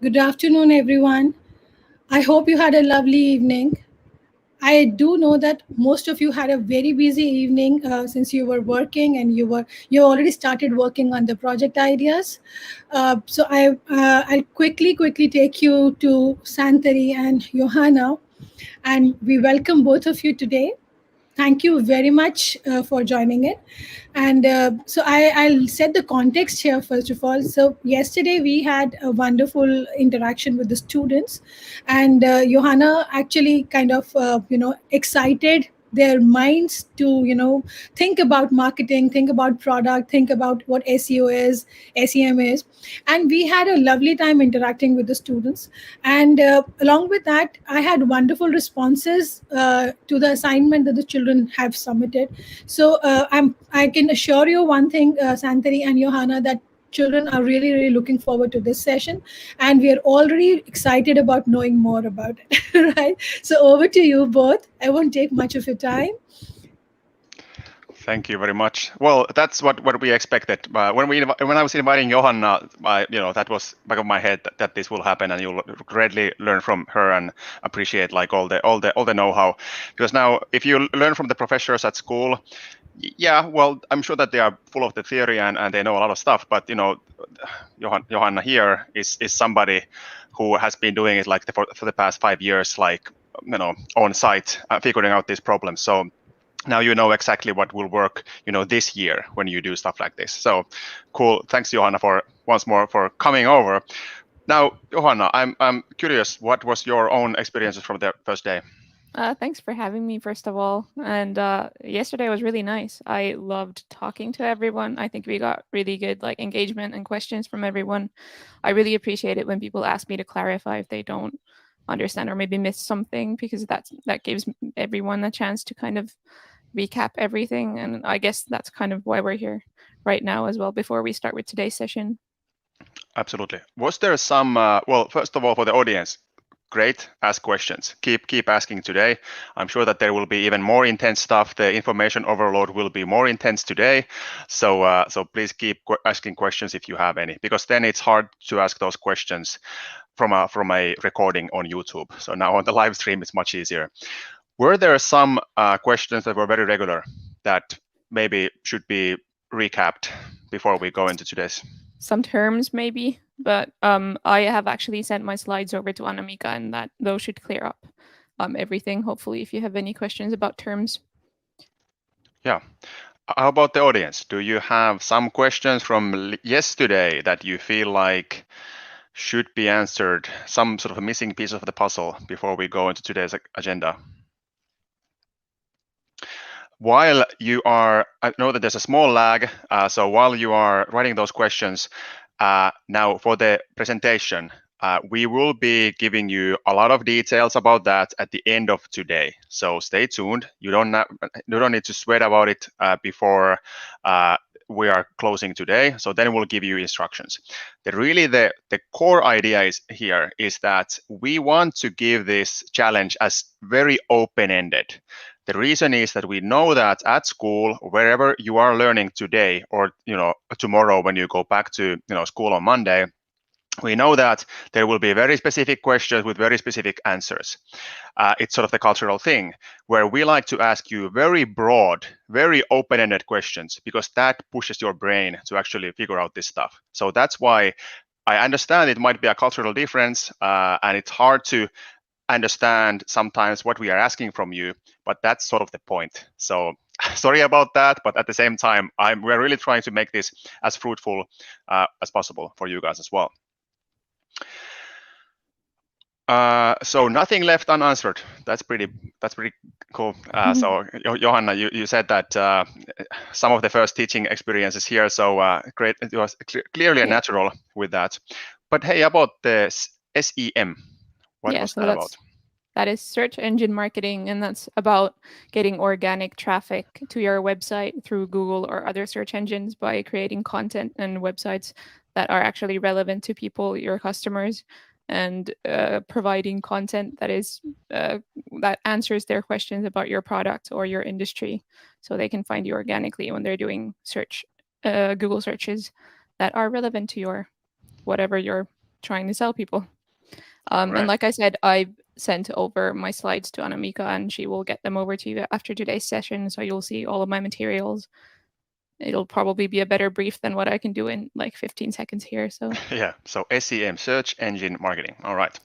Good afternoon, everyone. I hope you had a lovely evening. I do know that most of you had a very busy evening since you were working and you already started working on the project ideas. I'll quickly take you to Santari and Johanna, and we welcome both of you today. Thank you very much for joining it. I'll set the context here first of all. So yesterday we had a wonderful interaction with the students, and Johanna actually kind of excited their minds to think about marketing, think about product, think about what SEO is, SEM is, and we had a lovely time interacting with the students. And along with that, I had wonderful responses to the assignment that the children have submitted. I can assure you one thing, Santari and Johanna, that children are really looking forward to this session, and we are already excited about knowing more about it. Right? So over to you both. I won't take much of your time. Thank you very much. Well, that's what we expected. When I was inviting Johanna, that was back of my head that this will happen, and you'll greatly learn from her and appreciate like all the know-how. Because now, if you learn from the professors at school, yeah, well, I'm sure that they are full of the theory and they know a lot of stuff. But Johanna here is somebody who has been doing it like for the past 5 years, like on site, figuring out these problems. So now you know exactly what will work, this year when you do stuff like this. So cool. Thanks, Johanna, for once more for coming over. Now, Johanna, I'm curious, what was your own experiences from the first day? Thanks for having me, first of all. And yesterday was really nice. I loved talking to everyone. I think we got really good engagement and questions from everyone. I really appreciate it when people ask me to clarify if they don't understand or maybe miss something, because that gives everyone a chance to kind of recap everything. And I guess that's kind of why we're here right now as well, before we start with today's session. Absolutely. Was there some, well, first of all, for the audience, great, ask questions. Keep asking today. I'm sure that there will be even more intense stuff. The information overload will be more intense today. So please keep asking questions if you have any, because then it's hard to ask those questions from a recording on YouTube. So now on the live stream, it's much easier. Were there some questions that were very regular that maybe should be recapped before we go into today's? Some terms maybe, but I have actually sent my slides over to Anamika, and those should clear up everything, hopefully, if you have any questions about terms. Yeah. How about the audience? Do you have some questions from yesterday that you feel like should be answered, some sort of a missing piece of the puzzle before we go into today's agenda? While you are, I know that there's a small lag, so while you are writing those questions, now for the presentation, we will be giving you a lot of details about that at the end of today. So stay tuned. You don't need to sweat about it before we are closing today. So then we'll give you instructions. The core idea is that we want to give this challenge as very open-ended. The reason is that we know that at school, wherever you are learning today, or tomorrow when you go back to school on Monday, we know that there will be very specific questions with very specific answers. It's sort of the cultural thing where we like to ask you very broad, very open-ended questions, because that pushes your brain to actually figure out this stuff. So that's why I understand it might be a cultural difference, and it's hard to understand sometimes what we are asking from you, but that's sort of the point. So sorry about that, but at the same time, we're really trying to make this as fruitful as possible for you guys as well. So nothing left unanswered. That's pretty cool. So Johanna, you said that some of the first teaching experiences here, so great. It was clearly a natural with that. But hey, about the SEM, what was that about? That is search engine marketing, and that's about getting organic traffic to your website through Google or other search engines by creating content and websites that are actually relevant to people, your customers, and providing content that answers their questions about your product or your industry, so they can find you organically when they're doing Google searches that are relevant to whatever your trying to sell people. And like I said, I sent over my slides to Anamika, and she will get them over to you after today's session. So you'll see all of my materials. It'll probably be a better brief than what I can do in like 15 seconds here. So yeah, so SEM, search engine marketing. All right.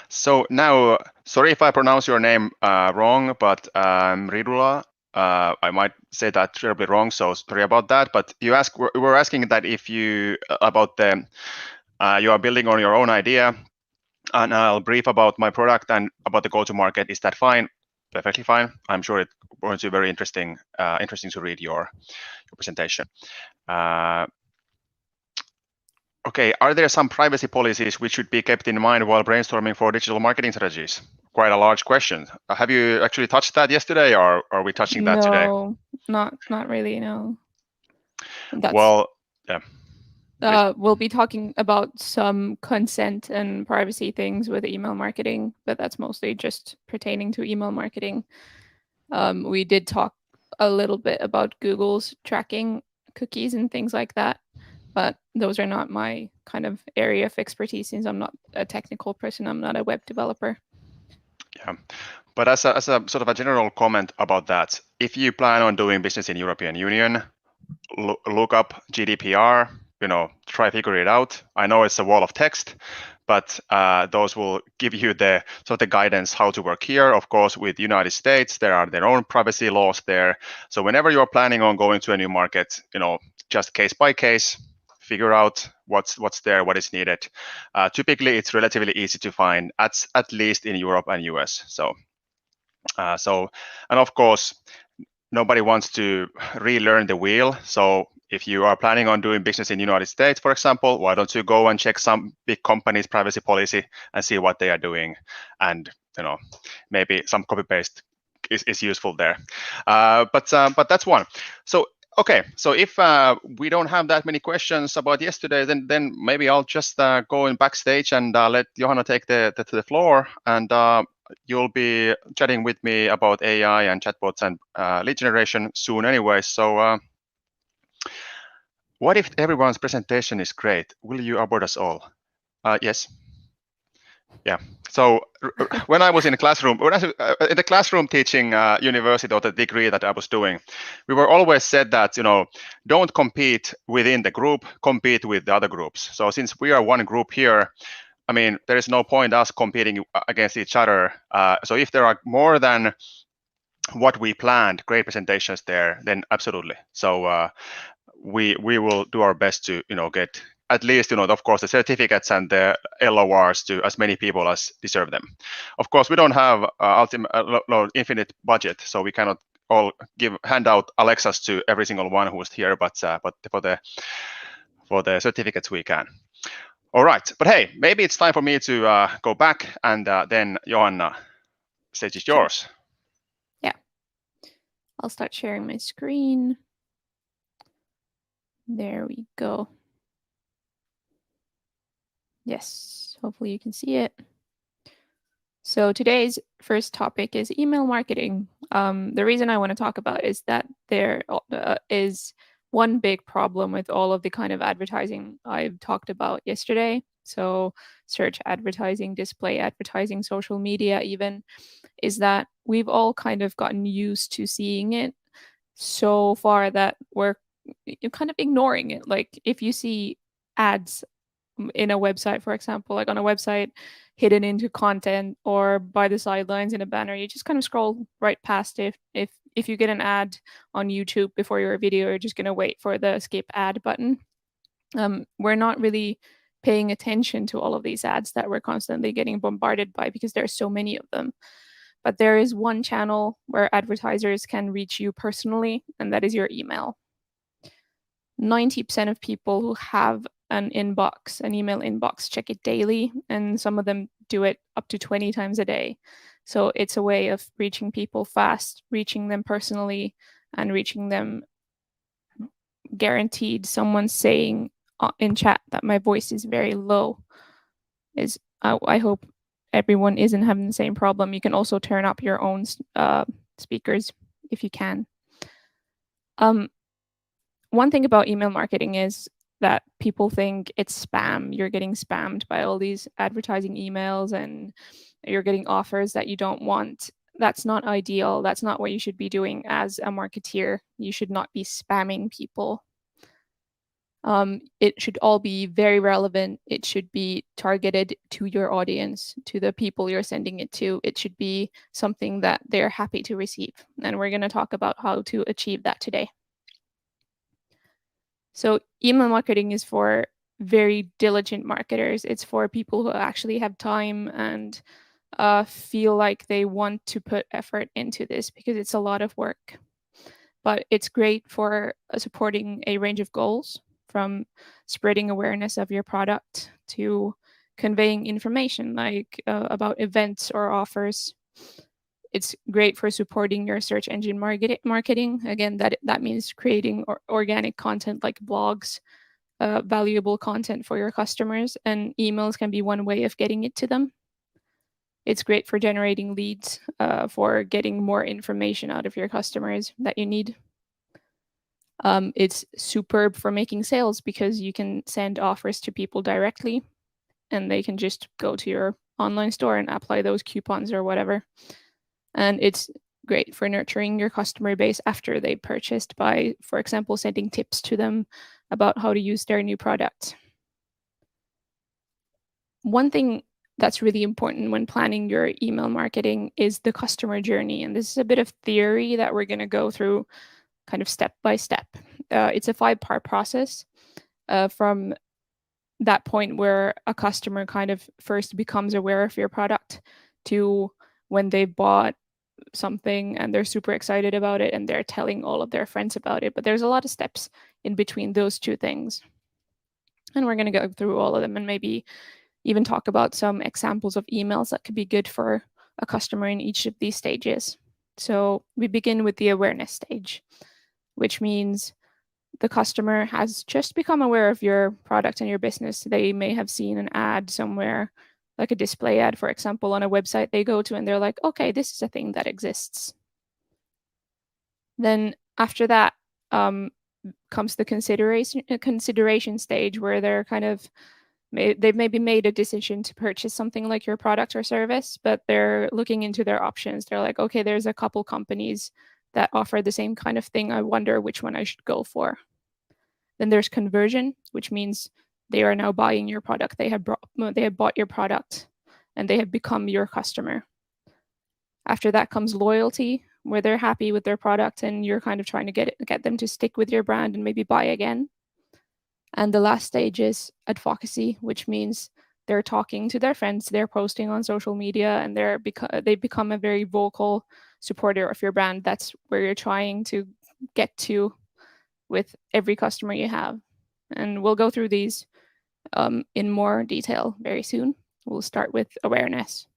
So now, sorry if I pronounce your name wrong, but Ridula, I might say that terribly wrong, so sorry about that. But you were asking that if you about the you are building on your own idea, and I'll brief about my product and about the go-to-market. Is that fine? Perfectly fine. I'm sure it's going to be very interesting to read your presentation. Okay, are there some privacy policies which should be kept in mind while brainstorming for digital marketing strategies? Quite a large question. Have you actually touched that yesterday, or are we touching that today? no, not really. No. That's Well, yeah. We'll be talking about some consent and privacy things with email marketing, but that's mostly just pertaining to email marketing. We did talk a little bit about Google's tracking cookies and things like that, but those are not my kind of area of expertise since I'm not a technical person. I'm not a web developer. Yeah, but as a sort of a general comment about that, if you plan on doing business in European Union, look up GDPR, try figure it out. I know it's a wall of text, but those will give you the sort of guidance how to work here. Of course, with the United States, there are their own privacy laws there. So whenever you're planning on going to a new market, just case by case, figure out what's there, what is needed. Typically, it's relatively easy to find, at least in Europe and US. So, and of course, nobody wants to relearn the wheel. So if you are planning on doing business in the United States, for example, why don't you go and check some big company's privacy policy and see what they are doing, and maybe some copy paste is useful there. But that's one. So okay, so if we don't have that many questions about yesterday, then maybe I'll just go in backstage and let Johanna take the floor, and you'll be chatting with me about AI and chatbots and lead generation soon anyway. So what if everyone's presentation is great? Will you onboard us all? Yes. Yeah. So when I was in the classroom teaching university, or the degree that I was doing, we were always said that don't compete within the group, compete with the other groups. So since we are one group here, I mean, there is no point us competing against each other. So if there are more than what we planned, great presentations there, then absolutely. So we will do our best to get at least of course the certificates and the LORs to as many people as deserve them. Of course, we don't have infinite budget, so we cannot all hand out Alexas to every single one who is here, but for the certificates we can. All right, but hey, maybe it's time for me to go back, and then Johanna, stage is yours. Sure. Yeah, I'll start sharing my screen. There we go. Yes, hopefully you can see it. So today's first topic is email marketing. The reason I want to talk about is that there is one big problem with all of the kind of advertising I've talked about yesterday. So search advertising, display advertising, social media even, is that we've all kind of gotten used to seeing it so far that we're kind of ignoring it. Like if you see ads in a website, for example, like on a website hidden into content or by the sidelines in a banner, you just kind of scroll right past it. If you get an ad on YouTube before your video, you're just going to wait for the skip ad button. We're not really paying attention to all of these ads that we're constantly getting bombarded by because there are so many of them. But there is one channel where advertisers can reach you personally, and that is your email. 90% of people who have an inbox, an email inbox, check it daily, and some of them do it up to 20 times a day. So it's a way of reaching people fast, reaching them personally, and reaching them guaranteed. Someone saying in chat that my voice is very low. I hope everyone isn't having the same problem. You can also turn up your own speakers if you can. One thing about email marketing is that people think it's spam. You're getting spammed by all these advertising emails and you're getting offers that you don't want. That's not ideal. That's not what you should be doing as a marketeer. You should not be spamming people. It should all be very relevant. It should be targeted to your audience, to the people you're sending it to. It should be something that they're happy to receive. And we're going to talk about how to achieve that today. So email marketing is for very diligent marketers. It's for people who actually have time and feel like they want to put effort into this because it's a lot of work. But it's great for supporting a range of goals, from spreading awareness of your product to conveying information like about events or offers. It's great for supporting your search engine marketing. Again, that means creating organic content like blogs, valuable content for your customers, and emails can be one way of getting it to them. It's great for generating leads, for getting more information out of your customers that you need. It's superb for making sales because you can send offers to people directly and they can just go to your online store and apply those coupons or whatever. And it's great for nurturing your customer base after they purchased by, for example, sending tips to them about how to use their new product. One thing that's really important when planning your email marketing is the customer journey. And this is a bit of theory that we're going to go through kind of step by step. It's a 5-part process from that point where a customer kind of first becomes aware of your product to when they bought something and they're super excited about it and they're telling all of their friends about it. But there's a lot of steps in between those two things. And we're going to go through all of them and maybe even talk about some examples of emails that could be good for a customer in each of these stages. So we begin with the awareness stage, which means the customer has just become aware of your product and your business. They may have seen an ad somewhere, like a display ad, for example, on a website they go to, and they're like, okay, this is a thing that exists. Then after that comes the consideration stage, where they're kind of they've maybe made a decision to purchase something like your product or service, but they're looking into their options. They're like, okay, there's a couple companies that offer the same kind of thing. I wonder which one I should go for. Then there's conversion, which means they are now buying your product. They have bought your product and they have become your customer. After that comes loyalty, where they're happy with their product and you're kind of trying to get them to stick with your brand and maybe buy again. And the last stage is advocacy, which means they're talking to their friends, they're posting on social media, and they become a very vocal supporter of your brand. That's where you're trying to get to with every customer you have. And we'll go through these in more detail very soon. We'll start with awareness.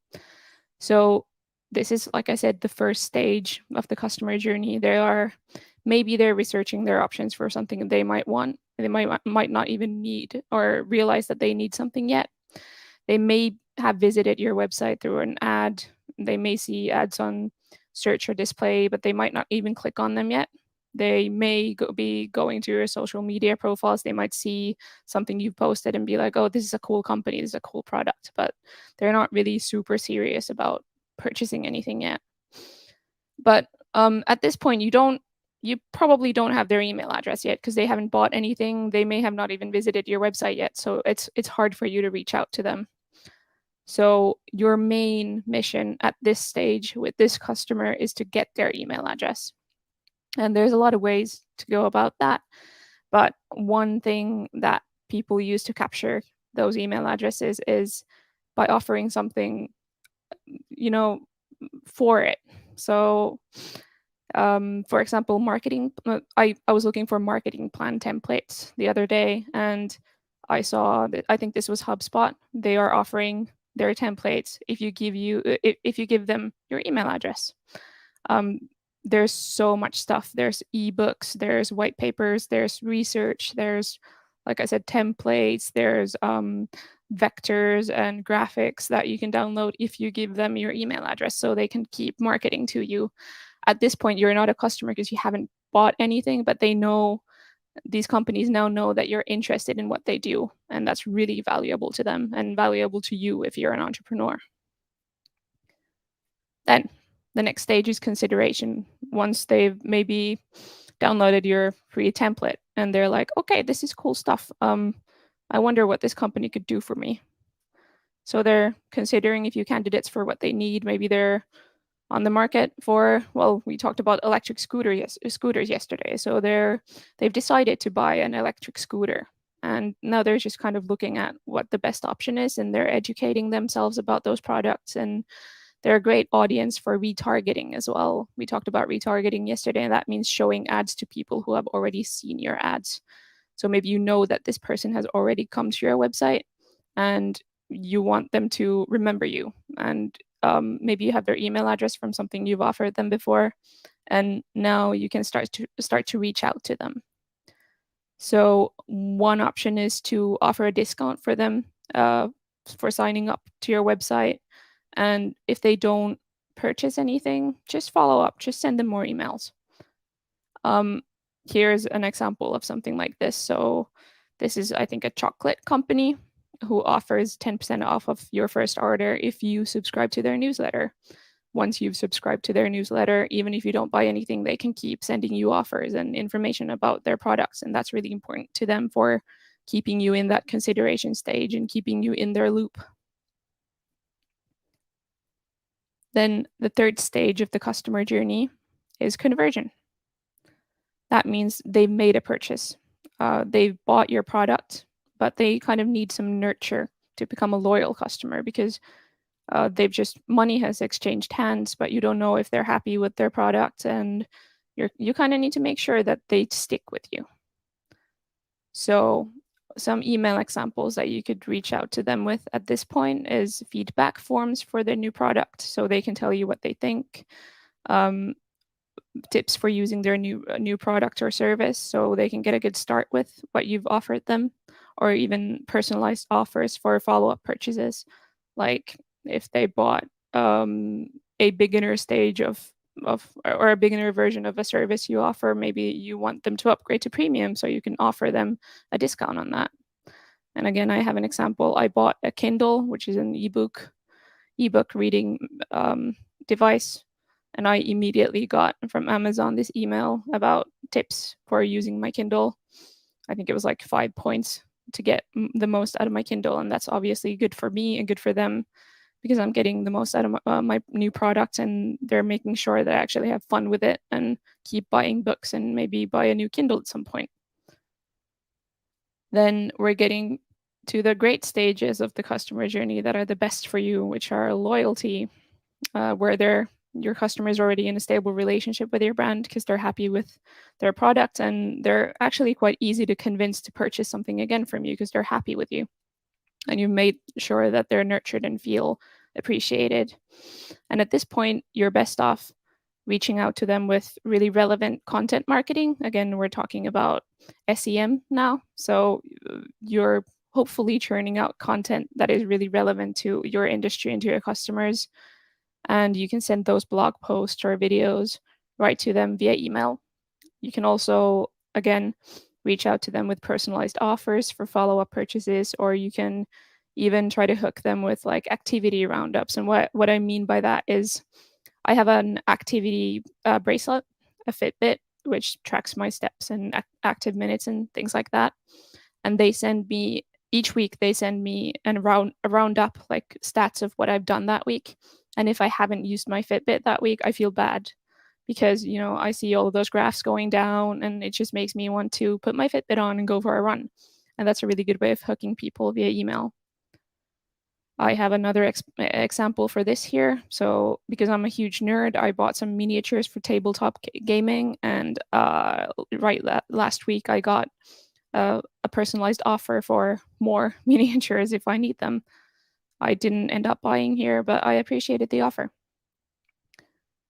So this is, like I said, the first stage of the customer journey. Maybe they're researching their options for something they might want. They might not even need or realize that they need something yet. They may have visited your website through an ad. They may see ads on search or display, but they might not even click on them yet. They may be going to your social media profiles. They might see something you've posted and be like, oh, this is a cool company, this is a cool product, but they're not really super serious about purchasing anything yet. But at this point, you probably don't have their email address yet because they haven't bought anything. They may have not even visited your website yet. So it's hard for you to reach out to them. So your main mission at this stage with this customer is to get their email address. And there's a lot of ways to go about that. But one thing that people use to capture those email addresses is by offering something, for it. So for example, marketing, I was looking for marketing plan templates the other day, and I saw that, I think this was HubSpot. They are offering their templates if you give them your email address. There's so much stuff. There's ebooks, there's white papers, there's research, there's, like I said, templates, there's vectors and graphics that you can download if you give them your email address so they can keep marketing to you. At this point, you're not a customer because you haven't bought anything, but they know these companies now know that you're interested in what they do, and that's really valuable to them and valuable to you if you're an entrepreneur. Then the next stage is consideration. Once they've maybe downloaded your free template and they're like, okay, this is cool stuff. I wonder what this company could do for me. So they're considering a few candidates for what they need. Maybe they're on the market for, well, we talked about electric scooters yesterday. So they've decided to buy an electric scooter. And now they're just kind of looking at what the best option is, and they're educating themselves about those products. And they're a great audience for retargeting as well. We talked about retargeting yesterday, and that means showing ads to people who have already seen your ads. So maybe you know that this person has already come to your website and you want them to remember you. And maybe you have their email address from something you've offered them before, and now you can start to reach out to them. So one option is to offer a discount for them for signing up to your website. And if they don't purchase anything, just follow up, just send them more emails. Here's an example of something like this. So this is, I think, a chocolate company who offers 10% off of your first order if you subscribe to their newsletter. Once you've subscribed to their newsletter, even if you don't buy anything, they can keep sending you offers and information about their products. And that's really important to them for keeping you in that consideration stage and keeping you in their loop. Then the third stage of the customer journey is conversion. That means they've made a purchase. They've bought your product, but they kind of need some nurture to become a loyal customer, because money has exchanged hands, but you don't know if they're happy with their product, and you kind of need to make sure that they stick with you. So some email examples that you could reach out to them with at this point is feedback forms for their new product, so they can tell you what they think. Tips for using their new product or service, so they can get a good start with what you've offered them, or even personalized offers for follow-up purchases. Like if they bought a beginner stage or a beginner version of a service you offer, maybe you want them to upgrade to premium, so you can offer them a discount on that. And again, I have an example. I bought a Kindle, which is an ebook reading device, and I immediately got from Amazon this email about tips for using my Kindle. I think it was like 5 points to get the most out of my Kindle, and that's obviously good for me and good for them, because I'm getting the most out of my new product, and they're making sure that I actually have fun with it and keep buying books and maybe buy a new Kindle at some point. Then we're getting to the great stages of the customer journey that are the best for you, which are loyalty, where your customer is already in a stable relationship with your brand because they're happy with their product, and they're actually quite easy to convince to purchase something again from you because they're happy with you. And you've made sure that they're nurtured and feel appreciated. And at this point, you're best off reaching out to them with really relevant content marketing. Again, we're talking about SEM now. So you're hopefully churning out content that is really relevant to your industry and to your customers. And you can send those blog posts or videos right to them via email. You can also, again, reach out to them with personalized offers for follow-up purchases, or you can even try to hook them with like activity roundups. And what I mean by that is I have an activity bracelet, a Fitbit, which tracks my steps and active minutes and things like that. And they send me, each week they send me a roundup, like stats of what I've done that week. And if I haven't used my Fitbit that week, I feel bad, because, you know, I see all of those graphs going down, and it just makes me want to put my Fitbit on and go for a run. And that's a really good way of hooking people via email. I have another example for this here. So because I'm a huge nerd, I bought some miniatures for tabletop gaming, and last week I got a personalized offer for more miniatures if I need them. I didn't end up buying here, but I appreciated the offer.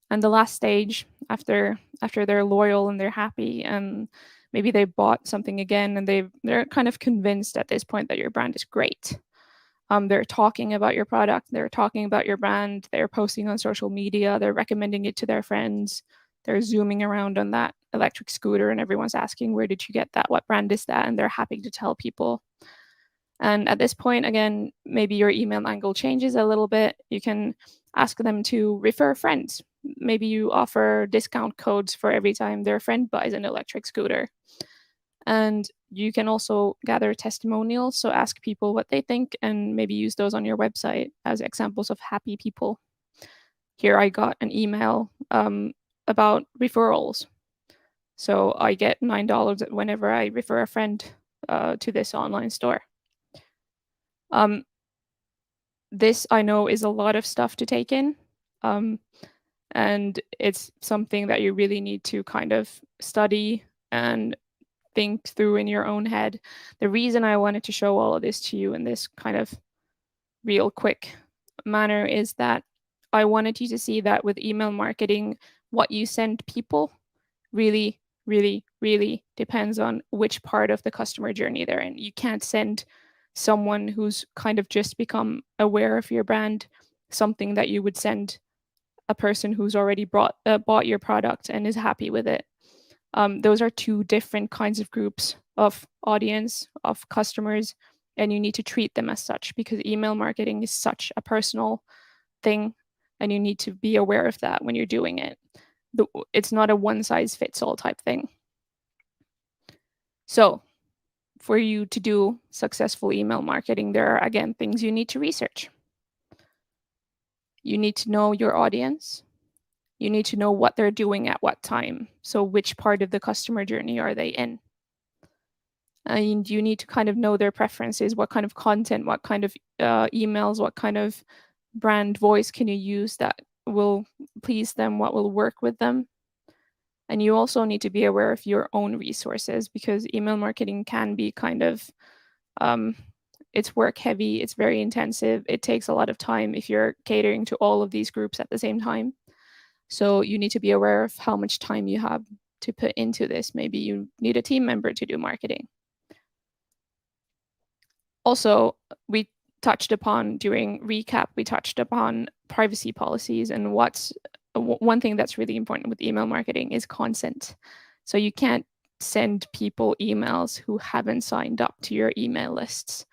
And the last stage, after they're loyal and they're happy, and maybe they bought something again, and they're kind of convinced at this point that your brand is great. They're talking about your product, they're talking about your brand, they're posting on social media, they're recommending it to their friends, they're zooming around on that electric scooter and everyone's asking, where did you get that? What brand is that? And they're happy to tell people. And at this point, again, maybe your email angle changes a little bit. You can ask them to refer friends. Maybe you offer discount codes for every time their friend buys an electric scooter. And you can also gather testimonials. So ask people what they think and maybe use those on your website as examples of happy people. Here I got an email about referrals. So I get $9 whenever I refer a friend to this online store. This I know is a lot of stuff to take in. And it's something that you really need to kind of study and think through in your own head. The reason I wanted to show all of this to you in this kind of real quick manner is that I wanted you to see that with email marketing, what you send people really, really, really depends on which part of the customer journey they're in. You can't send someone who's kind of just become aware of your brand something that you would send a person who's already bought your product and is happy with it. Those are two different kinds of groups of audience, of customers, and you need to treat them as such because email marketing is such a personal thing, and you need to be aware of that when you're doing it. It's not a one-size-fits-all type thing. So for you to do successful email marketing, there are, again, things you need to research. You need to know your audience. You need to know what they're doing at what time. So which part of the customer journey are they in? And you need to kind of know their preferences, what kind of content, what kind of emails, what kind of brand voice can you use that will please them, what will work with them. And you also need to be aware of your own resources because email marketing can be kind of, it's work heavy, it's very intensive, it takes a lot of time if you're catering to all of these groups at the same time. So you need to be aware of how much time you have to put into this. Maybe you need a team member to do marketing. Also, we touched upon during recap, we touched upon privacy policies, and one thing that's really important with email marketing is consent. So you can't send people emails who haven't signed up to your email lists.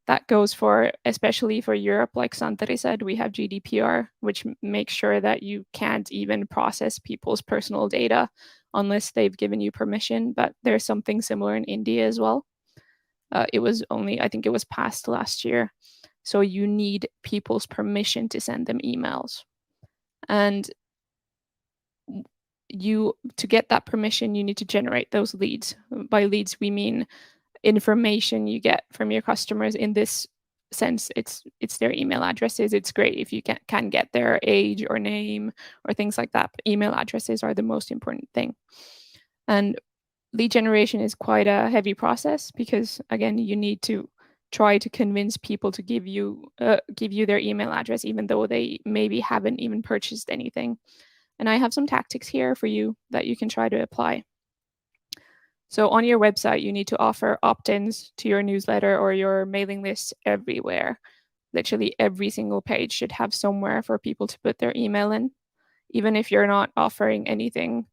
That goes for, especially for Europe, like Santeri said, we have GDPR, which makes sure that you can't even process people's personal data unless they've given you permission. But there's something similar in India as well. It was only, I think it was passed last year. So you need people's permission to send them emails. And to get that permission, you need to generate those leads. By leads, we mean information you get from your customers. In this sense, it's their email addresses. It's great if you can get their age or name or things like that, but email addresses are the most important thing. And lead generation is quite a heavy process because, again, you need to try to convince people to give you their email address even though they maybe haven't even purchased anything. And I have some tactics here for you that you can try to apply. So on your website, you need to offer opt-ins to your newsletter or your mailing list everywhere. Literally every single page should have somewhere for people to put their email in, even if you're not offering anything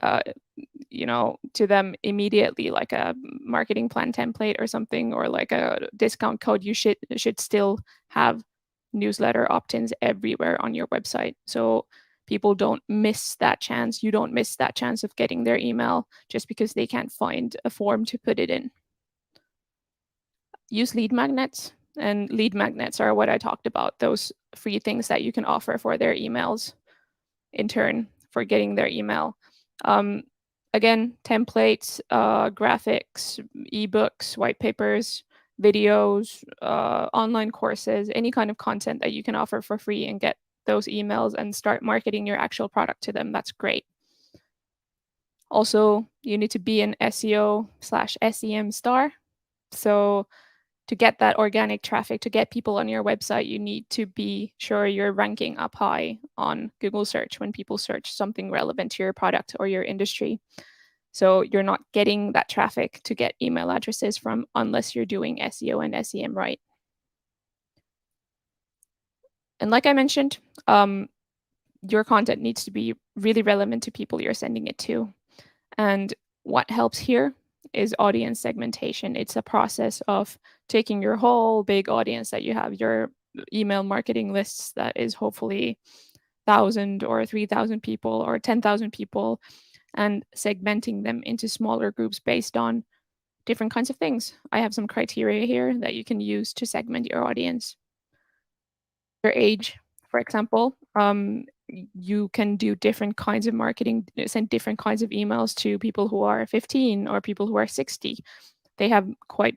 to them immediately, like a marketing plan template or something, or like a discount code. You should still have newsletter opt-ins everywhere on your website. So people don't miss that chance. You don't miss that chance of getting their email just because they can't find a form to put it in. Use lead magnets, and lead magnets are what I talked about, those free things that you can offer for their emails in turn for getting their email. Again, templates, graphics, ebooks, white papers, videos, online courses, any kind of content that you can offer for free and get those emails and start marketing your actual product to them. That's great. Also, you need to be an SEO/SEM star. So to get that organic traffic, to get people on your website, you need to be sure you're ranking up high on Google search when people search something relevant to your product or your industry. So you're not getting that traffic to get email addresses from unless you're doing SEO and SEM right. And like I mentioned, your content needs to be really relevant to people you're sending it to. And what helps here is audience segmentation. It's a process of taking your whole big audience that you have, your email marketing lists that is hopefully 1,000 or 3,000 people or 10,000 people, and segmenting them into smaller groups based on different kinds of things. I have some criteria here that you can use to segment your audience. Your age, for example, you can do different kinds of marketing, send different kinds of emails to people who are 15 or people who are 60. They have quite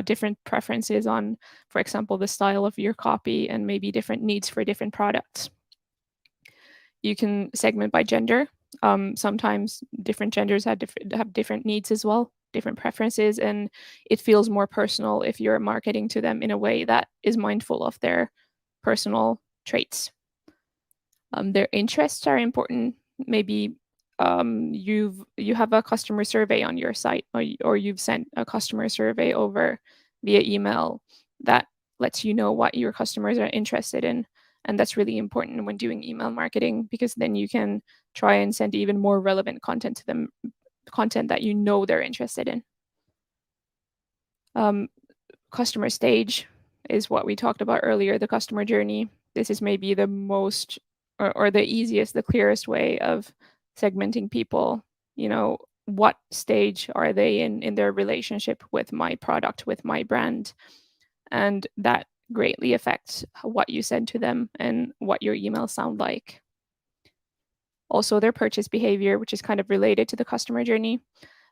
different preferences on, for example, the style of your copy and maybe different needs for different products. You can segment by gender. Sometimes different genders have different needs as well, different preferences, and it feels more personal if you're marketing to them in a way that is mindful of their personal traits. Their interests are important. Maybe you have a customer survey on your site, or you've sent a customer survey over via email that lets you know what your customers are interested in. And that's really important when doing email marketing, because then you can try and send even more relevant content to them, content that you know they're interested in. Customer stage is what we talked about earlier, the customer journey. This is maybe the most or the easiest, the clearest way of segmenting people. You know, what stage are they in their relationship with my product, with my brand? And that greatly affects what you send to them and what your emails sound like. Also, their purchase behavior, which is kind of related to the customer journey.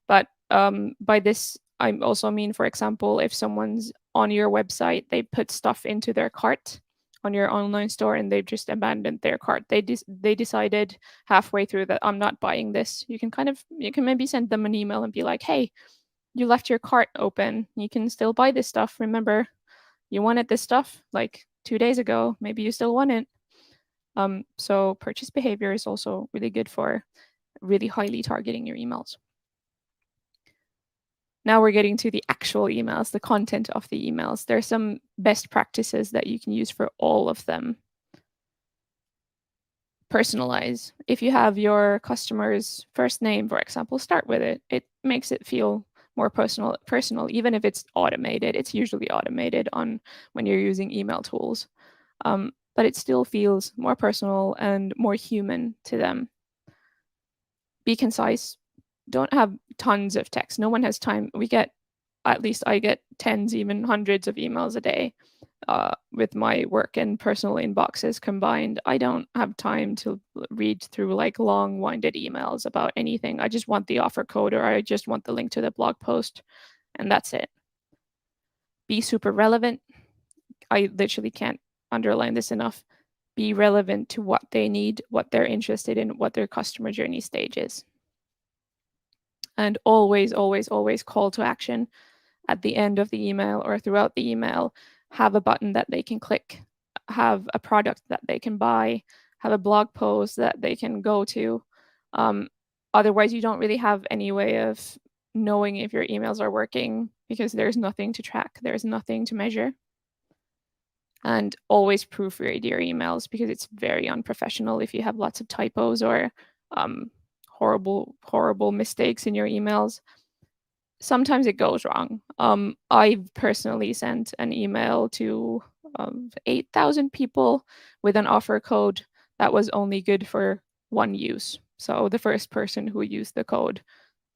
But by this, I also mean, for example, if someone's on your website, they put stuff into their cart on your online store and they've just abandoned their cart. They decided halfway through that I'm not buying this. You can maybe send them an email and be like, hey, you left your cart open. You can still buy this stuff. Remember, you wanted this stuff like 2 days ago. Maybe you still want it. So purchase behavior is also really good for really highly targeting your emails. Now we're getting to the actual emails, the content of the emails. There's some best practices that you can use for all of them. Personalize. If you have your customer's first name, for example, start with it. It makes it feel more personal, even if it's automated. It's usually automated when you're using email tools. But it still feels more personal and more human to them. Be concise. Don't have tons of text. No one has time. At least I get tens, even hundreds of emails a day with my work and personal inboxes combined. I don't have time to read through like long-winded emails about anything. I just want the offer code, or I just want the link to the blog post, and that's it. Be super relevant. I literally can't underline this enough. Be relevant to what they need, what they're interested in, what their customer journey stage is. And always, always, always call to action at the end of the email or throughout the email. Have a button that they can click, have a product that they can buy, have a blog post that they can go to. Otherwise, you don't really have any way of knowing if your emails are working, because there's nothing to track, there's nothing to measure. And always proofread your emails, because it's very unprofessional if you have lots of typos or horrible mistakes in your emails. Sometimes it goes wrong. I've personally sent an email to 8,000 people with an offer code that was only good for one use. So the first person who used the code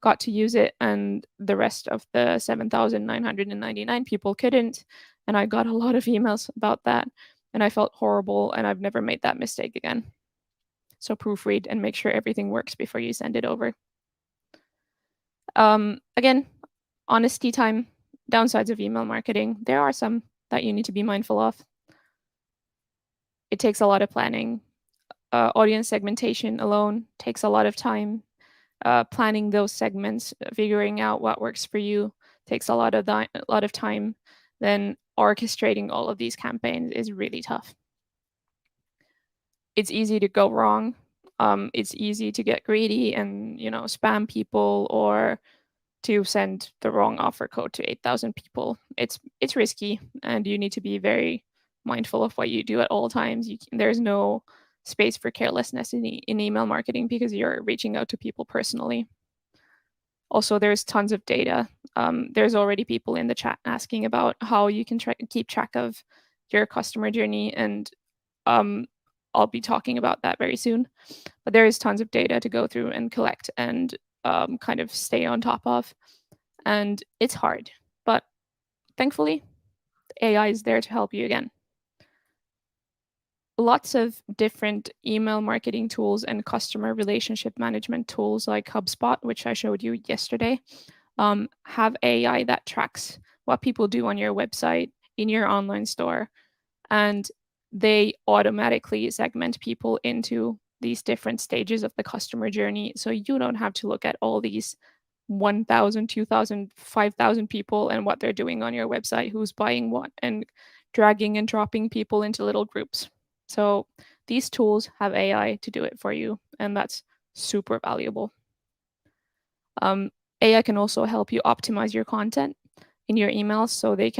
got to use it, and the rest of the 7,999 people couldn't. And I got a lot of emails about that, and I felt horrible, and I've never made that mistake again. So proofread and make sure everything works before you send it over. Again, honesty time, downsides of email marketing. There are some that you need to be mindful of. It takes a lot of planning. Audience segmentation alone takes a lot of time. Planning those segments, figuring out what works for you, takes a lot of time. Then orchestrating all of these campaigns is really tough. It's easy to go wrong. It's easy to get greedy and spam people, or to send the wrong offer code to 8,000 people. It's risky, and you need to be very mindful of what you do at all times. There's no space for carelessness in email marketing because you're reaching out to people personally. Also, there's tons of data. There's already people in the chat asking about how you can keep track of your customer journey, and I'll be talking about that very soon. But there is tons of data to go through and collect and kind of stay on top of. And it's hard, but thankfully, AI is there to help you again. Lots of different email marketing tools and customer relationship management tools like HubSpot, which I showed you yesterday, have AI that tracks what people do on your website, in your online store, and they automatically segment people into these different stages of the customer journey. So you don't have to look at all these 1,000, 2,000, 5,000 people and what they're doing on your website, who's buying what, and dragging and dropping people into little groups. So these tools have AI to do it for you, and that's super valuable. AI can also help you optimize your content in your emails, so it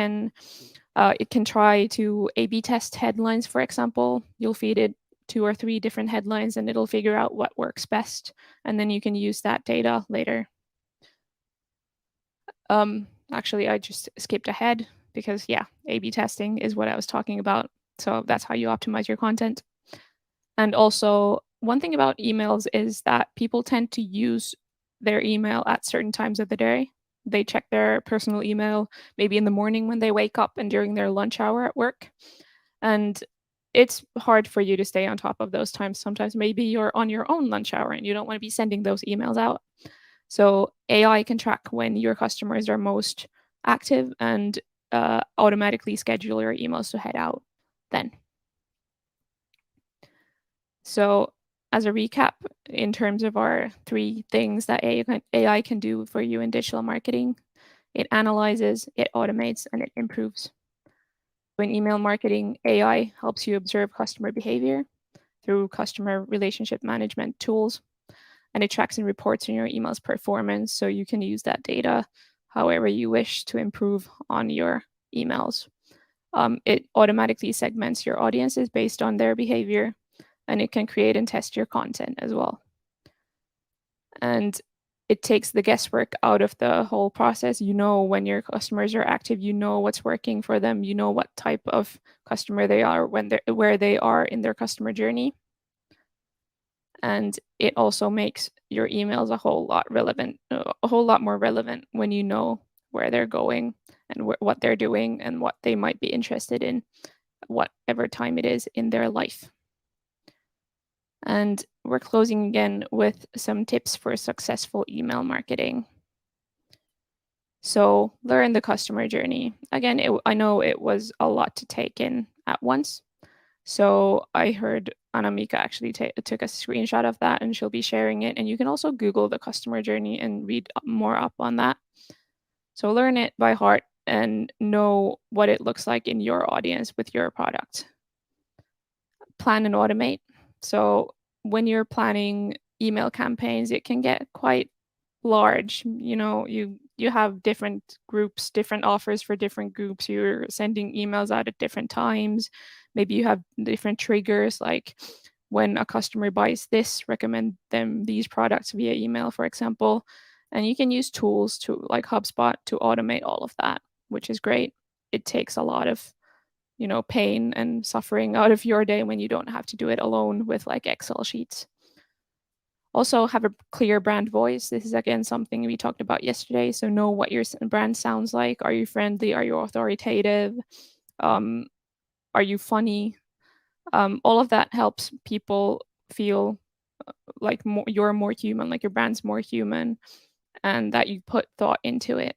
can try to A/B test headlines, for example. You'll feed it 2 or 3 different headlines, and it'll figure out what works best, and then you can use that data later. Actually, I just skipped ahead because, yeah, A/B testing is what I was talking about. So that's how you optimize your content. And also, one thing about emails is that people tend to use their email at certain times of the day. They check their personal email maybe in the morning when they wake up and during their lunch hour at work. And it's hard for you to stay on top of those times. Sometimes maybe you're on your own lunch hour and you don't want to be sending those emails out. So AI can track when your customers are most active and automatically schedule your emails to head out then. So as a recap, in terms of our 3 things that AI can do for you in digital marketing, it analyzes, it automates, and it improves. In email marketing, AI helps you observe customer behavior through customer relationship management tools, and it tracks and reports on your email's performance, so you can use that data however you wish to improve on your emails. It automatically segments your audiences based on their behavior, and it can create and test your content as well. And it takes the guesswork out of the whole process. You know when your customers are active, you know what's working for them, you know what type of customer they are, where they are in their customer journey. And it also makes your emails a whole lot more relevant when you know where they're going and what they're doing and what they might be interested in, whatever time it is in their life. And we're closing again with some tips for successful email marketing. So learn the customer journey. Again, I know it was a lot to take in at once. So I heard Anamika actually took a screenshot of that, and she'll be sharing it. And you can also Google the customer journey and read more up on that. So learn it by heart and know what it looks like in your audience with your product. Plan and automate. So when you're planning email campaigns, it can get quite large. You know, you have different groups, different offers for different groups. You're sending emails out at different times. Maybe you have different triggers, like when a customer buys this, recommend them these products via email, for example. And you can use tools to like HubSpot to automate all of that, which is great. It takes a lot of pain and suffering out of your day when you don't have to do it alone with like Excel sheets. Also have a clear brand voice. This is again something we talked about yesterday. So know what your brand sounds like. Are you friendly? Are you authoritative? Are you funny? All of that helps people feel like you're more human, like your brand's more human, and that you put thought into it.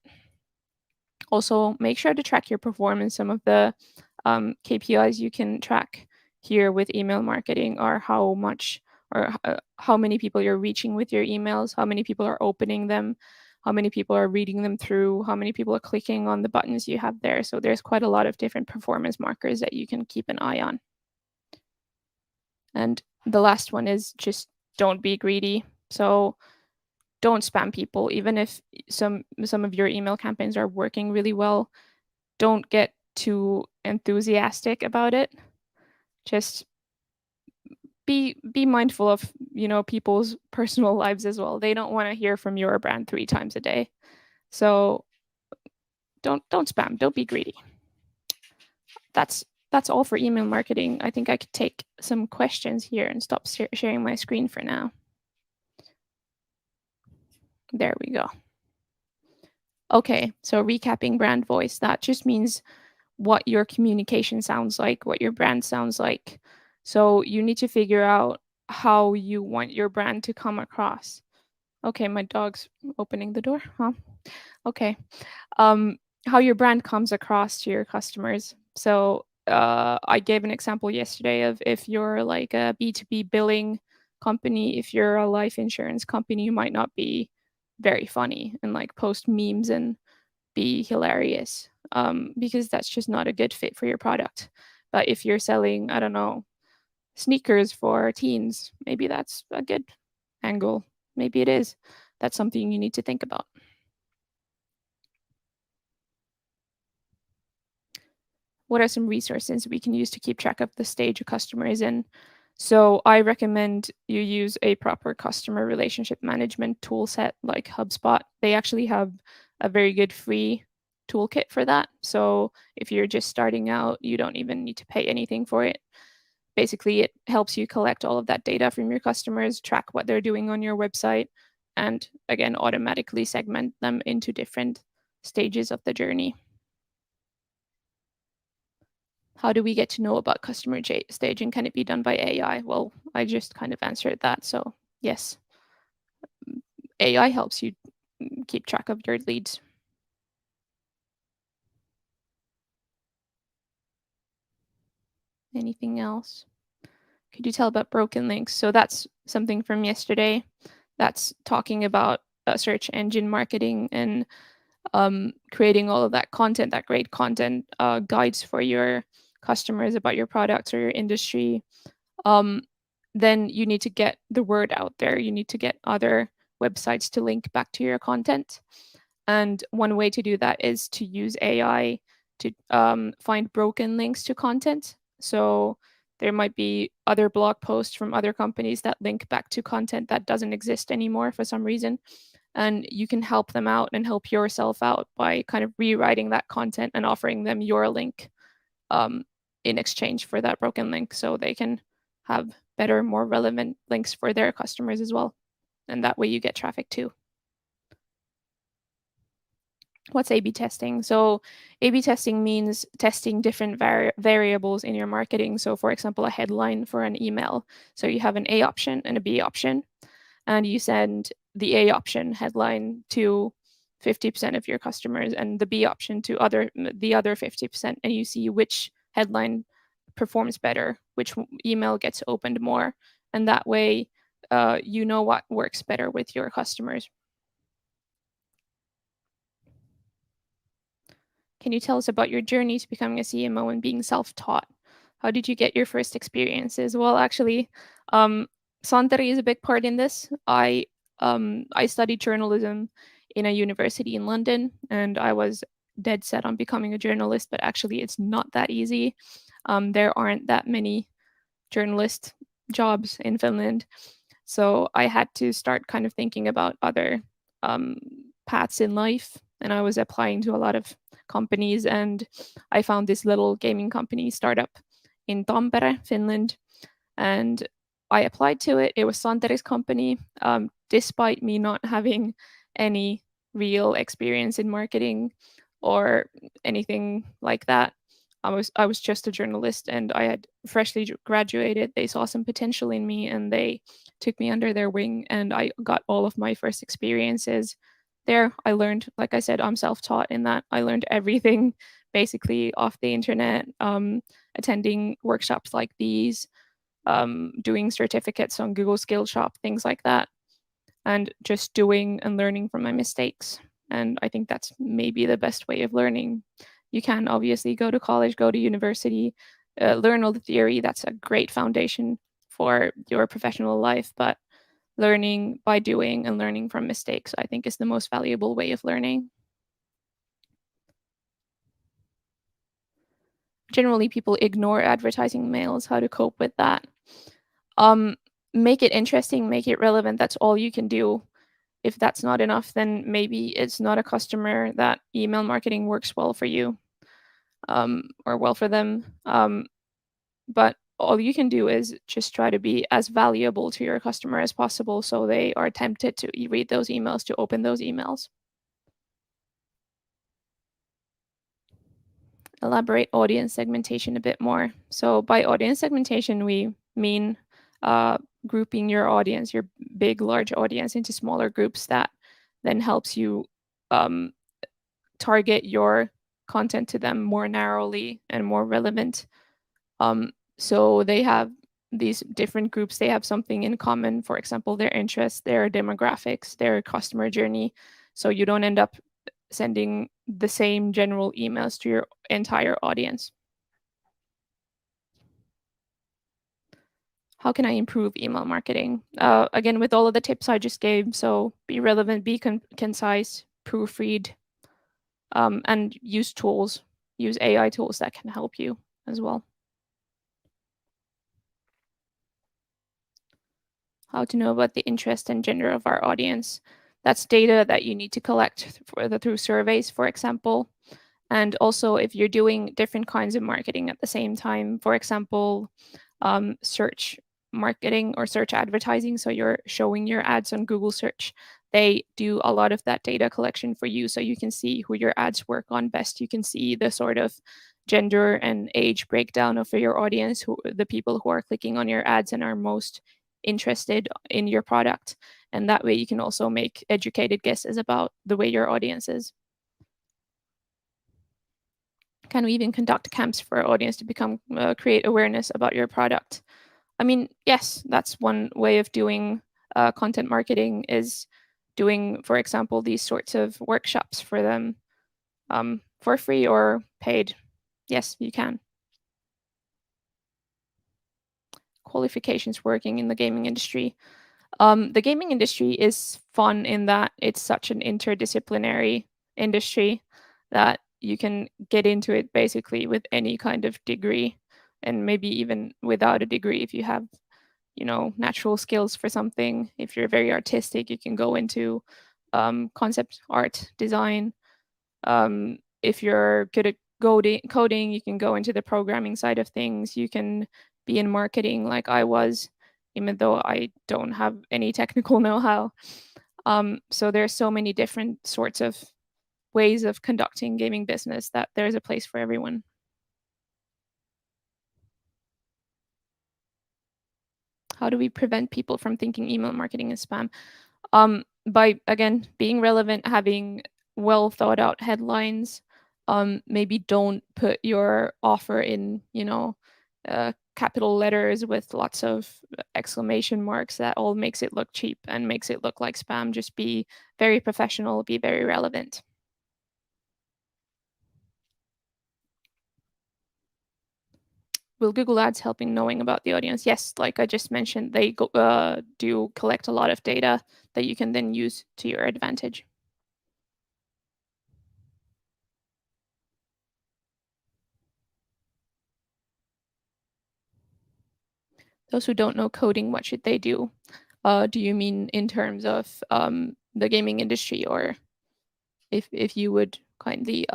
Also, make sure to track your performance. Some of the KPIs you can track here with email marketing are how much or how many people you're reaching with your emails, how many people are opening them, how many people are reading them through, how many people are clicking on the buttons you have there. So there's quite a lot of different performance markers that you can keep an eye on. And the last one is just don't be greedy. So don't spam people, even if some of your email campaigns are working really well. Don't get too enthusiastic about it. Just be mindful of, people's personal lives as well. They don't want to hear from your brand 3 times a day. So don't spam, don't be greedy. That's all for email marketing. I think I could take some questions here and stop sharing my screen for now. There we go. Okay, so recapping brand voice, that just means what your communication sounds like, what your brand sounds like. So you need to figure out how you want your brand to come across. Okay, my dog's opening the door, huh? Okay. How your brand comes across to your customers. So I gave an example yesterday of if you're like a B2B billing company, if you're a life insurance company, you might not be very funny and like post memes and be hilarious, because that's just not a good fit for your product. But if you're selling, I don't know, sneakers for teens, maybe that's a good angle. Maybe it is. That's something you need to think about. What are some resources we can use to keep track of the stage a customer is in? So I recommend you use a proper customer relationship management tool set like HubSpot. They actually have a very good free toolkit for that. So if you're just starting out, you don't even need to pay anything for it. Basically, it helps you collect all of that data from your customers, track what they're doing on your website, and again, automatically segment them into different stages of the journey. How do we get to know about customer staging? Can it be done by AI? Well, I just kind of answered that. So yes, AI helps you keep track of your leads. Anything else? Could you tell about broken links? So that's something from yesterday. That's talking about search engine marketing and creating all of that content, that great content, guides for your customers about your products or your industry. Then you need to get the word out there. You need to get other websites to link back to your content. And one way to do that is to use AI to find broken links to content. So there might be other blog posts from other companies that link back to content that doesn't exist anymore for some reason. And you can help them out and help yourself out by kind of rewriting that content and offering them your link in exchange for that broken link, so they can have better, more relevant links for their customers as well. And that way you get traffic too. What's A/B testing? So A/B testing means testing different variables in your marketing. So for example, a headline for an email. So you have an A option and a B option, and you send the A option headline to 50% of your customers and the B option to the other 50%, and you see which headline performs better, which email gets opened more, and that way you know what works better with your customers. Can you tell us about your journey to becoming a CMO and being self-taught? How did you get your first experiences? Well, actually, Santeri is a big part in this. I studied journalism in a university in London, and I was dead set on becoming a journalist, but actually it's not that easy. There aren't that many journalist jobs in Finland. So I had to start kind of thinking about other paths in life. And I was applying to a lot of companies, and I found this little gaming company startup in Tampere, Finland. And I applied to it. It was Santeri's company, despite me not having any real experience in marketing or anything like that. I was just a journalist, and I had freshly graduated. They saw some potential in me, and they took me under their wing, and I got all of my first experiences there. I learned, like I said, I'm self-taught in that. I learned everything basically off the internet, attending workshops like these, doing certificates on Google Skillshop, things like that, and just doing and learning from my mistakes. And I think that's maybe the best way of learning. You can obviously go to college, go to university, learn all the theory. That's a great foundation for your professional life. But learning by doing and learning from mistakes, I think, is the most valuable way of learning. Generally, people ignore advertising mails. How to cope with that? Make it interesting, make it relevant. That's all you can do. If that's not enough, then maybe it's not a customer that email marketing works well for you, or well for them. But all you can do is just try to be as valuable to your customer as possible, so they are tempted to read those emails, to open those emails. Elaborate audience segmentation a bit more. So by audience segmentation, we mean grouping your audience, your big, large audience, into smaller groups that then helps you target your content to them more narrowly and more relevant. So they have these different groups, they have something in common, for example, their interests, their demographics, their customer journey. So you don't end up sending the same general emails to your entire audience. How can I improve email marketing? Again, with all of the tips I just gave, so be relevant, be concise, proofread, and use tools, use AI tools that can help you as well. How to know about the interest and gender of our audience. That's data that you need to collect through surveys, for example. And also, if you're doing different kinds of marketing at the same time, for example, search marketing or search advertising, so you're showing your ads on Google search, they do a lot of that data collection for you, so you can see who your ads work on best. You can see the sort of gender and age breakdown of your audience, the people who are clicking on your ads and are most interested in your product. And that way you can also make educated guesses about the way your audience is. Can we even conduct camps for our audience to become create awareness about your product? I mean, yes, that's one way of doing content marketing, is doing, for example, these sorts of workshops for them for free or paid. Yes, you can. Qualifications working in the gaming industry. The gaming industry is fun in that it's such an interdisciplinary industry that you can get into it basically with any kind of degree, and maybe even without a degree. If you have, natural skills for something, if you're very artistic, you can go into concept art design. If you're good at coding, you can go into the programming side of things. You can be in marketing like I was, even though I don't have any technical know-how. So there's so many different sorts of ways of conducting gaming business that there's a place for everyone. How do we prevent people from thinking email marketing is spam? By, again, being relevant, having well thought out headlines. Maybe don't put your offer in, capital letters with lots of exclamation marks. That all makes it look cheap and makes it look like spam. Just be very professional, be very relevant. Will Google Ads help in knowing about the audience? Yes, like I just mentioned, they do collect a lot of data that you can then use to your advantage. Those who don't know coding, what should they do? Do you mean in terms of the gaming industry, or if you would kindly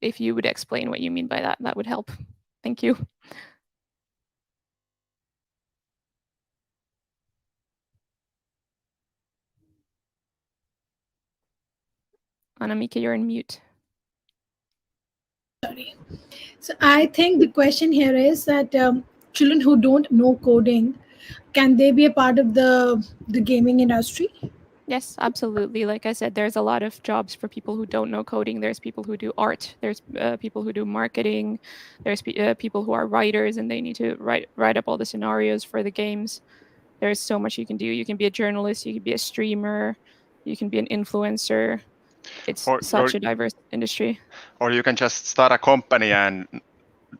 if you would explain what you mean by that, that would help. Thank you. Anamika, you're on mute. Sorry. So I think the question here is that children who don't know coding, can they be a part of the gaming industry? Yes, absolutely. Like I said, there's a lot of jobs for people who don't know coding. There's people who do art. There's people who do marketing. There's people who are writers and they need to write up all the scenarios for the games. There's so much you can do. You can be a journalist. You can be a streamer. You can be an influencer. It's such a diverse industry. Or you can just start a company and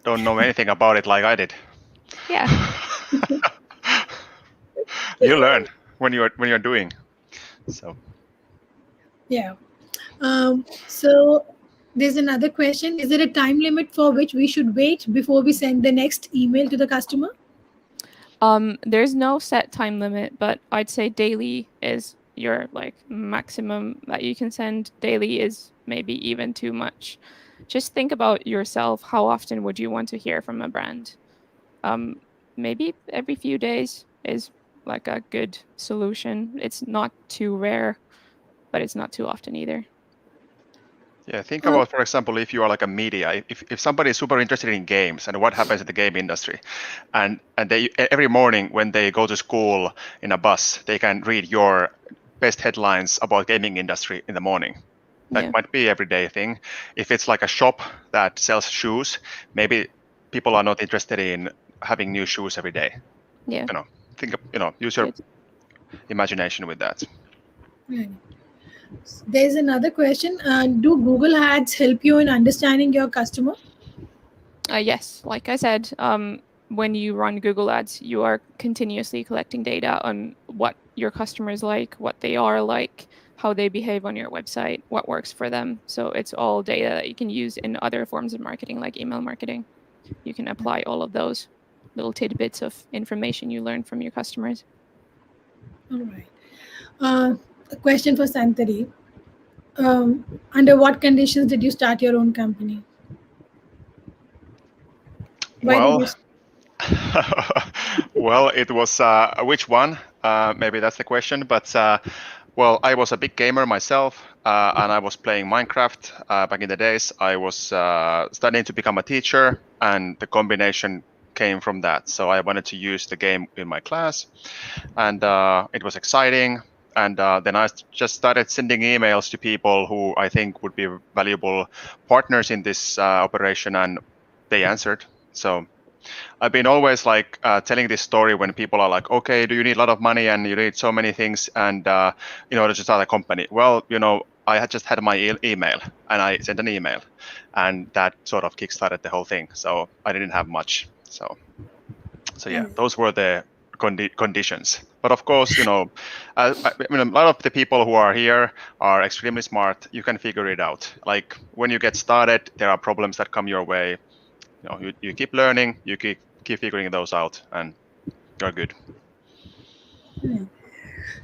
don't know anything about it, like I did. Yeah. You learn when you're doing. So. Yeah. So There's another question. Is there a time limit for which we should wait before we send the next email to the customer? There's no set time limit, but I'd say daily is your like maximum that you can send. Daily is maybe even too much. Just think about yourself. How often would you want to hear from a brand? Um, Maybe every few days is like a good solution. It's not too rare, but it's not too often either. Yeah, think Uh, about, for example, if you are like a media, if somebody is super interested in games and what happens in the game industry, and they every morning when they go to school in a bus, they can read your best headlines about gaming industry in the morning. That Yeah, might be everyday thing. If it's like a shop that sells shoes, maybe people are not interested in having new shoes every day. yeah, You know, use your good. imagination with that. right. There's another question. Do Google Ads help you in understanding your customer? Yes, like I said, when you run Google Ads, you are continuously collecting data on what your customers like, what they are like, how they behave on your website, what works for them. So it's all data that you can use in other forms of marketing, like email marketing. You can apply all of those little tidbits of information you learn from your customers. All right. A question for Santari. Under what conditions did you start your own company? Why did Well, you? well, it was which one? Maybe that's the question. But well, I was a big gamer myself, and I was playing Minecraft back in the days. I was studying to become a teacher, and the combination came from that. So I wanted to use the game in my class, and it was exciting. And then I just started sending emails to people who I think would be valuable partners in this operation, and they answered. So I've been always like telling this story when people are like, okay, do you need a lot of money and you need so many things and in order to start a company? Well, I had just had my email and I sent an email, and that sort of kickstarted the whole thing. So I didn't have much. So yeah, Right. those were the conditions. But of course, a lot of the people who are here are extremely smart. You can figure it out. Like when you get started, there are problems that come your way. You keep learning, you keep figuring those out, and you're good. Right.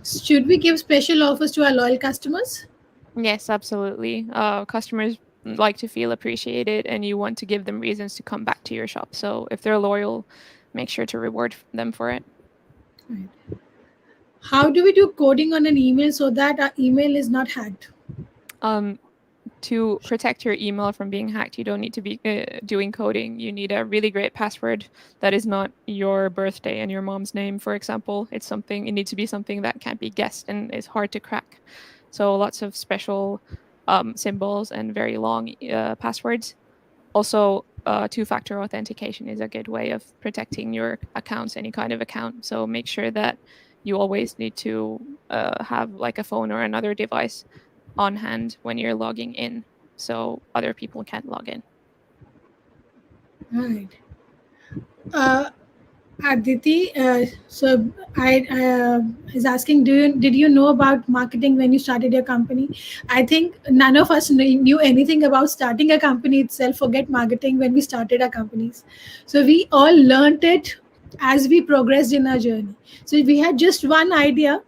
Should we give special offers to our loyal customers? Yes, absolutely. Customers like to feel appreciated, and you want to give them reasons to come back to your shop. So if they're loyal, make sure to reward them for it. Right. How do we do coding on an email so that our email is not hacked? Um, to protect your email from being hacked, you don't need to be doing coding. You need a really great password that is not your birthday and your mom's name, for example. It needs to be something that can't be guessed and is hard to crack. So lots of special symbols and very long passwords. Also, two-factor authentication is a good way of protecting your accounts, any kind of account. So make sure that you always need to have like a phone or another device on hand when you're logging in, so other people can't log in. Right. Uh, Aditi, so I is asking, did you know about marketing when you started your company? I think none of us knew anything about starting a company itself. Forget marketing when we started our companies. So we all learned it as we progressed in our journey. So we had just one idea,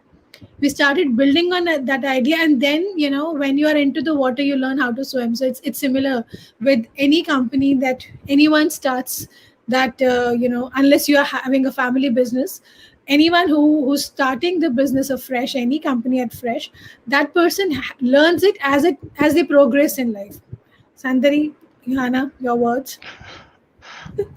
we started building on that idea, and then when you are into the water you learn how to swim. So it's similar with any company that anyone starts, that unless you are having a family business, anyone who's starting the business afresh, any company at fresh, that person learns it as they progress in life. Sandari, Johanna, your words.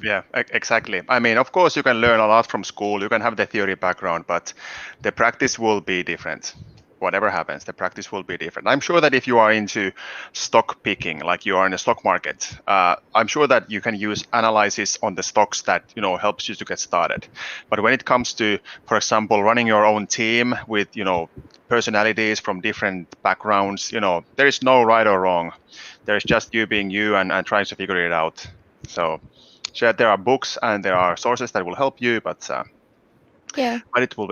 Yeah, exactly. I mean, of course, you can learn a lot from school. You can have the theory background, but the practice will be different. Whatever happens, the practice will be different. I'm sure that if you are into stock picking, like you are in the stock market, I'm sure that you can use analysis on the stocks that helps you to get started. But when it comes to, for example, running your own team with personalities from different backgrounds, there is no right or wrong. There's just you being you and trying to figure it out. So there are books and there are sources that will help you, but Yeah,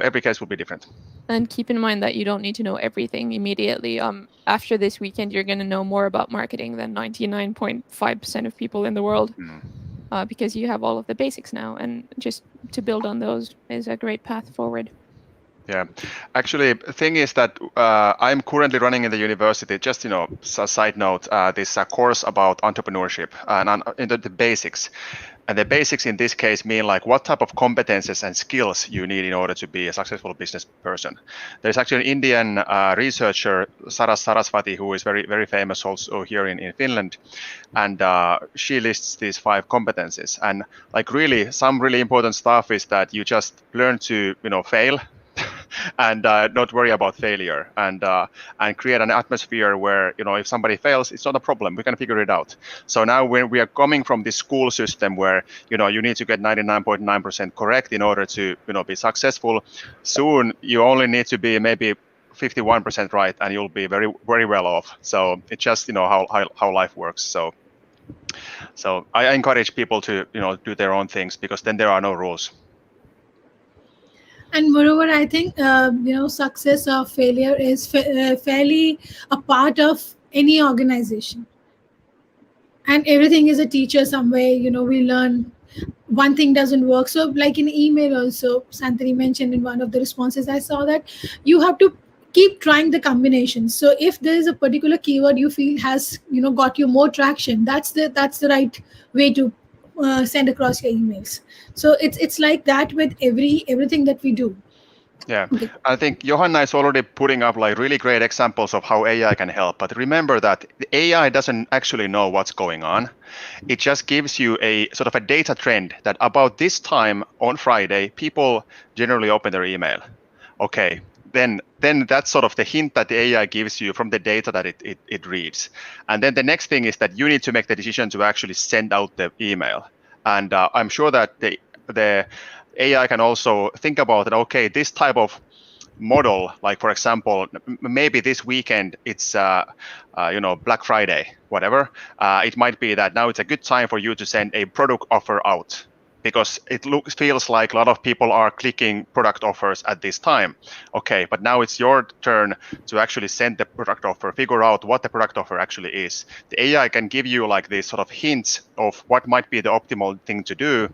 every case will be different. And keep in mind that you don't need to know everything immediately. After this weekend, you're going to know more about marketing than 99.5% of people in the world, because you have all of the basics now. And just to build on those is a great path forward. Yeah, actually, the thing is that I'm currently running in the university. Just a side note, this course about entrepreneurship and into the basics. And the basics in this case mean like what type of competences and skills you need in order to be a successful business person. There's actually an Indian researcher, Saras Saraswati, who is very, very famous also here in Finland. And she lists these 5 competences. And like really, some really important stuff is that you just learn to, fail. And not worry about failure, and create an atmosphere where if somebody fails, it's not a problem. We can figure it out. So now when we are coming from this school system where you need to get 99.9% correct in order to be successful, soon you only need to be maybe 51% right, and you'll be very, very well off. So it's just how life works. So I encourage people to do their own things, because then there are no rules. And moreover, I think success or failure is fairly a part of any organization, and everything is a teacher some way. We learn. One thing doesn't work, so like in email also, Santari mentioned in one of the responses, I saw that you have to keep trying the combinations. So if there is a particular keyword you feel has got you more traction, that's the right way to send across your emails. So it's like that with everything that we do. Yeah, Okay. I think Johanna is already putting up like really great examples of how AI can help. But remember that the AI doesn't actually know what's going on. It just gives you a sort of a data trend that about this time on Friday, people generally open their email. Okay, then that's sort of the hint that the AI gives you from the data that it reads. And then the next thing is that you need to make the decision to actually send out the email. And I'm sure that the AI can also think about that. Okay, this type of model, like for example, maybe this weekend it's Black Friday, whatever. It might be that now it's a good time for you to send a product offer out, because it feels like a lot of people are clicking product offers at this time. Okay, but now it's your turn to actually send the product offer, figure out what the product offer actually is. The AI can give you like these sort of hints of what might be the optimal thing to do,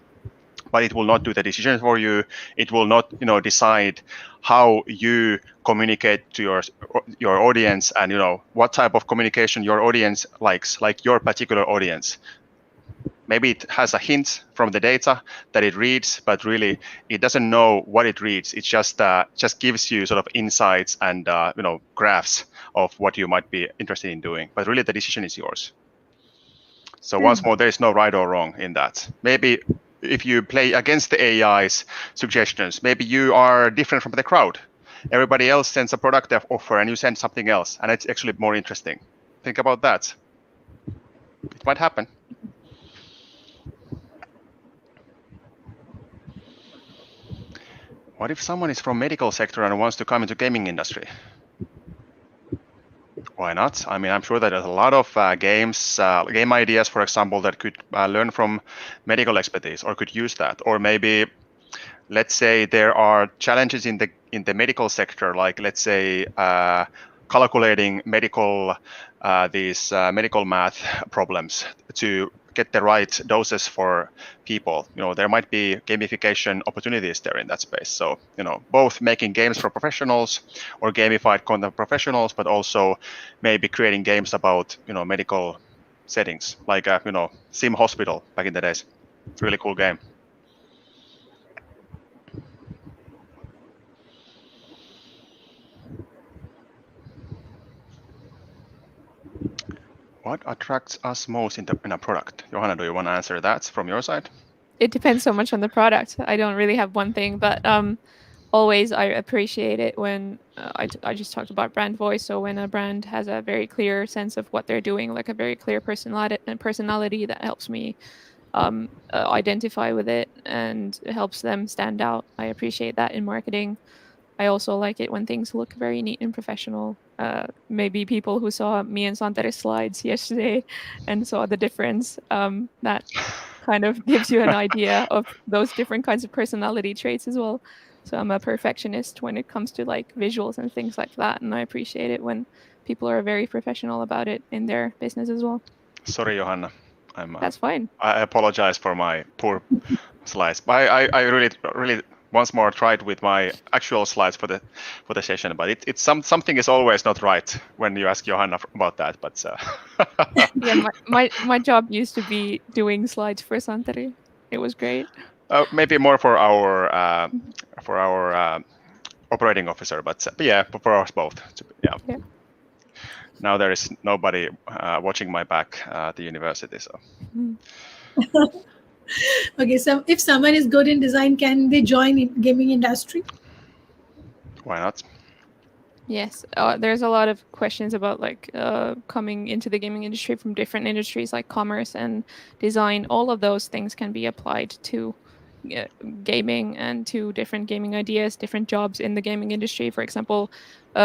but it will not do the decision for you. It will not, decide how you communicate to your audience, and what type of communication your audience likes, like your particular audience. Maybe it has a hint from the data that it reads, but really it doesn't know what it reads. It just gives you sort of insights and graphs of what you might be interested in doing. But really, the decision is yours. So once more, there is no right or wrong in that. Maybe if you play against the AI's suggestions, maybe you are different from the crowd. Everybody else sends a product offer and you send something else, and it's actually more interesting. Think about that. It might happen. What if someone is from medical sector and wants to come into gaming industry? Why not? I mean, I'm sure that there's a lot of game ideas, for example, that could learn from medical expertise or could use that. Or maybe, let's say there are challenges in the medical sector, like let's say calculating these medical math problems to get the right doses for people. There might be gamification opportunities there in that space. So both making games for professionals or gamified content professionals, but also maybe creating games about medical settings, like Sim Hospital back in the days. It's a really cool game. What attracts us most in a product? Johanna, do you want to answer that from your side? It depends so much on the product. I don't really have one thing, but always I appreciate it when I just talked about brand voice. So when a brand has a very clear sense of what they're doing, like a very clear personality that helps me identify with it and helps them stand out. I appreciate that in marketing. I also like it when things look very neat and professional. Maybe people who saw me and Santeri's slides yesterday and saw the difference, that kind of gives you an idea of those different kinds of personality traits as well. So I'm a perfectionist when it comes to like visuals and things like that, and I appreciate it when people are very professional about it in their business as well. Sorry, Johanna. That's fine. I apologize for my poor slides. But I really once more tried with my actual slides for the session, but it's something is always not right when you ask Johanna about that. But Yeah, my job used to be doing slides for Santeri. It was great. maybe more for our operating officer, but yeah, for us both. Yeah. Yeah. Now there is nobody watching my back at the university, so. Okay, so if someone is good in design, can they join in gaming industry? Why not? Yes, there's a lot of questions about like coming into the gaming industry from different industries like commerce and design. All of those things can be applied to uh, gaming and to different gaming ideas, different jobs in the gaming industry. For example,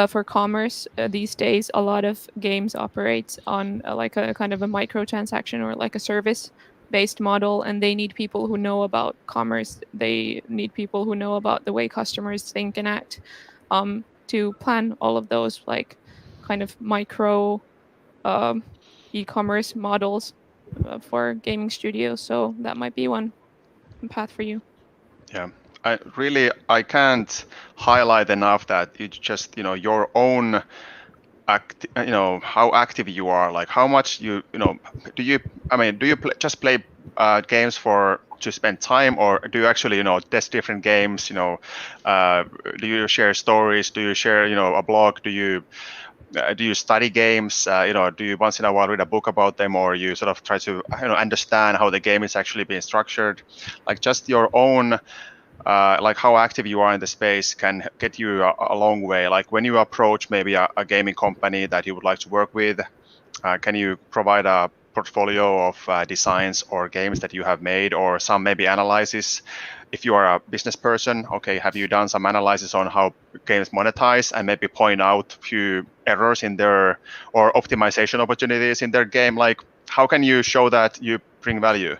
for commerce, these days a lot of games operate on like a kind of a microtransaction or like a service based model, and they need people who know about commerce. They need people who know about the way customers think and act. To plan all of those like kind of micro um, e-commerce models for gaming studios. So that might be one path for you. Yeah, I can't highlight enough that you just your own how active you are, like how much do you just play games for to spend time, or do you actually test different games, do you share stories, do you share a blog, do you study games, do you once in a while read a book about them, or you sort of try to understand how the game is actually being structured, like just your own like how active you are in the space can get you a long way. Like when you approach maybe a gaming company that you would like to work with, can you provide a portfolio of designs or games that you have made, or some maybe analysis? If you are a business person, okay, have you done some analysis on how games monetize and maybe point out a few errors in their or optimization opportunities in their game? Like how can you show that you bring value?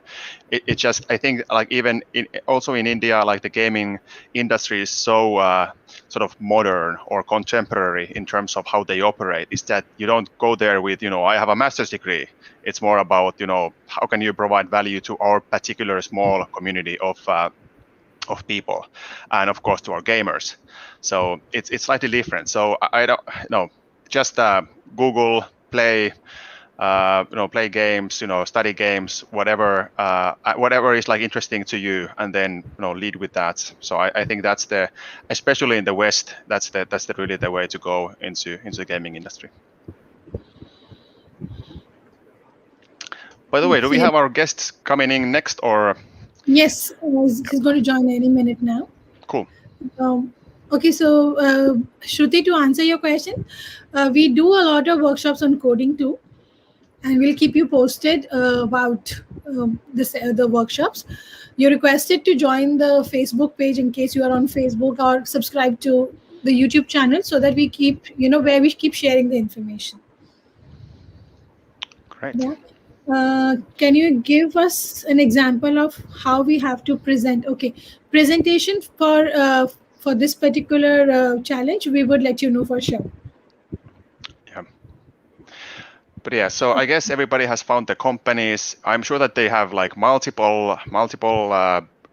It just, I think, like even also in India, like the gaming industry is so sort of modern or contemporary in terms of how they operate, is that you don't go there with I have a master's degree. It's more about how can you provide value to our particular small community of people, and of course to our gamers. So it's slightly different. So I don't know, just Google, play play games, study games, whatever is like interesting to you, and then lead with that. So I think that's especially in the West, that's the really the way to go into the gaming industry. By the way, do we Okay. have our guests coming in next, or? Yes, he's going to join any minute now. Cool. Okay, so Shruti, to answer your question, we do a lot of workshops on coding too, and we'll keep you posted about the workshops. You're requested to join the Facebook page in case you are on Facebook, or subscribe to the YouTube channel so that we keep where we keep sharing the information. Great. Yeah. Can you give us an example of how we have to present? Okay, presentation for this particular challenge, we would let you know for sure. Yeah. But yeah, so I guess everybody has found the companies. I'm sure that they have like multiple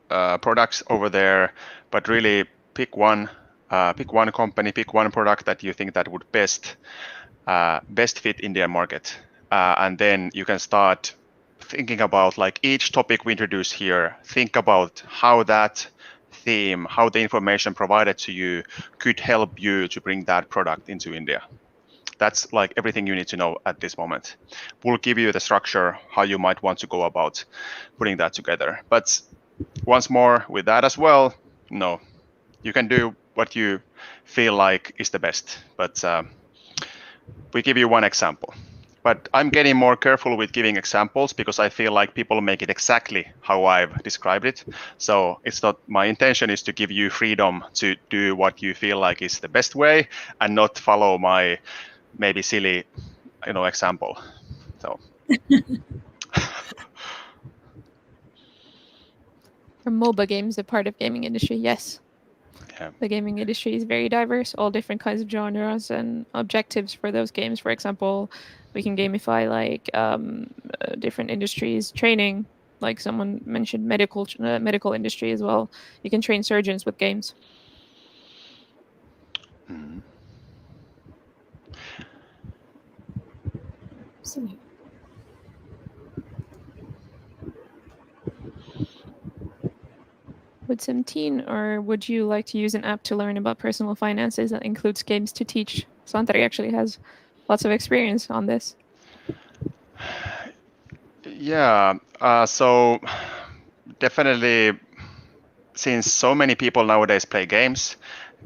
products over there, but really pick one company, pick one product that you think that would best fit Indian market, and then you can start thinking about like each topic we introduce here. Think about how that theme, how the information provided to you could help you to bring that product into India. That's like everything you need to know at this moment. We'll give you the structure, how you might want to go about putting that together. But once more, with that as well, no, you can do what you feel like is the best. But we give you one example. But I'm getting more careful with giving examples because I feel like people make it exactly how I've described it. So it's not, my intention is to give you freedom to do what you feel like is the best way and not follow my maybe silly example. So Are MOBA games a part of gaming industry? Yes. The gaming industry is very diverse, all different kinds of genres and objectives for those games. For example, we can gamify like different industries, training, like someone mentioned medical industry as well. You can train surgeons with games. Mhm. So, Would Samteen, or would you like to use an app to learn about personal finances that includes games to teach? Santari actually has lots of experience on this. Yeah, so definitely, since so many people nowadays play games,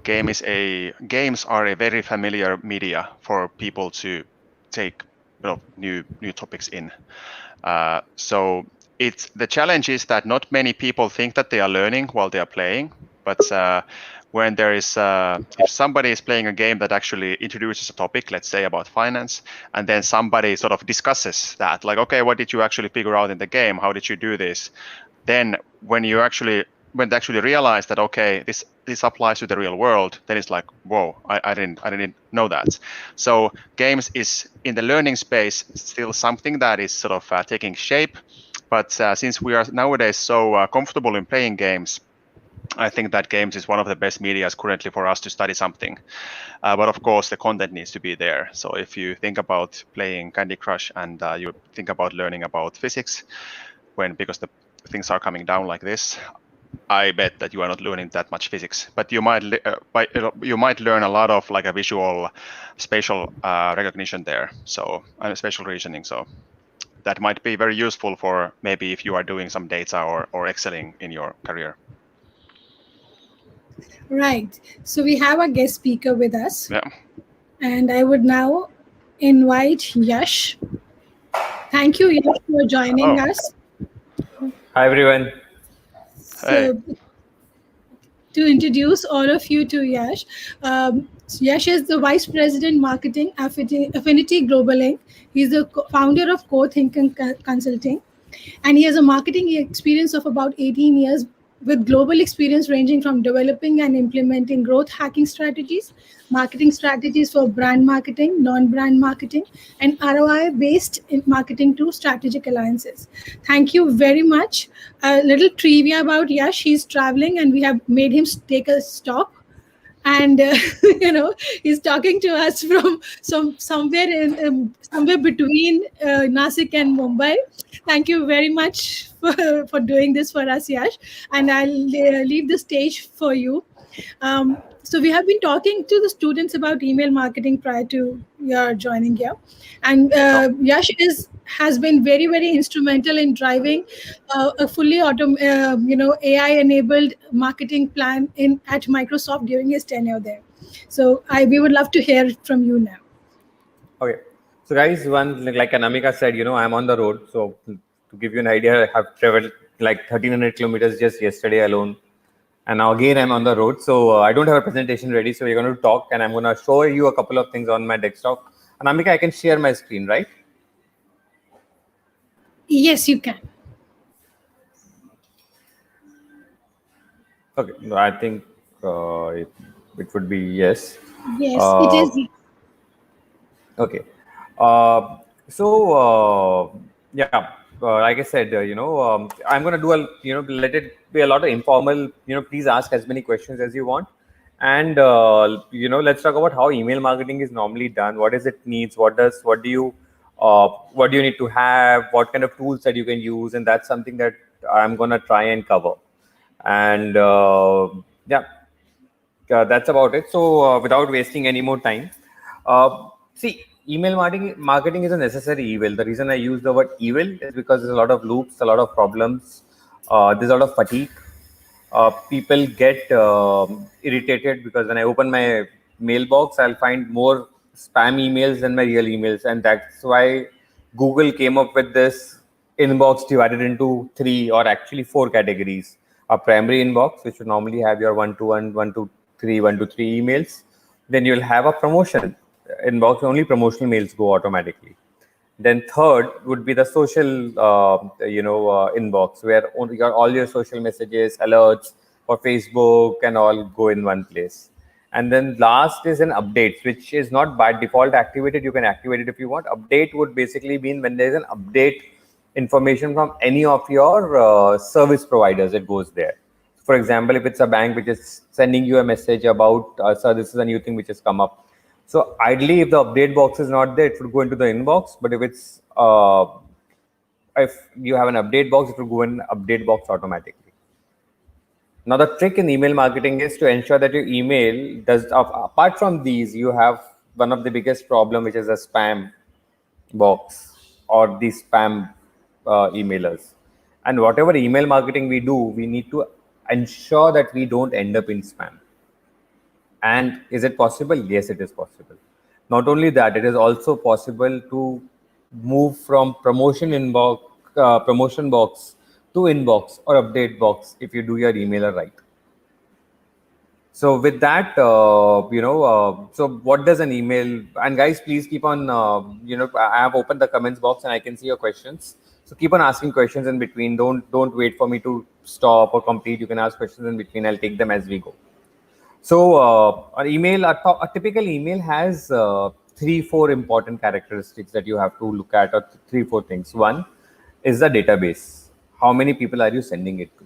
games are a very familiar media for people to take new topics in. So it's the challenge is that not many people think that they are learning while they are playing, but when there is if somebody is playing a game that actually introduces a topic, let's say about finance, and then somebody sort of discusses that, like, okay, what did you actually figure out in the game? How did you do this? Then when they actually realize that, okay, this applies to the real world, then it's like, whoa, I didn't know that. So games is in the learning space still something that is sort of taking shape, but since we are nowadays so comfortable in playing games, I think that games is one of the best medias currently for us to study something. But of course, the content needs to be there. So if you think about playing Candy Crush and you think about learning about physics, because the things are coming down like this, I bet that you are not learning that much physics, but you might learn a lot of like a visual, spatial recognition there. So and spatial reasoning. So that might be very useful for maybe if you are doing some data or excelling in your career. right. So we have a guest speaker with us, Yeah. and I would now invite Yash. Thank you, Yash, for joining Oh, us. Hi everyone. hey. So, to introduce all of you to Yash, Yash is the Vice President Marketing Affinity Global Inc. He's the founder of Core Thinking Consulting, and he has a marketing experience of about 18 years with global experience ranging from developing and implementing growth hacking strategies, marketing strategies for brand marketing, non-brand marketing, and ROI based marketing to strategic alliances. Thank you very much. A little trivia about Yash: he's traveling and we have made him take a stop, and he's talking to us from somewhere between Nasik and Mumbai. Thank you very much for doing this for us, Yash, and I'll leave the stage for you. So we have been talking to the students about email marketing prior to your joining here, and Yash has been very instrumental in driving a fully AI enabled marketing plan in at Microsoft during his tenure there. So we would love to hear it from you now. Okay. So guys, like Anamika said, I'm on the road. So to give you an idea, I have traveled like 1,300 kilometers just yesterday alone. And now again, I'm on the road. So I don't have a presentation ready. So we're going to talk and I'm going to show you a couple of things on my desktop. Anamika, I can share my screen, right? Yes, you can. Okay. No, I think it would be yes. Yes, it Uh, is. Okay. So yeah, like I said, I'm gonna do let it be a lot of informal. Please ask as many questions as you want, and let's talk about how email marketing is normally done. What is it needs? What do you need to have? What kind of tools that you can use? And that's something that I'm gonna try and cover. And yeah, that's about it. So, without wasting any more time, see, email marketing is a necessary evil. The reason I use the word evil is because there's a lot of loops, a lot of problems, there's a lot of fatigue. People get irritated because when I open my mailbox, I'll find more spam emails than my real emails, and that's why Google came up with this inbox divided into three or actually four categories: a primary inbox, which would normally have your one to three emails. Then you'll have a promotion inbox; only promotional mails go automatically. Then third would be the social, inbox where all your social messages, alerts, or Facebook and all go in one place. And then last is an updates, which is not by default activated. You can activate it if you want. Update would basically mean when there is an update information from any of your service providers, it goes there. For example, if it's a bank which is sending you a message about, sir, this is a new thing which has come up. So ideally, if the update box is not there, it would go into the inbox. But if you have an update box, it will go in update box automatically. Now, the trick in email marketing is to ensure that your email does, apart from these, you have one of the biggest problem, which is a spam box or the spam emailers. And whatever email marketing we do, we need to ensure that we don't end up in spam. And is it possible? Yes, it is possible. Not only that, it is also possible to move from promotion box to inbox or update box if you do your emailer right. So with that, so what does an email? And guys, please keep on. I have opened the comments box and I can see your questions. So keep on asking questions in between. Don't wait for me to stop or complete. You can ask questions in between. I'll take them as we go. So a typical email has 3-4 important characteristics that you have to look at, or 3-4 things. One is the database. How many people are you sending it to?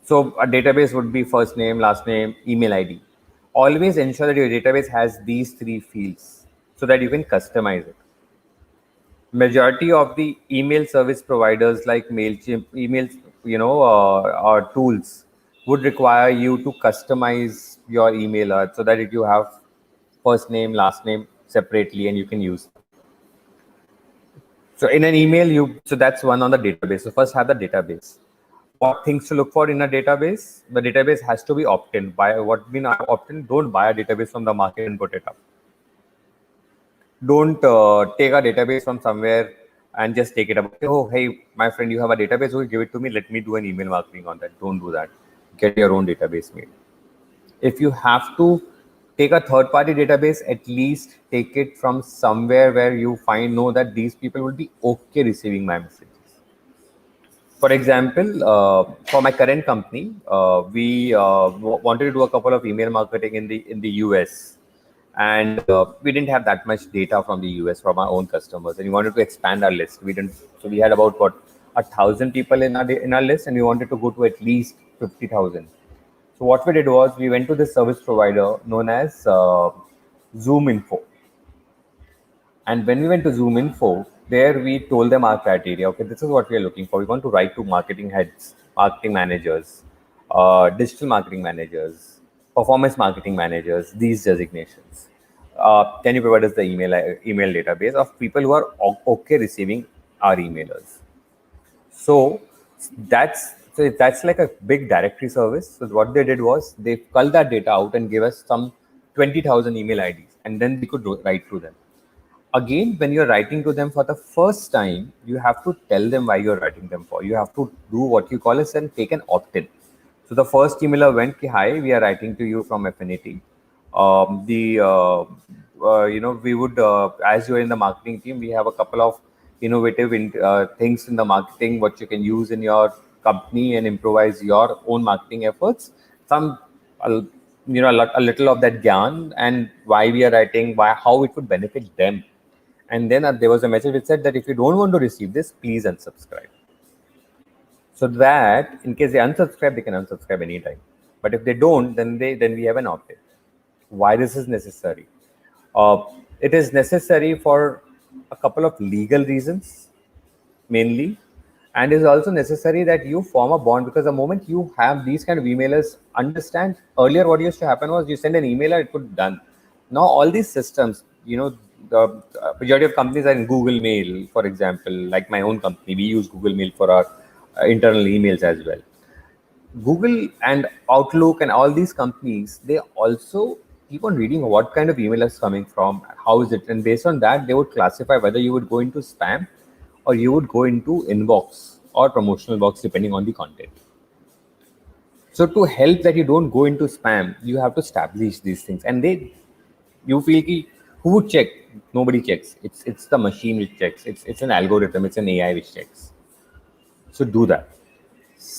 So a database would be first name, last name, email ID. Always ensure that your database has these 3 fields so that you can customize it. Majority of the email service providers like MailChimp, emails, or tools would require you to customize your emailer so that you have first name, last name separately, and you can use them. So in an email, so that's one on the database. So first have the database. What things to look for in a database? The database has to be opt-in. By what mean opt-in? Don't buy a database from the market and put it up. Don't take a database from somewhere and just take it up. Oh, hey, my friend, you have a database. Oh, give it to me. Let me do an email marketing on that. Don't do that. Get your own database made. If you have to take a third-party database, at least take it from somewhere where you know that these people will be okay receiving my messages. For example, for my current company, we wanted to do a couple of email marketing in the US, and we didn't have that much data from the US from our own customers, and we wanted to expand our list. So we had about 1,000 people in our list, and we wanted to go to at least 50,000. So what we did was we went to this service provider known as Zoom Info. And when we went to Zoom Info, there we told them our criteria. Okay, this is what we are looking for. We want to write to marketing heads, marketing managers, digital marketing managers, performance marketing managers, these designations. Can you provide us the email database of people who are okay receiving our emailers? So that's like a big directory service. So what they did was they culled that data out and gave us some 20,000 email IDs, and then we could write to them. Again, when you're writing to them for the first time, you have to tell them why you're writing them for. You have to do what you call as and take an opt-in. So the first emailer went, hi, we are writing to you from Affinity. We would, as you're in the marketing team, we have a couple of innovative things in the marketing, what you can use in your company and improvise your own marketing efforts. A little of that gyan and why we are writing, how it would benefit them. And then there was a message which said that if you don't want to receive this, please unsubscribe. So that in case they unsubscribe, they can unsubscribe anytime. But if they don't, then we have an opt-in. Why this is necessary? It is necessary for a couple of legal reasons, mainly. And it is also necessary that you form a bond, because the moment you have these kind of emailers, understand earlier what used to happen was you send an emailer, it would be done. Now all these systems, the majority of companies are in Google Mail, for example. Like my own company, we use Google Mail for our internal emails as well. Google and Outlook and all these companies, they also keep on reading what kind of email is coming from, how is it, and based on that, they would classify whether you would go into spam or you would go into inbox or promotional box, depending on the content. So to help that you don't go into spam, you have to establish these things. And you feel who would check? Nobody checks. It's the machine which checks. It's an algorithm. It's an AI which checks. So do that.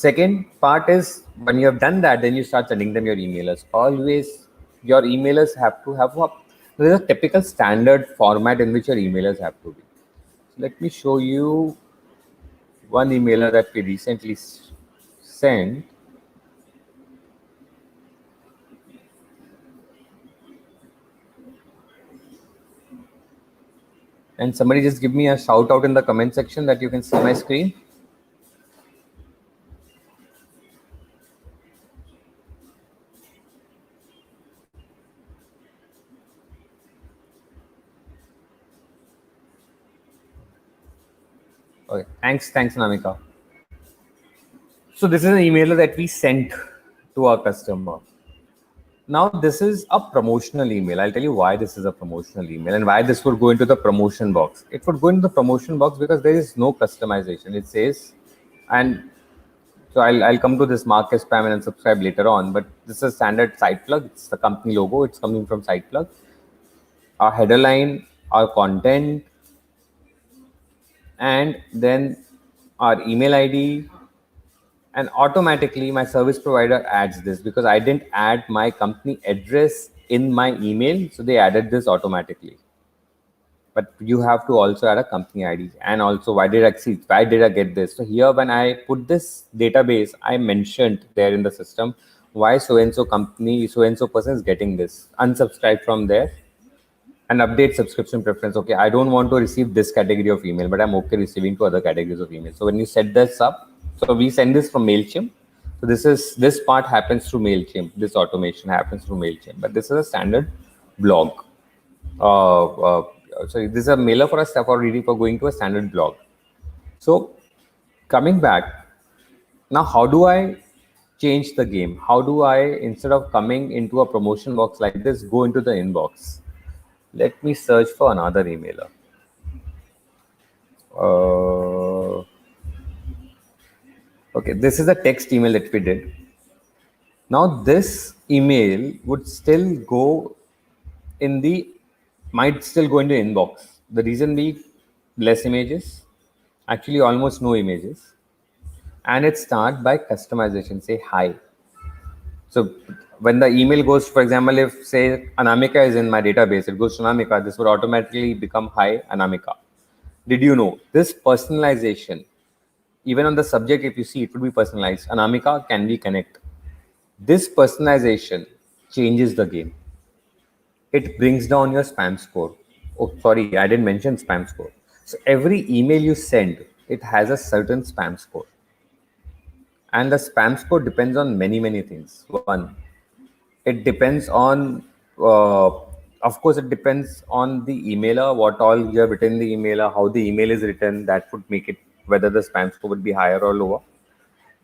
Second part is when you have done that, then you start sending them your emailers. Always your emailers have to have there's a typical standard format in which your emailers have to be. So let me show you one emailer that we recently sent. And somebody just give me a shout out in the comment section that you can see my screen. Okay, thanks, Namika. So this is an emailer that we sent to our customer. Now this is a promotional email. I'll tell you why this is a promotional email and why this would go into the promotion box. It would go into the promotion box because there is no customization. It says, and so I'll come to this mark as spam and unsubscribe later on, but this is a standard site plug. It's the company logo. It's coming from site plug. Our header line, our content, and then our email ID, and automatically my service provider adds this because I didn't add my company address in my email, so they added this automatically. But you have to also add a company ID. And also, why did I get this? So here, when I put this database, I mentioned there in the system why so and so company, so and so person is getting this. Unsubscribe from there and update subscription preference. Okay, I don't want to receive this category of email, but I'm okay receiving to other categories of email. So when you set this up, so we send this from MailChimp. So this part happens through MailChimp. This automation happens through MailChimp, but this is a standard blog. So this is a mailer for a step already for going to a standard blog. So coming back, now how do I change the game? How do I, instead of coming into a promotion box like this, go into the inbox? Let me search for another emailer. Okay, this is a text email that we did. Now this email would still go in the, might still go into inbox. The reason being less images, actually almost no images. And it starts by customization, say hi. So when the email goes, for example, if say Anamika is in my database, it goes to Anamika, this would automatically become hi Anamika. Did you know this personalization, even on the subject, if you see, it would be personalized. Anamika, can we connect? This personalization changes the game. It brings down your spam score. Oh, sorry, I didn't mention spam score. So every email you send, it has a certain spam score. And the spam score depends on many things. One, it depends on, of course, it depends on the emailer, what all you have written in the emailer, how the email is written, that would make it whether the spam score would be higher or lower.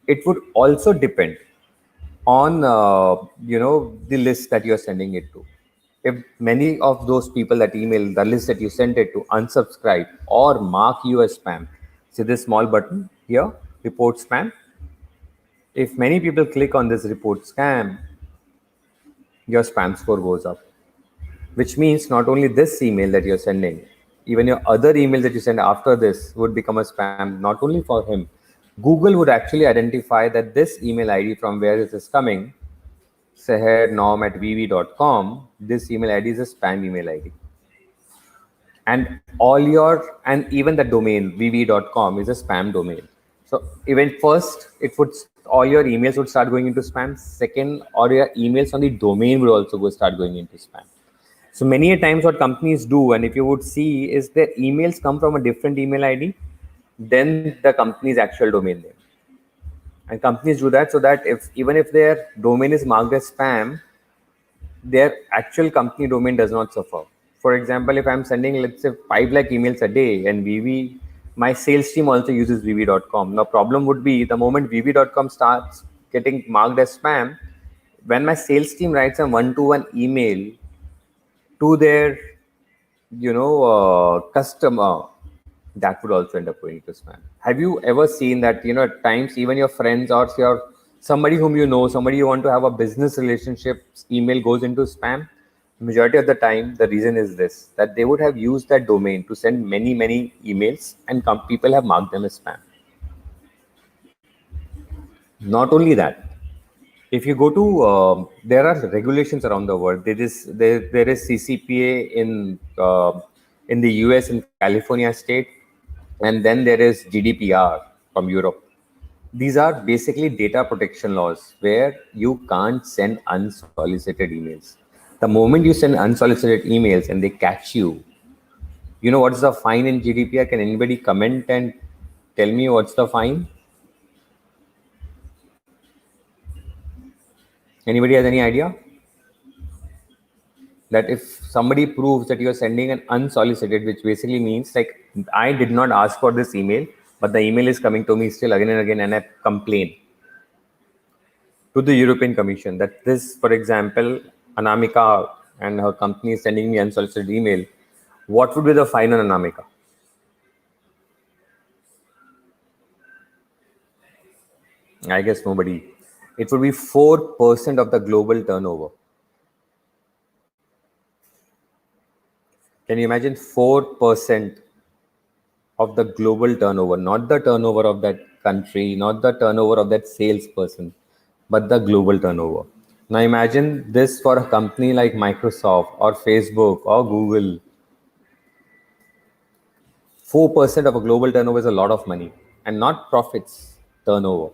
It would also depend on, the list that you're sending it to. If many of those people that email, the list that you sent it to, unsubscribe or mark you as spam, see this small button here, report spam. If many people click on this report scam, your spam score goes up, which means not only this email that you're sending, even your other email that you send after this would become a spam, not only for him. Google would actually identify that this email ID from where this is coming, sehernom@vv.com, this email ID is a spam email ID. And even the domain vv.com is a spam domain. So even first, all your emails would start going into spam. Second, all your emails on the domain would also start going into spam. So many a times what companies do, and if you would see, is their emails come from a different email ID than the company's actual domain name. And companies do that so that even if their domain is marked as spam, their actual company domain does not suffer. For example, if I'm sending, let's say, 5 lakh emails a day and VV, my sales team also uses vv.com. Now, problem would be the moment vv.com starts getting marked as spam, when my sales team writes a one-to-one email to their, customer, that would also end up going to spam. Have you ever seen that, at times, even your friends or somebody whom you know, somebody you want to have a business relationship, email goes into spam? Majority of the time, the reason is this, that they would have used that domain to send many emails and people have marked them as spam. Not only that, if you go to, there are regulations around the world. There is CCPA in the US in California state, and then there is GDPR from Europe. These are basically data protection laws where you can't send unsolicited emails. The moment you send unsolicited emails and they catch you know what's the fine in GDPR? Can anybody comment and tell me what's the fine? Anybody has any idea? That if somebody proves that you're sending an unsolicited, which basically means like I did not ask for this email, but the email is coming to me still again and again, and I complain to the European Commission that this, for example, Anamika and her company is sending me unsolicited email, what would be the fine on Anamika? I guess nobody. It would be 4% of the global turnover. Can you imagine 4% of the global turnover, not the turnover of that country, not the turnover of that salesperson, but the global turnover. Now imagine this for a company like Microsoft or Facebook or Google. 4% of a global turnover is a lot of money, and not profits, turnover.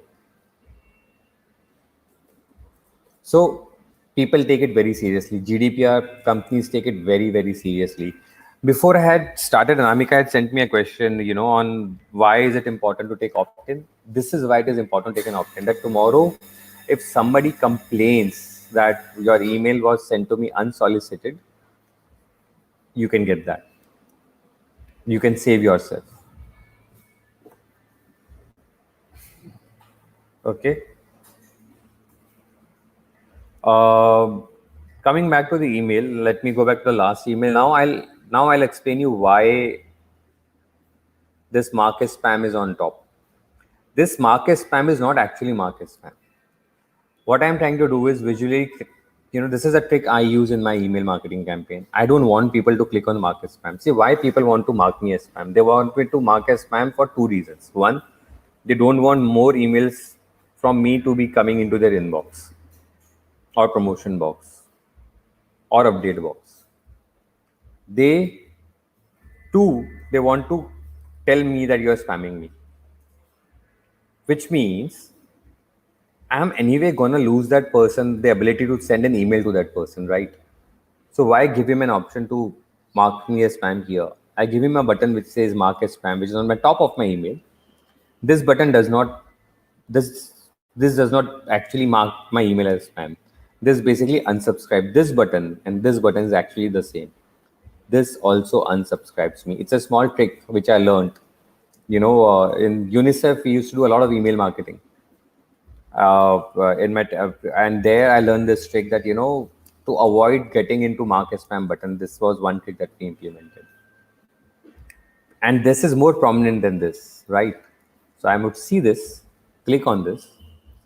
So people take it very seriously. GDPR companies take it very, very seriously. Before I had started, Anamika had sent me a question, on why is it important to take opt-in. This is why it is important to take an opt-in. That tomorrow, if somebody complains that your email was sent to me unsolicited, you can get that. You can save yourself. Okay. Coming back to the email, let me go back to the last email. Now I'll explain you why this market spam is on top. This market spam is not actually market spam. What I'm trying to do is visually, this is a trick I use in my email marketing campaign. I don't want people to click on market spam. See why people want to mark me as spam. They want me to mark as spam for two reasons. One, they don't want more emails from me to be coming into their inbox or promotion box or update box. They they want to tell me that you're spamming me, which means I'm anyway gonna lose that person the ability to send an email to that person, right? So why give him an option to mark me as spam here? I give him a button which says mark as spam, which is on my top of my email. This button does not this does not actually mark my email as spam. This basically unsubscribe. This button and this button is actually the same. This also unsubscribes me. It's a small trick which I learned. In UNICEF, we used to do a lot of email marketing. And there I learned this trick that to avoid getting into mark as spam button. This was one trick that we implemented, and this is more prominent than this, right? So I would see this, click on this,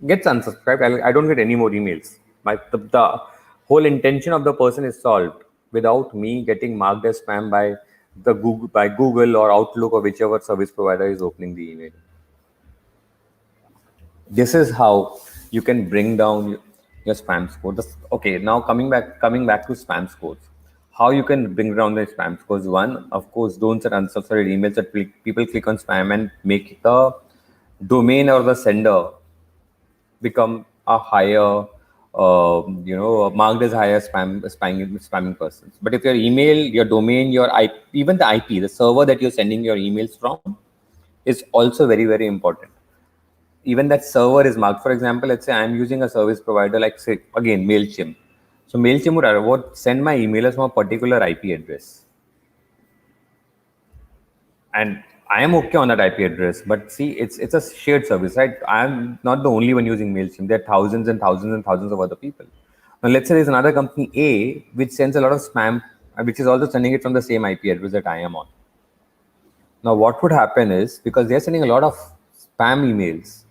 gets unsubscribed. I don't get any more emails. The whole intention of the person is solved without me getting marked as spam by Google or Outlook or whichever service provider is opening the email. This is how you can bring down your spam score. Okay, now coming back to spam scores. How you can bring down the spam scores? One, of course, don't send unsubscribed emails that people click on spam and make the domain or the sender become a higher, marked as higher spamming persons. But if your email, your domain, your IP, even the IP, the server that you're sending your emails from, is also very, very important. Even that server is marked. For example, let's say I'm using a service provider like, say, again, MailChimp. So MailChimp would send my emailers from a particular IP address. And I am okay on that IP address, but see, it's a shared service, right? I'm not the only one using MailChimp. There are thousands and thousands and thousands of other people. Now, let's say there's another company A which sends a lot of spam, which is also sending it from the same IP address that I am on. Now, what would happen is, because they're sending a lot of spam emails,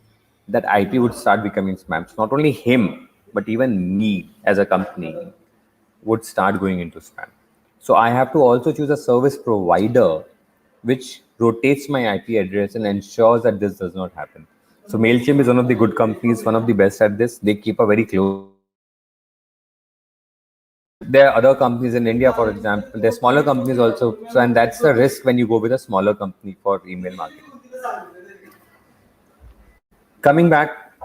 that IP would start becoming spam. So not only him, but even me as a company would start going into spam. So I have to also choose a service provider which rotates my IP address and ensures that this does not happen. So MailChimp is one of the good companies, one of the best at this. They keep a very close eye on it. There are other companies in India, for example. There are smaller companies also. So, and that's the risk when you go with a smaller company for email marketing. Coming back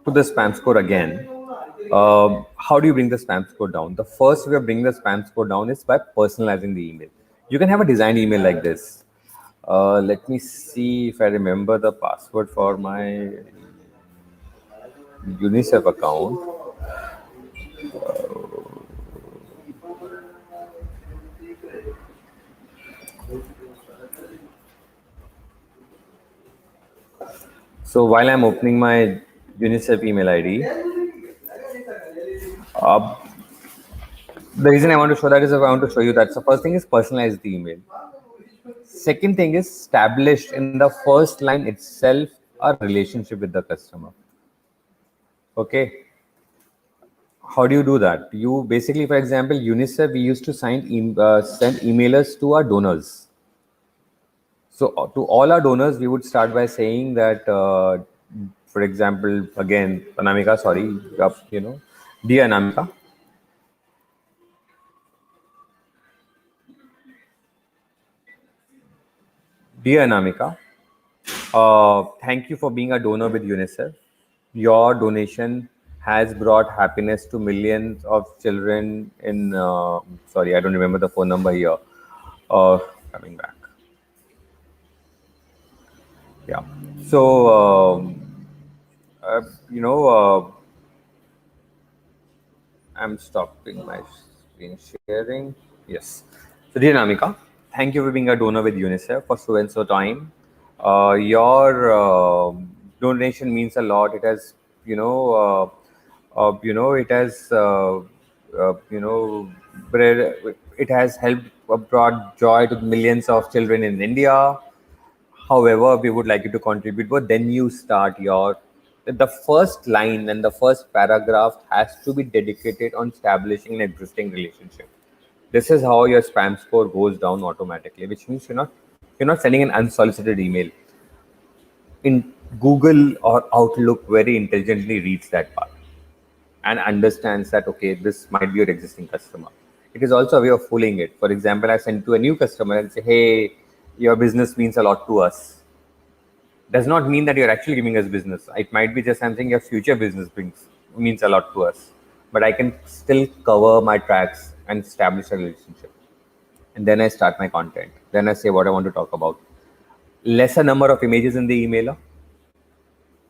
to the spam score again, how do you bring the spam score down? The first way of bringing the spam score down is by personalizing the email. You can have a designed email like this. Let me see if I remember the password for my UNICEF account. So while I'm opening my UNICEF email ID, uh, the reason I want to show that is I want to show you that. So first thing is personalize the email. Second thing is established in the first line itself a relationship with the customer. Okay. How do you do that? You basically, for example, UNICEF, we used to send emailers to our donors. So to all our donors, we would start by saying that, for example, again, Anamika, sorry, dear Anamika, dear Anamika, thank you for being a donor with UNICEF. Your donation has brought happiness to millions of children in, sorry, I don't remember the phone number here. Coming back. Yeah. So, uh, you know, I'm stopping my screen sharing. Yes. So, dear Namika, thank you for being a donor with UNICEF for so and so time. Your donation means a lot. It has, it has, it has helped brought joy to millions of children in India. However, we would like you to contribute, but then you start your the first line and the first paragraph has to be dedicated on establishing an existing relationship. This is how your spam score goes down automatically, which means you're not sending an unsolicited email. In Google or Outlook very intelligently reads that part and understands that okay, this might be your existing customer. It is also a way of fooling it. For example, I send to a new customer and say, hey, your business means a lot to us, does not mean that you're actually giving us business. It might be just something your future business brings means a lot to us. But I can still cover my tracks and establish a relationship. And then I start my content. Then I say what I want to talk about. Lesser number of images in the emailer,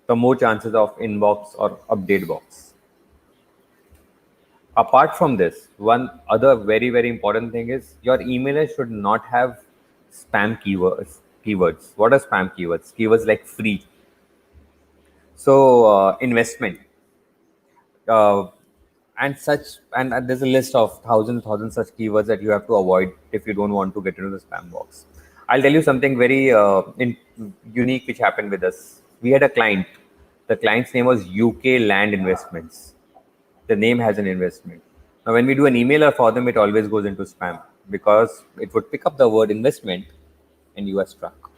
the more chances of inbox or update box. Apart from this, one other very, very important thing is your emailer should not have spam keywords. What are spam keywords? Keywords like free. So investment, uh, and such, and there's a list of thousands such keywords that you have to avoid if you don't want to get into the spam box. I'll tell you something very unique which happened with us. We had a client. The client's name was UK Land Investments. The name has an investment. Now, when we do an emailer for them, it always goes into spam because it would pick up the word investment and you are struck.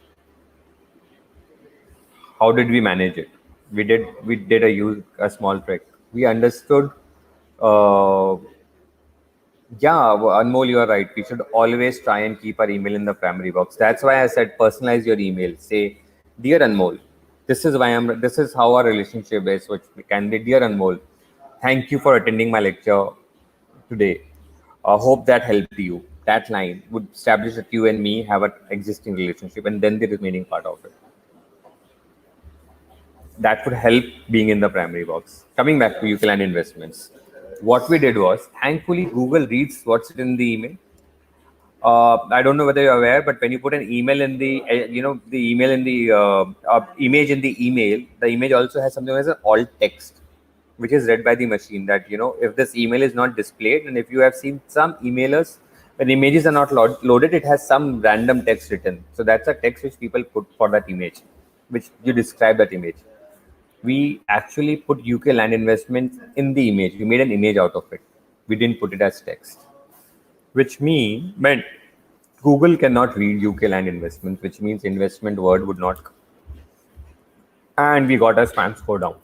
How did we manage it? We did a small trick. We understood. Uh, yeah, Anmol, you are right. We should always try and keep our email in the primary box. That's why I said personalize your email. Say, dear Anmol, this is why I'm. This is how our relationship is. Which can be, dear Anmol, thank you for attending my lecture today. Hope that helped you. That line would establish that you and me have an existing relationship, and then the remaining part of it. That would help being in the primary box. Coming back to Euclid investments, what we did was, thankfully, Google reads what's in the email. I don't know whether you're aware, but when you put an email in the email in the image in the image also has something as an alt text, which is read by the machine. That if this email is not displayed, and if you have seen some emailers, when images are not loaded, it has some random text written. So that's a text which people put for that image, which you describe that image. We actually put UK land investments in the image. We made an image out of it. We didn't put it as text, which meant Google cannot read UK land investments, which means investment word would not come. and we got our spam score down.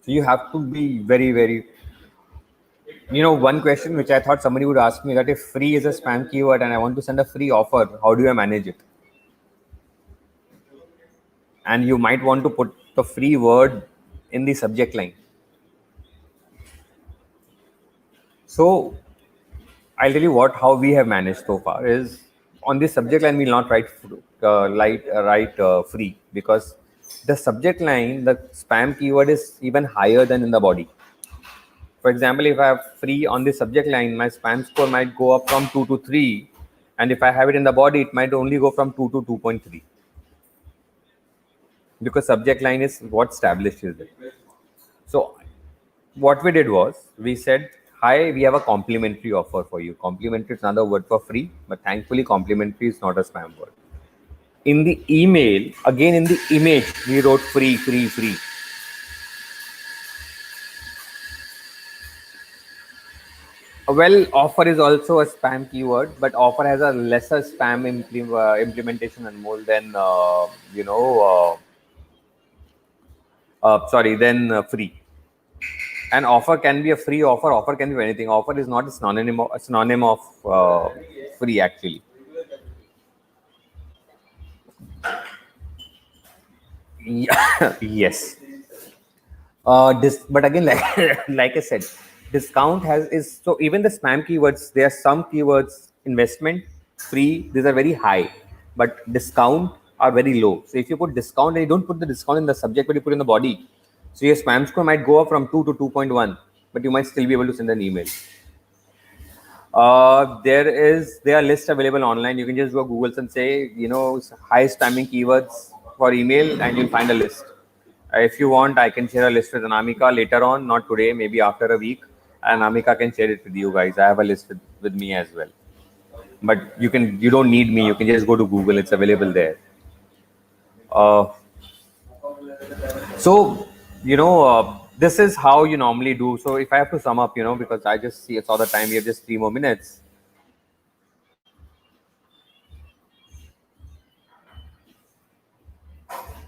So you have to be very, very, one question which I thought somebody would ask me, that if free is a spam keyword and I want to send a free offer, how do I manage it? And you might want to put the free word in the subject line. So I'll tell you how we have managed so far is, on the subject line we'll not write free, because the subject line, the spam keyword is even higher than in the body. For example, if I have free on the subject line, my spam score might go up from 2 to 3, and if I have it in the body, it might only go from 2 to 2.3, because subject line is what establishes it. So what we did was, we said, hi, we have a complimentary offer for you. Complimentary is another word for free, but thankfully complimentary is not a spam word. In the email, again in the image, we wrote free, free, free. Well, offer is also a spam keyword, but offer has a lesser spam implementation and more than free. An offer can be a free offer. Offer can be anything. Offer is not a synonym of free, actually. Yeah, yes. But again, like like I said, discount is so, even the spam keywords. There are some keywords: investment, free. These are very high, but discount are very low. So if you put discount and you don't put the discount in the subject, but you put in the body, so your spam score might go up from 2 to 2.1, but you might still be able to send an email. There are lists available online. You can just go Google and say, high spamming keywords for email, and you'll find a list. If you want, I can share a list with Anamika later on, not today, maybe after a week. And Anamika can share it with you guys. I have a list with me as well. But you don't need me. You can just go to Google. It's available there. Uh, so, this is how you normally do. So if I have to sum up, because I just saw the time, we have just 3 more minutes.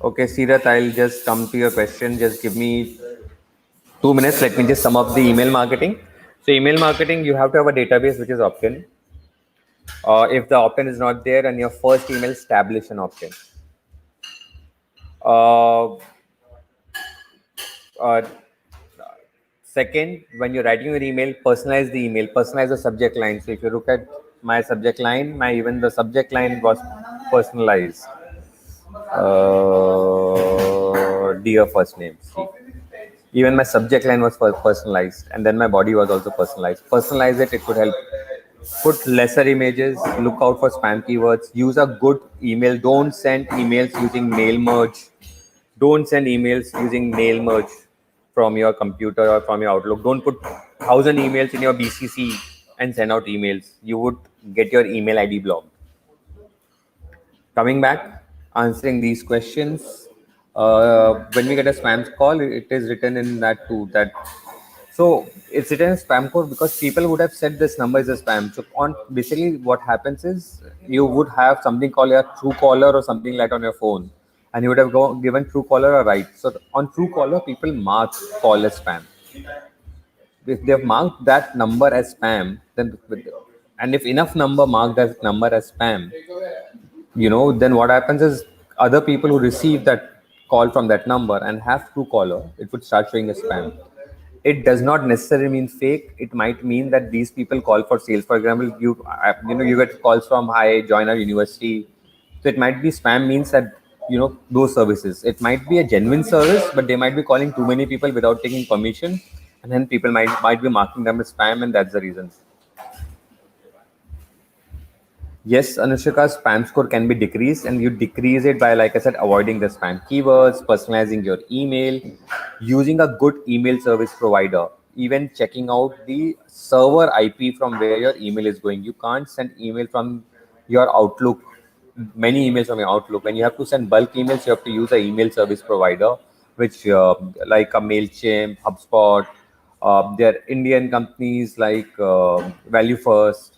Okay, Sirat, I'll just come to your question. Just give me 2 minutes. Let me just sum up the email marketing. So email marketing, you have to have a database which is opt-in. If the opt-in is not there, and your first email, establish an opt-in. Uh, uh, Second, when you're writing your email, personalize the email, personalize the subject line. So if you look at my subject line, even the subject line was personalized. Dear first name. See. Even my subject line was personalized, and then my body was also personalized. Personalize it, it could help. Put lesser images, look out for spam keywords, use a good email. Don't send emails using mail merge. Don't send emails using mail merge from your computer or from your Outlook. Don't put 1,000 emails in your BCC and send out emails. You would get your email ID blocked. Coming back, answering these questions. When we get a spam call, it is written in that too. So it's written as spam code because people would have said this number is a spam. So on basically what happens is, you would have something called a Truecaller or something like on your phone, and you would have given Truecaller a right. So on Truecaller, people mark call as spam. If they've marked that number as spam, then, and if enough number mark that number as spam, then what happens is, other people who receive that call from that number and have Truecaller, it would start showing as spam. It does not necessarily mean fake. It might mean that these people call for sales. For example, you get calls from, hi, join our university. So it might be spam, means that those services. It might be a genuine service, but they might be calling too many people without taking permission, and then people might be marking them as spam, and that's the reason. Yes, Anushka, spam score can be decreased, and you decrease it by, like I said, avoiding the spam keywords, personalizing your email, using a good email service provider, even checking out the server IP from where your email is going. You can't send email from your Outlook, many emails from your Outlook. When you have to send bulk emails, you have to use an email service provider, which like a MailChimp, HubSpot. There are Indian companies like Value First.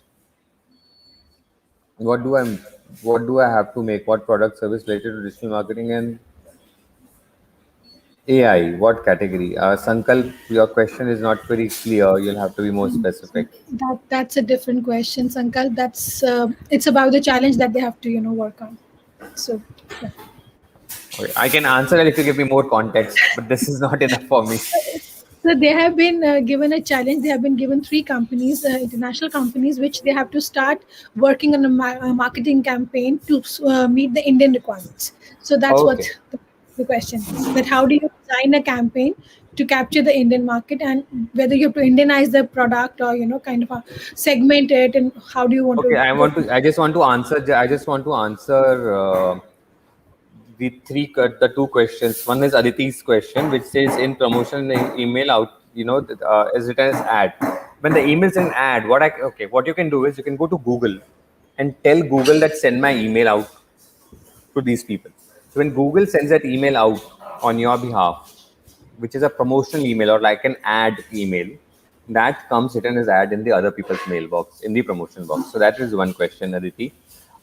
What do I have to make? What product service related to digital marketing? And AI, what category? Sankalp, your question is not very clear. You'll have to be more specific. That's a different question, Sankal. That's it's about the challenge that they have to work on. So yeah. Okay, I can answer it if you give me more context, but this is not enough for me. So they have been given a challenge. They have been given three companies, international companies, which they have to start working on a marketing campaign to meet the Indian requirements. So that's what Okay. the question is. That how do you design a campaign to capture the Indian market, and whether you have to Indianize the product or kind of segment it, and how do you want Okay, to I go? want to. I just want to answer. I just want to answer the two questions. One is Aditi's question, which says in promotion email out, is written as ad. When the email is an ad, what you can do is you can go to Google and tell Google that send my email out to these people. So when Google sends that email out on your behalf, which is a promotional email or like an ad email, that comes written as ad in the other people's mailbox, in the promotion box. So that is one question, Aditi.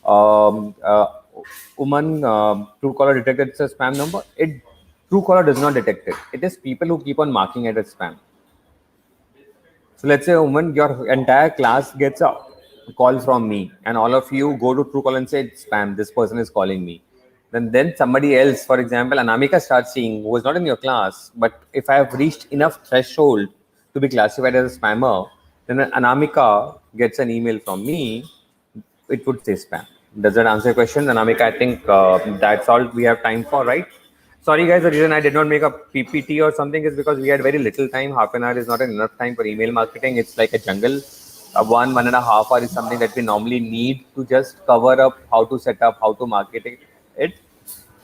Um, uh, Uman, Truecaller detected a spam number. Truecaller does not detect it. It is people who keep on marking it as spam. So let's say, Uman, your entire class gets a call from me, and all of you go to Truecaller and say, spam, this person is calling me. Then somebody else, for example, Anamika starts seeing who was not in your class, but if I have reached enough threshold to be classified as a spammer, then when Anamika gets an email from me, it would say spam. Does that answer your question, Anamika? I think that's all we have time for, right? Sorry, guys. The reason I did not make a PPT or something is because we had very little time. Half an hour is not enough time for email marketing. It's like a jungle. 1.5 hour is something that we normally need to just cover up how to set up, how to market it,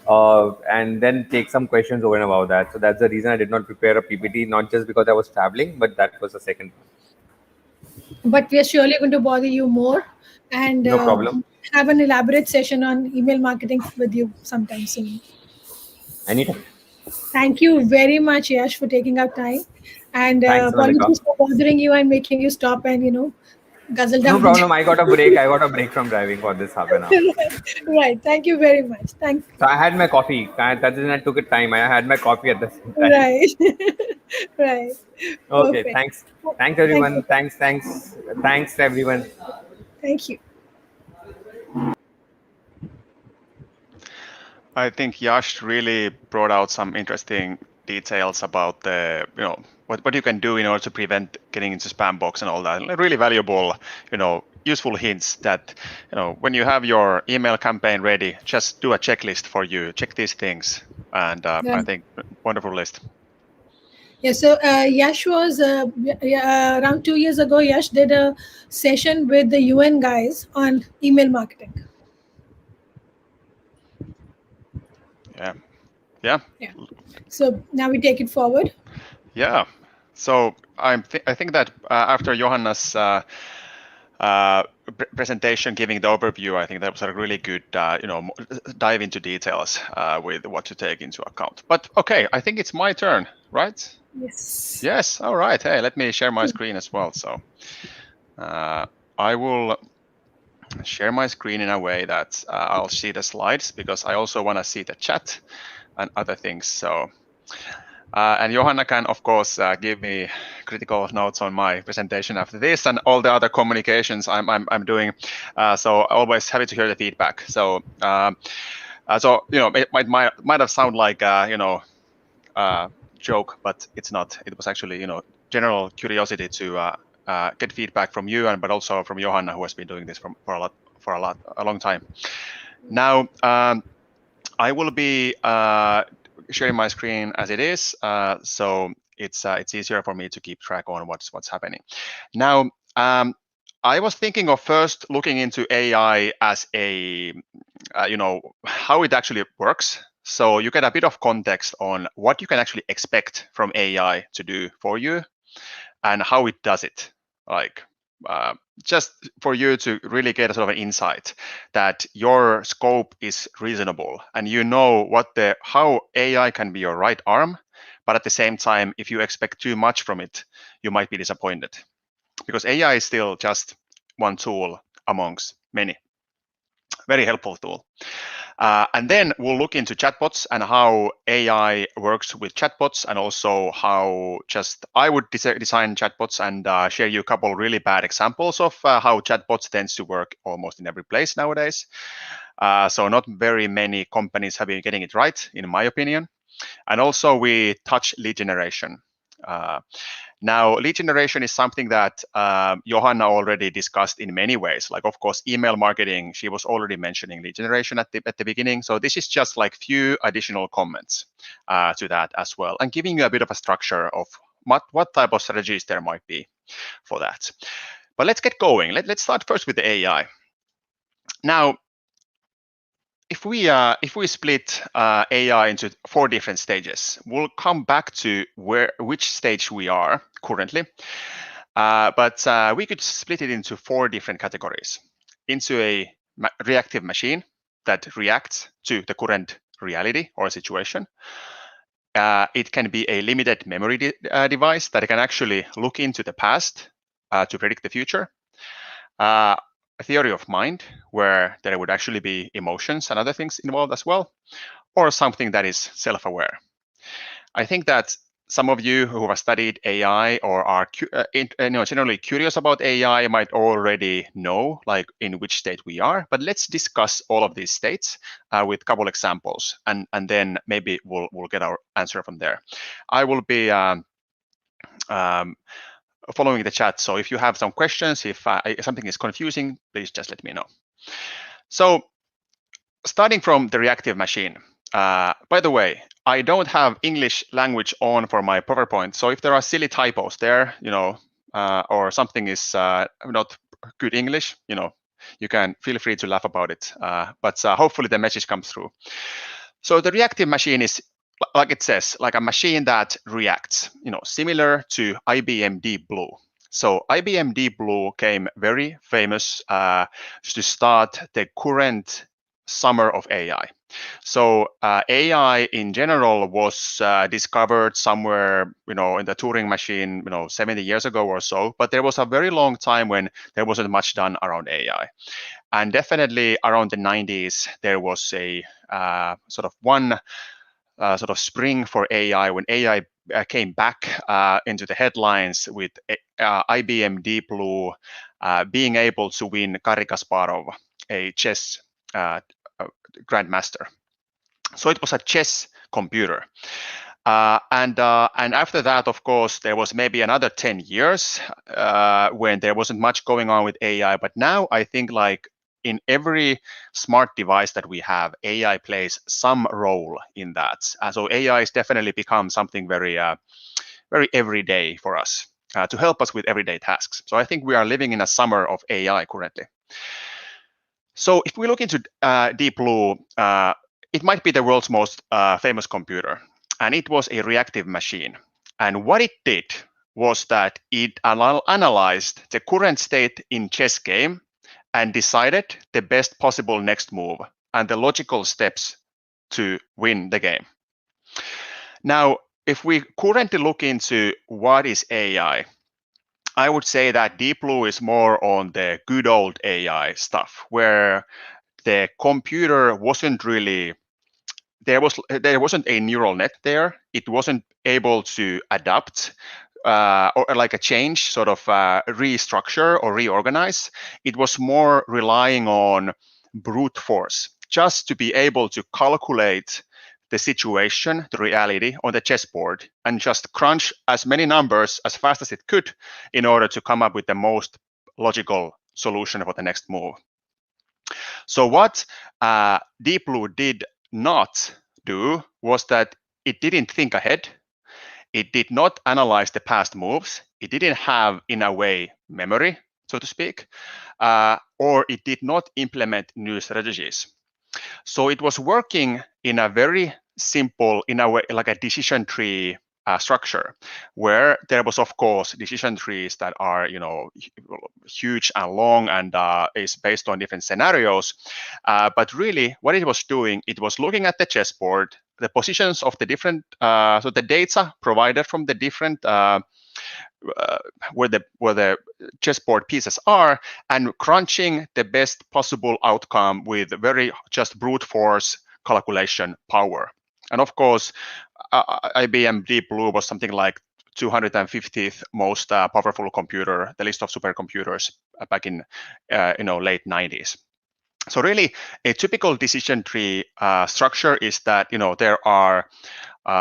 and then take some questions over and about that. So that's the reason I did not prepare a PPT, not just because I was traveling, but that was the second one. But we are surely going to bother you more and No problem. have an elaborate session on email marketing with you sometime soon. Anytime. Thank you very much, Yash, for taking out time. And Thanks, Anamika. apologies for bothering you and making you stop and, guzzle No down the problem. I got a break. I got a break from driving for this half an hour. right. Thank you very much. Thank So I had my coffee. That reason I took it time. I had my coffee at the same time. right. Right. Okay. Perfect. Thanks. Thanks Thank you. everyone. Thanks everyone. Thank you. I think Yash really brought out some interesting details about the, what you can do in order to prevent getting into spam box and all that. Really valuable, useful hints that, when you have your email campaign ready, just do a checklist for you. Check these things, and I Yeah. think wonderful list. Yeah, so Yash was around 2 years ago. Yash did a session with the UN guys on email marketing. Yeah, yeah, Yeah. So now we take it forward. yeah. So I think that after Johanna's presentation giving the overview, I think that was a really good, dive into details with what to take into account. But okay, I think it's my turn, right? Yes. Yes. All right. Hey, let me share my screen as well. So I will share my screen in a way that I'll see the slides, because I also want to see the chat and other things. So. And Johanna can, of course, give me critical notes on my presentation after this and all the other communications I'm doing. So always happy to hear the feedback. So it might have sounded like joke, but it's not. It was actually general curiosity to get feedback from you, but also from Johanna, who has been doing this for a long time. Now I will be sharing my screen as it is, so it's easier for me to keep track on what's happening. Now, I was thinking of first looking into AI as a, how it actually works. So you get a bit of context on what you can actually expect from AI to do for you and how it does it. Like, just for you to really get a sort of an insight that your scope is reasonable, and how AI can be your right arm, but at the same time, if you expect too much from it, you might be disappointed, because AI is still just one tool amongst many. Very helpful tool. And then we'll look into chatbots and how AI works with chatbots, and also how just I would design chatbots, and share you a couple really bad examples of how chatbots tends to work almost in every place nowadays. So not very many companies have been getting it right, in my opinion. And also we touch lead generation. Now, lead generation is something that Johanna already discussed in many ways. Like, of course, email marketing, she was already mentioning lead generation at the beginning. So this is just like few additional comments to that as well, and giving you a bit of a structure of what type of strategies there might be for that. But let's get going. Let's start first with the AI. Now, if we split AI into 4 different stages, we'll come back to which stage we are currently. But we could split it into 4 different categories. Into a reactive machine that reacts to the current reality or situation. It can be a limited memory device that can actually look into the past to predict the future. A theory of mind where there would actually be emotions and other things involved as well, or something that is self-aware. I think that some of you who have studied AI or are generally curious about AI might already know like in which state we are, but let's discuss all of these states with a couple examples, and then maybe we'll get our answer from there. I will be following the chat. So if you have some questions, if something is confusing, please just let me know. So starting from the reactive machine. By the way, I don't have English language on for my PowerPoint. So if there are silly typos there, or something is not good English, you can feel free to laugh about it. But hopefully the message comes through. So the reactive machine is, like it says, like a machine that reacts, similar to IBM Deep Blue. So IBM Deep Blue came very famous to start the current summer of AI. So AI in general was discovered somewhere, in the Turing machine, 70 years ago or so. But there was a very long time when there wasn't much done around AI. And definitely around the 90s, there was a sort of one sort of spring for AI when AI came back into the headlines with IBM Deep Blue being able to win Garry Kasparov, a chess grandmaster. So it was a chess computer. And after that, of course, there was maybe another 10 years when there wasn't much going on with AI. But now I think like in every smart device that we have, AI plays some role in that. So AI has definitely become something very, very everyday for us to help us with everyday tasks. So I think we are living in a summer of AI currently. So if we look into Deep Blue, it might be the world's most famous computer, and it was a reactive machine. And what it did was that it analyzed the current state in chess game and decided the best possible next move and the logical steps to win the game. Now, if we currently look into what is AI, I would say that Deep Blue is more on the good old AI stuff, where the computer wasn't really, there wasn't a neural net there. It wasn't able to adapt or like a change, sort of restructure or reorganize. It was more relying on brute force, just to be able to calculate the situation, the reality on the chessboard, and just crunch as many numbers as fast as it could in order to come up with the most logical solution for the next move. So what Deep Blue did not do was that it didn't think ahead. It did not analyze the past moves. It didn't have, in a way, memory, so to speak, or it did not implement new strategies. So it was working in a very simple, in a way, like a decision tree structure, where there was, of course, decision trees that are, huge and long and is based on different scenarios. But really, what it was doing, it was looking at the chessboard, the positions of the different, so the data provided from the different where the chessboard pieces are, and crunching the best possible outcome with very just brute force calculation power. And of course, IBM Deep Blue was something like 250th most powerful computer, the list of supercomputers back in late 90s. So really, a typical decision tree structure is that there are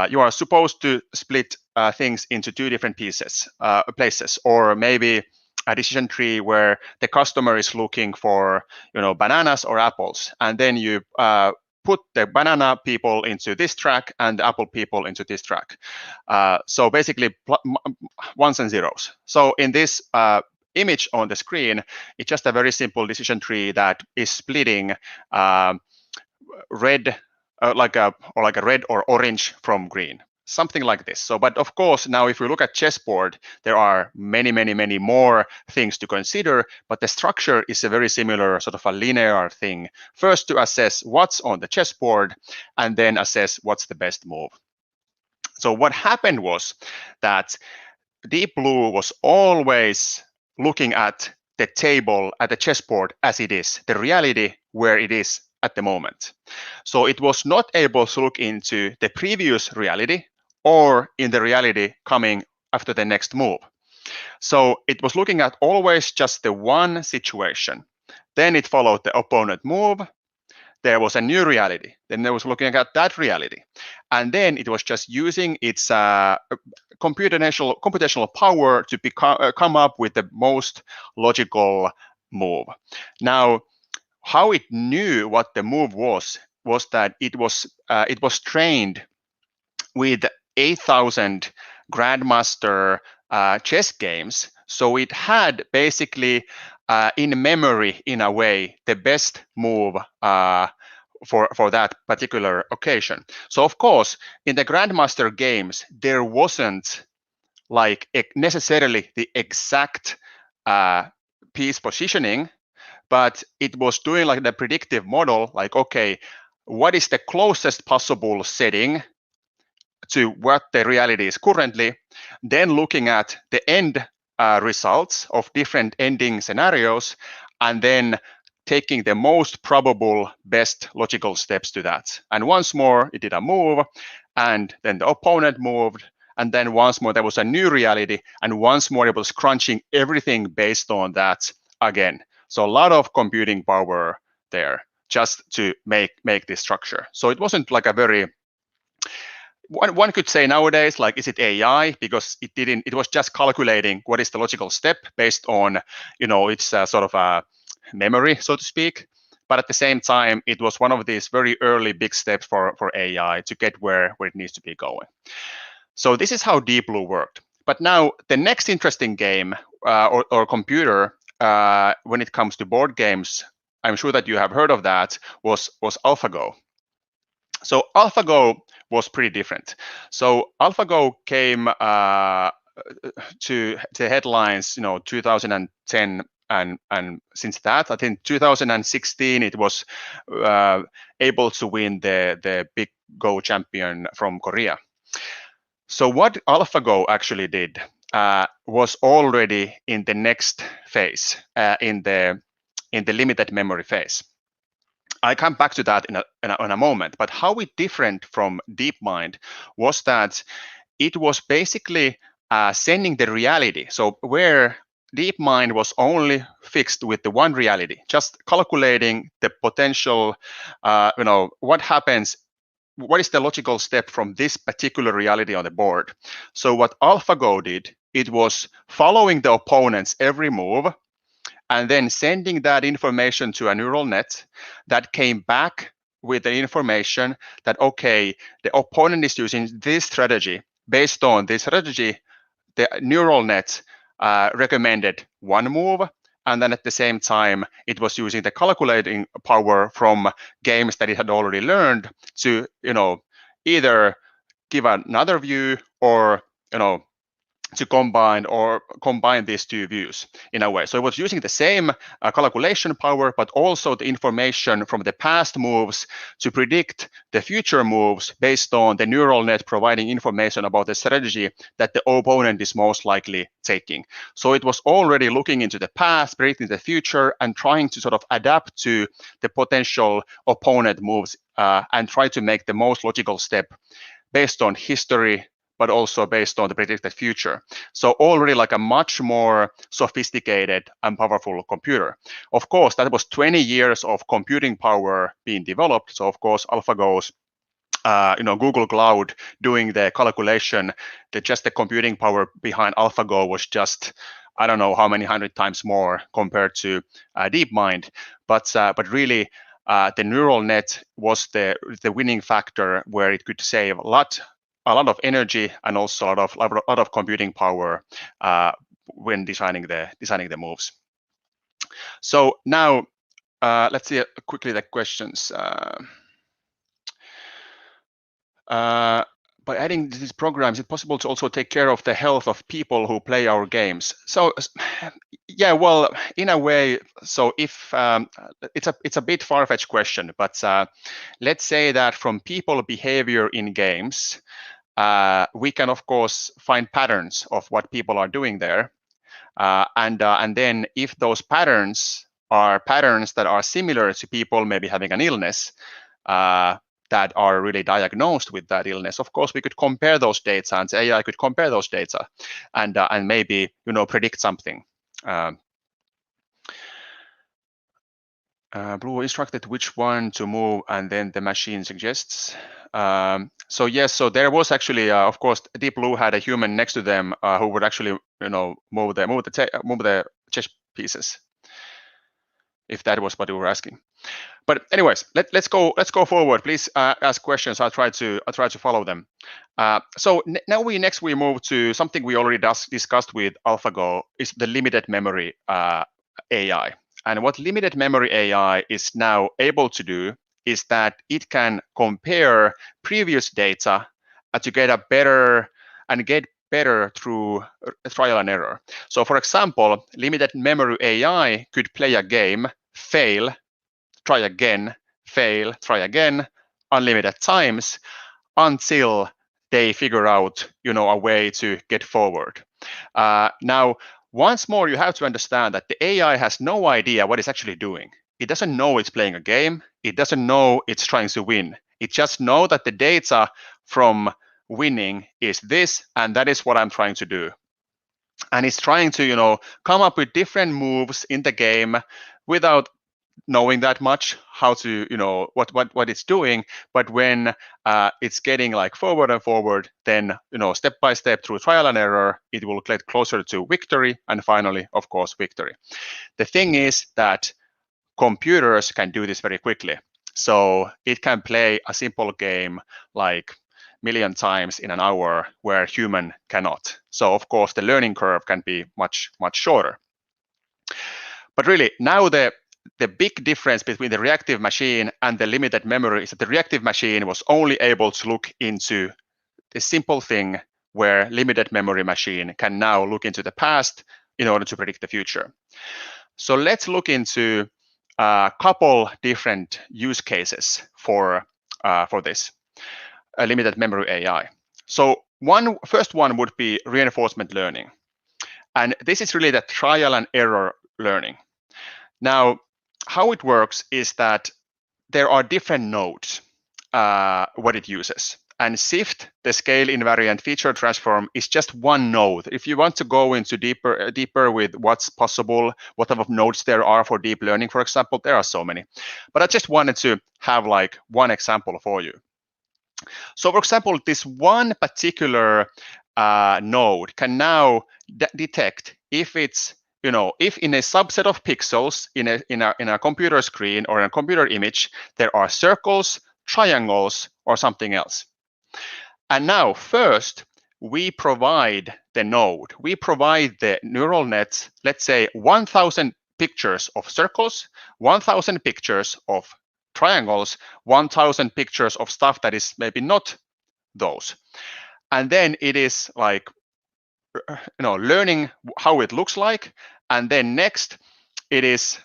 you are supposed to split things into two different places, or maybe a decision tree where the customer is looking for bananas or apples, and then you put the banana people into this track and the apple people into this track. So basically ones and zeros. So in this image on the screen, it's just a very simple decision tree that is splitting red, like a red or orange from green, something like this. So, but of course, now if we look at chessboard, there are many more things to consider, but the structure is a very similar sort of a linear thing. First to assess what's on the chessboard, and then assess what's the best move. So what happened was that Deep Blue was always looking at the table, at the chessboard as it is, the reality where it is at the moment. So it was not able to look into the previous reality or in the reality coming after the next move. So it was looking at always just the one situation. Then it followed the opponent move. There was a new reality. Then it was looking at that reality. And then it was just using its computational power to come up with the most logical move. Now, how it knew what the move was that it was trained with 8,000 grandmaster chess games. So it had basically in memory, in a way, the best move for that particular occasion. So of course, in the grandmaster games, there wasn't like necessarily the exact piece positioning, but it was doing like the predictive model, like, okay, what is the closest possible setting to what the reality is currently, then looking at the end results of different ending scenarios, and then taking the most probable best logical steps to that. And once more, it did a move, and then the opponent moved, and then once more, there was a new reality, and once more, it was crunching everything based on that again. So a lot of computing power there just to make this structure. So it wasn't like a very, one could say nowadays, like, is it AI? Because it was just calculating what is the logical step based on, its sort of a memory, so to speak. But at the same time, it was one of these very early big steps for AI to get where it needs to be going. So this is how Deep Blue worked. But now the next interesting game or computer when it comes to board games, I'm sure that you have heard of that, was AlphaGo. So AlphaGo was pretty different. So AlphaGo came to the headlines, 2010, and since that, I think 2016, it was able to win the big Go champion from Korea. So what AlphaGo actually did was already in the next phase, in the limited memory phase. I come back to that in a moment, but how it different from DeepMind was that it was basically sending the reality. So where DeepMind was only fixed with the one reality, just calculating the potential, what happens, what is the logical step from this particular reality on the board. So what AlphaGo did, it was following the opponent's every move, and then sending that information to a neural net that came back with the information that, okay, the opponent is using this strategy. Based on this strategy, the neural net recommended one move, and then at the same time, it was using the calculating power from games that it had already learned to, either give another view or, to combine these two views in a way. So it was using the same calculation power, but also the information from the past moves to predict the future moves based on the neural net providing information about the strategy that the opponent is most likely taking. So it was already looking into the past, predicting the future, and trying to sort of adapt to the potential opponent moves and try to make the most logical step based on history, but also based on the predicted future. So already like a much more sophisticated and powerful computer. Of course, that was 20 years of computing power being developed. So of course, AlphaGo's Google Cloud doing the calculation, just the computing power behind AlphaGo was just, I don't know how many 100 times more compared to DeepMind, but really the neural net was the winning factor where it could save a lot of energy and also a lot of computing power when designing the moves. So now let's see quickly the questions. By adding these programs, it's possible to also take care of the health of people who play our games. So, yeah, well, in a way, so if it's a bit far-fetched question, but let's say that from people behavior in games, we can of course find patterns of what people are doing there, and then if those patterns are patterns that are similar to people maybe having an illness, that are really diagnosed with that illness, of course, we could compare those data, and AI could compare those data, and maybe predict something. Blue instructed which one to move, and then the machine suggests. So yes, so there was actually, of course, Deep Blue had a human next to them who would actually, move the chess pieces, if that was what you were asking. But anyways, let's go forward. Please ask questions. I'll try to follow them. So now we move to something we already discussed with AlphaGo, is the limited memory AI. And what limited memory AI is now able to do is that it can compare previous data to get better through trial and error. So for example, limited memory AI could play a game, fail, try again, fail, try again, unlimited times, until they figure out, a way to get forward. Now, once more, you have to understand that the AI has no idea what it's actually doing. It doesn't know it's playing a game. It doesn't know it's trying to win. It just knows that the data from winning is this, and that is what I'm trying to do. And it's trying to, come up with different moves in the game without knowing that much how to what it's doing, but when it's getting like forward and forward, then step by step through trial and error, it will get closer to victory, and finally, of course, victory. The thing is that computers can do this very quickly, so it can play a simple game like million times in an hour where human cannot. So of course the learning curve can be much shorter. But really now the big difference between the reactive machine and the limited memory is that the reactive machine was only able to look into the simple thing, where limited memory machine can now look into the past in order to predict the future. So let's look into a couple different use cases for this limited memory AI. So first one would be reinforcement learning. And this is really the trial and error learning. Now, how it works is that there are different nodes what it uses. And SIFT, the scale invariant feature transform, is just one node. If you want to go into deeper with what's possible, what type of nodes there are for deep learning, for example, there are so many. But I just wanted to have like one example for you. So for example, this one particular node can now detect if it's, if in a subset of pixels in a computer screen or in a computer image, there are circles, triangles, or something else. And now first, we provide the node. We provide the neural net, let's say 1,000 pictures of circles, 1,000 pictures of triangles, 1,000 pictures of stuff that is maybe not those. And then it is like learning how it looks like, and then next it is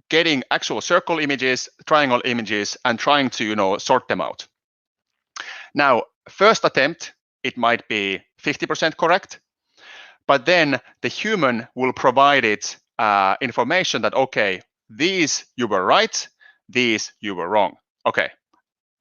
getting actual circle images, triangle images, and trying to sort them out. Now, first attempt, it might be 50% correct, but then the human will provide it information that, okay, these you were right, these you were wrong. Okay,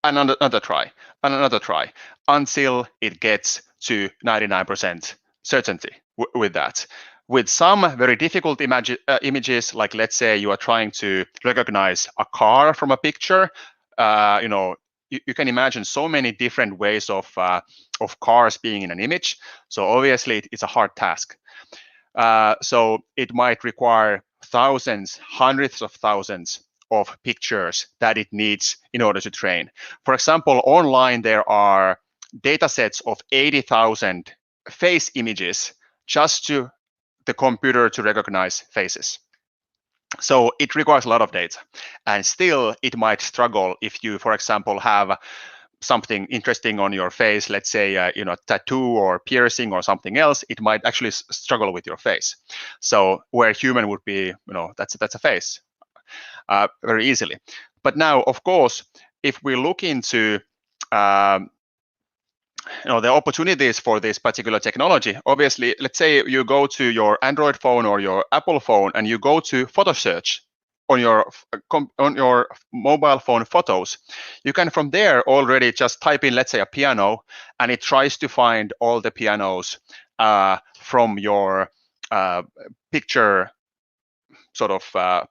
another try, and another try, until it gets to 99% certainty with that. With some very difficult images, like let's say you are trying to recognize a car from a picture, you can imagine so many different ways of cars being in an image. So obviously it's a hard task. So it might require thousands, hundreds of thousands of pictures that it needs in order to train. For example, online there are data sets of 80,000 face images just to the computer to recognize faces. So it requires a lot of data, and still it might struggle if you, for example, have something interesting on your face, let's say tattoo or piercing or something else. It might actually struggle with your face. So where human would be, that's a face very easily. But now, of course, if we look into the opportunities for this particular technology, obviously, let's say you go to your Android phone or your Apple phone and you go to photo search on your mobile phone photos, you can from there already just type in, let's say, a piano, and it tries to find all the pianos from your picture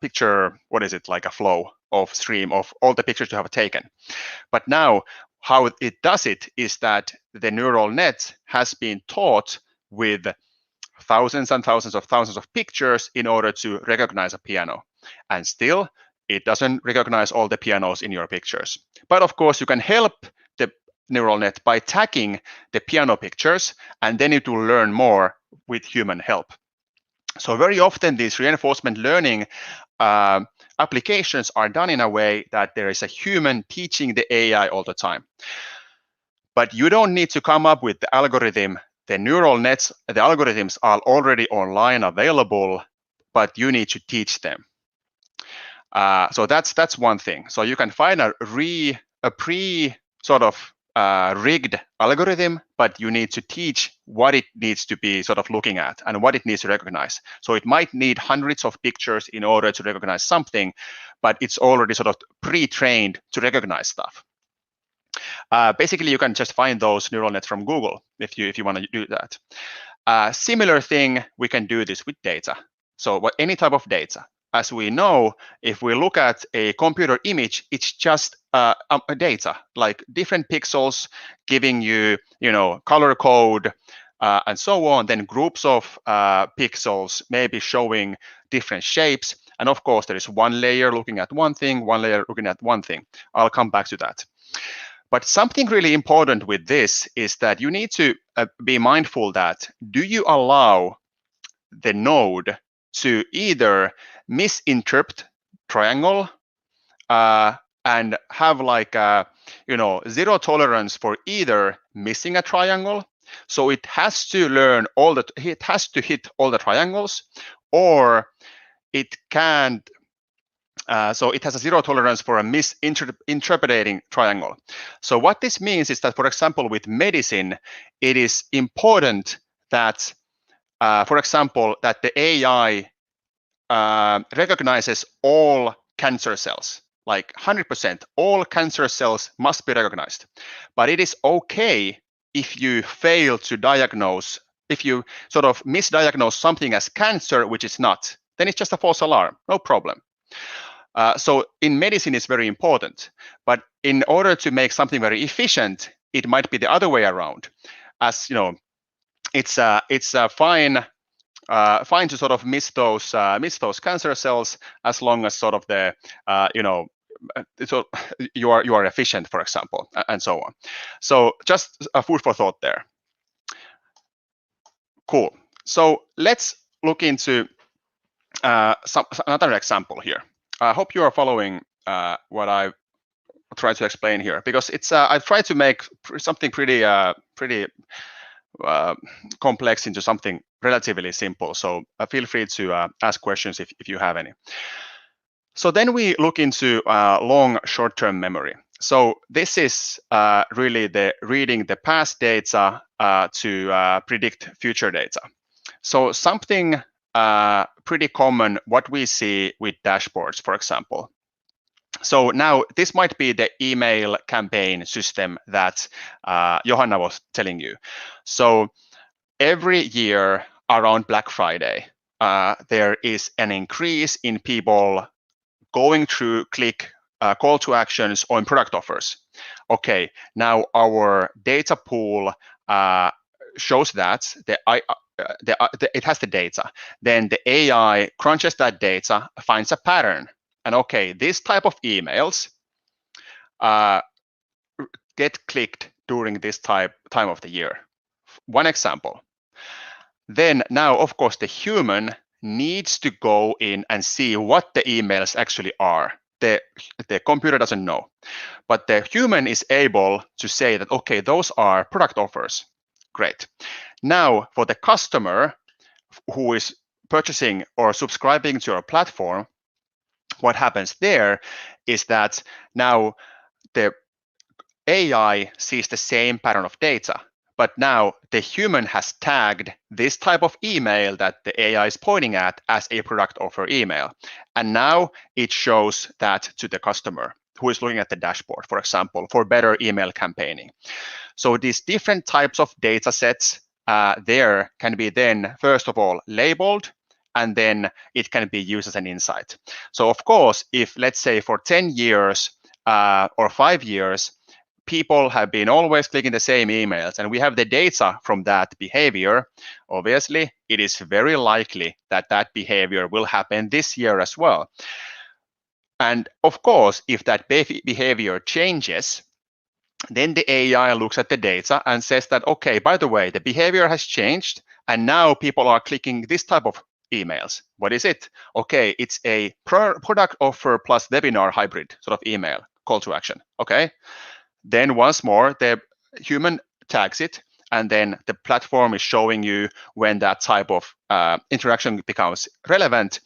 picture, what is it, like a flow of stream of all the pictures you have taken. But now how it does it is that the neural net has been taught with thousands and thousands of pictures in order to recognize a piano. And still, it doesn't recognize all the pianos in your pictures. But of course, you can help the neural net by tagging the piano pictures, and then it will learn more with human help. So very often these reinforcement learning applications are done in a way that there is a human teaching the AI all the time. But you don't need to come up with the algorithm. The neural nets, the algorithms are already online available, but you need to teach them. So that's one thing. So you can find a pre sort of rigged algorithm, but you need to teach what it needs to be sort of looking at and what it needs to recognize. So it might need hundreds of pictures in order to recognize something, but it's already sort of pre-trained to recognize stuff. Basically, you can just find those neural nets from Google if you want to do that. Similar thing, we can do this with data. So any type of data. As we know, if we look at a computer image, it's just a data, like different pixels giving you, color code and so on. Then groups of pixels maybe showing different shapes. And of course, there is one layer looking at one thing, one layer looking at one thing. I'll come back to that. But something really important with this is that you need to be mindful that do you allow the node to either misinterpret triangle and have like zero tolerance for either missing a triangle, so it has to learn it has to hit all the triangles, or it can't. So it has a zero tolerance for a misinterpreting triangle. So what this means is that, for example, with medicine, it is important that, for example, that the AI recognizes all cancer cells, like 100%. All cancer cells must be recognized. But it is okay if you fail to diagnose, if you sort of misdiagnose something as cancer, which is not, then it's just a false alarm, no problem. So in medicine, it's very important. But in order to make something very efficient, it might be the other way around. As it's fine to sort of miss those cancer cells as long as sort of the so you are efficient, for example, and so on. So just a food for thought there. Cool. So let's look into another example here. I hope you are following what I try to explain here, because it's I've tried to make something pretty complex into something relatively simple. So feel free to ask questions if you have any. So then we look into long short-term memory. So this is really the reading the past data to predict future data. So something pretty common what we see with dashboards, for example. So now this might be the email campaign system that Johanna was telling you. So every year around Black Friday, there is an increase in people going through click call to actions on product offers. Okay, now our data pool shows that it has the data. Then the AI crunches that data, finds a pattern, and okay, this type of emails get clicked during this time of the year. One example. Then now, of course, the human needs to go in and see what the emails actually are. The computer doesn't know, but the human is able to say that, okay, those are product offers. Great. Now, for the customer who is purchasing or subscribing to our platform, what happens there is that now the AI sees the same pattern of data, but now the human has tagged this type of email that the AI is pointing at as a product offer email. And now it shows that to the customer who is looking at the dashboard, for example, for better email campaigning. So these different types of data sets there can be then, first of all, labeled, and then it can be used as an insight. So of course, if let's say for 10 years or 5 years, people have been always clicking the same emails and we have the data from that behavior, obviously, it is very likely that that behavior will happen this year as well. And of course, if that behavior changes, then the AI looks at the data and says that, okay, by the way, the behavior has changed and now people are clicking this type of emails. What is it? Okay, it's a product offer plus webinar hybrid sort of email call to action. Okay. Then once more, the human tags it, and then the platform is showing you when that type of interaction becomes relevant,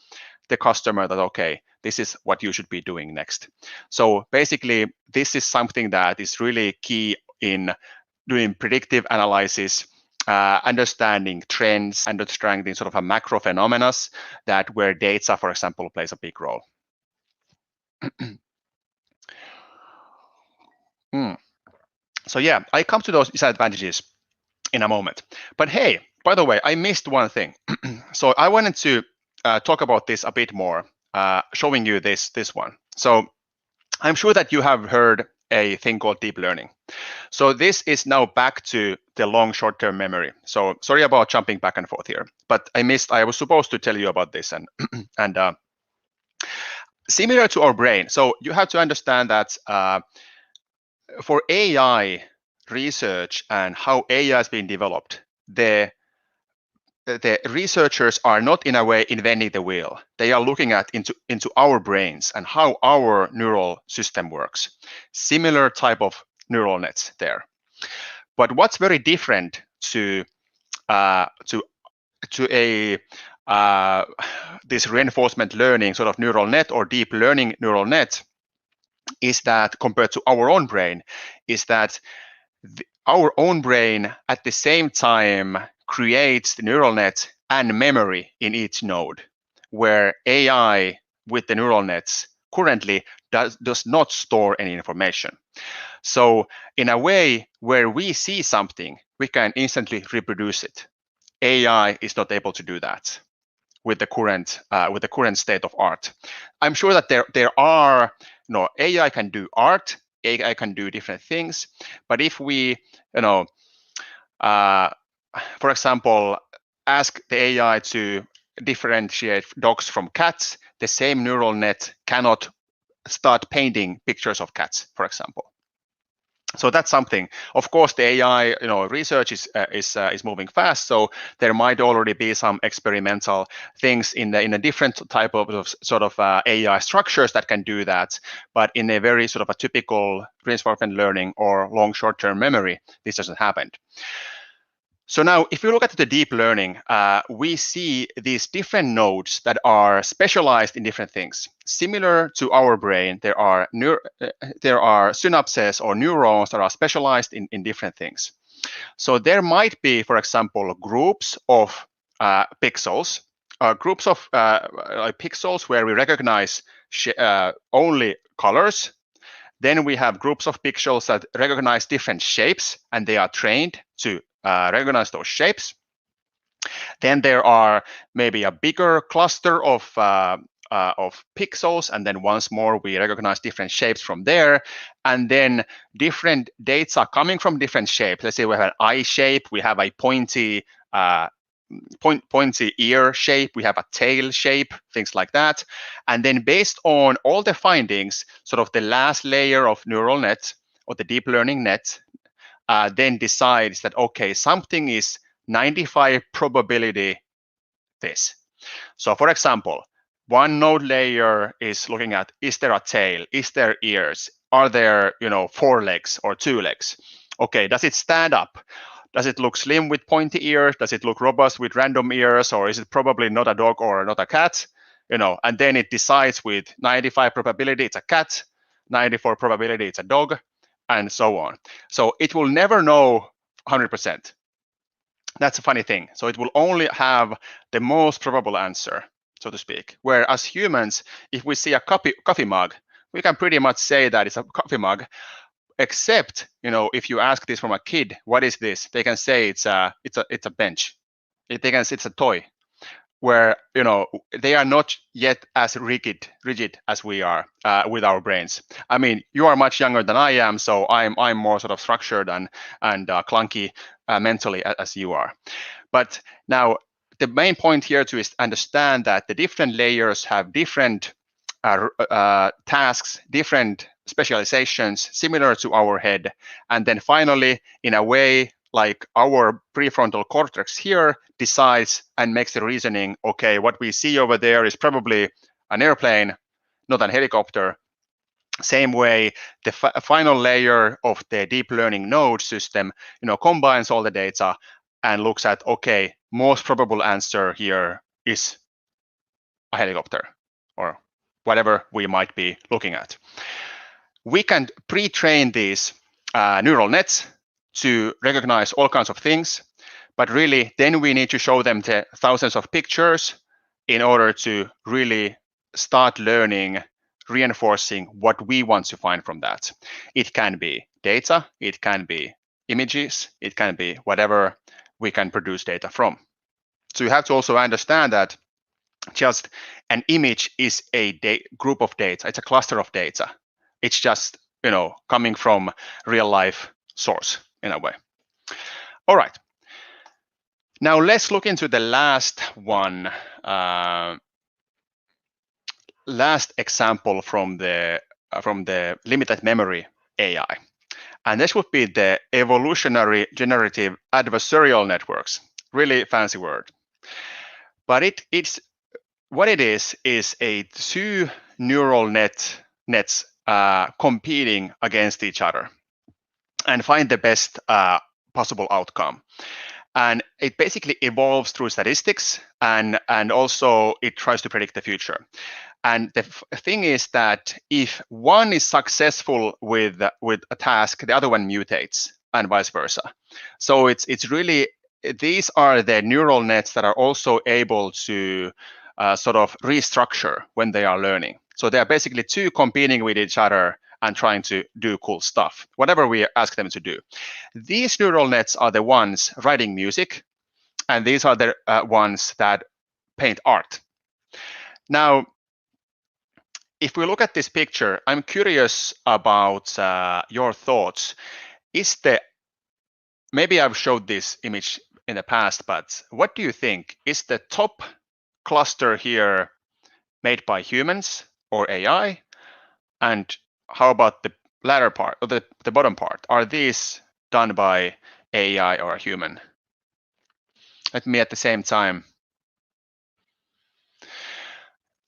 the customer that, okay, this is what you should be doing next. So basically, this is something that is really key in doing predictive analysis, understanding trends, understanding sort of a macro phenomena that where data, for example, plays a big role. So yeah, I come to those disadvantages in a moment. But hey, by the way, I missed one thing. So I wanted to talk about this a bit more, showing you this one. So I'm sure that you have heard a thing called deep learning. So this is now back to the long short-term memory. So sorry about jumping back and forth here, but I was supposed to tell you about this and similar to our brain. So you have to understand that for AI research and how AI has been developed, the researchers are not in a way inventing the wheel. They are looking at into our brains and how our neural system works. Similar type of neural nets there. But what's very different to this reinforcement learning sort of neural net or deep learning neural net is that compared to our own brain, is that our own brain at the same time creates the neural net and memory in each node, where AI with the neural nets currently does not store any information. So in a way where we see something, we can instantly reproduce it. AI is not able to do that with the current state of art. I'm sure that there are, AI can do art, AI can do different things, but if we, for example, ask the AI to differentiate dogs from cats, the same neural net cannot start painting pictures of cats, for example. So that's something. Of course, the AI, research is moving fast. So there might already be some experimental things in a different type of sort of AI structures that can do that. But in a very sort of a typical reinforcement learning or long short-term memory, this doesn't happen. So now, if you look at the deep learning, we see these different nodes that are specialized in different things. Similar to our brain, there are synapses or neurons that are specialized in different things. So there might be, for example, groups of pixels, groups of like pixels where we recognize only colors. Then we have groups of pixels that recognize different shapes, and they are trained to recognize those shapes. Then there are maybe a bigger cluster of pixels, and then once more we recognize different shapes from there, and then different data are coming from different shapes. Let's say we have an eye shape, we have a pointy ear shape, we have a tail shape, things like that. And then based on all the findings, sort of the last layer of neural net or the deep learning net then decides that, okay, something is 95 probability this. So for example, one node layer is looking at, is there a tail? Is there ears? Are there, 4 legs or 2 legs? Okay, does it stand up? Does it look slim with pointy ears? Does it look robust with random ears? Or is it probably not a dog or not a cat? And then it decides with 95 probability it's a cat, 94 probability it's a dog, and so on. So it will never know 100%. That's a funny thing. So it will only have the most probable answer, so to speak. Whereas humans, if we see a coffee mug, we can pretty much say that it's a coffee mug. Except, if you ask this from a kid, what is this? They can say it's a bench. They can say it's a toy. Where they are not yet as rigid as we are with our brains. I mean, you are much younger than I am, so I'm more sort of structured and clunky mentally as you are. But now the main point here to is understand that the different layers have different tasks, different specializations similar to our head, and then finally, in a way, like our prefrontal cortex here decides and makes the reasoning, okay, what we see over there is probably an airplane, not a helicopter. Same way, the final layer of the deep learning node system, combines all the data and looks at, okay, most probable answer here is a helicopter or whatever we might be looking at. We can pre-train these neural nets to recognize all kinds of things, but really then we need to show them the thousands of pictures in order to really start learning, reinforcing what we want to find from that. It can be data, it can be images, it can be whatever we can produce data from. So you have to also understand that just an image is a group of data, it's a cluster of data. It's just, coming from real life source in a way. All right. Now let's look into the last one, last example from the limited memory AI, and this would be the evolutionary generative adversarial networks. Really fancy word, but it's what it is a two neural nets competing against each other and find the best possible outcome. And it basically evolves through statistics, and also it tries to predict the future. And the thing is that if one is successful with a task, the other one mutates, and vice versa. So it's really, these are the neural nets that are also able to sort of restructure when they are learning. So they are basically two competing with each other and trying to do cool stuff, whatever we ask them to do. These neural nets are the ones writing music, and these are the ones that paint art. Now, if we look at this picture, I'm curious about your thoughts. Maybe I've showed this image in the past, but what do you think? Is the top cluster here made by humans or AI? And how about the latter part, or the bottom part? Are these done by AI or a human? Let me at the same time.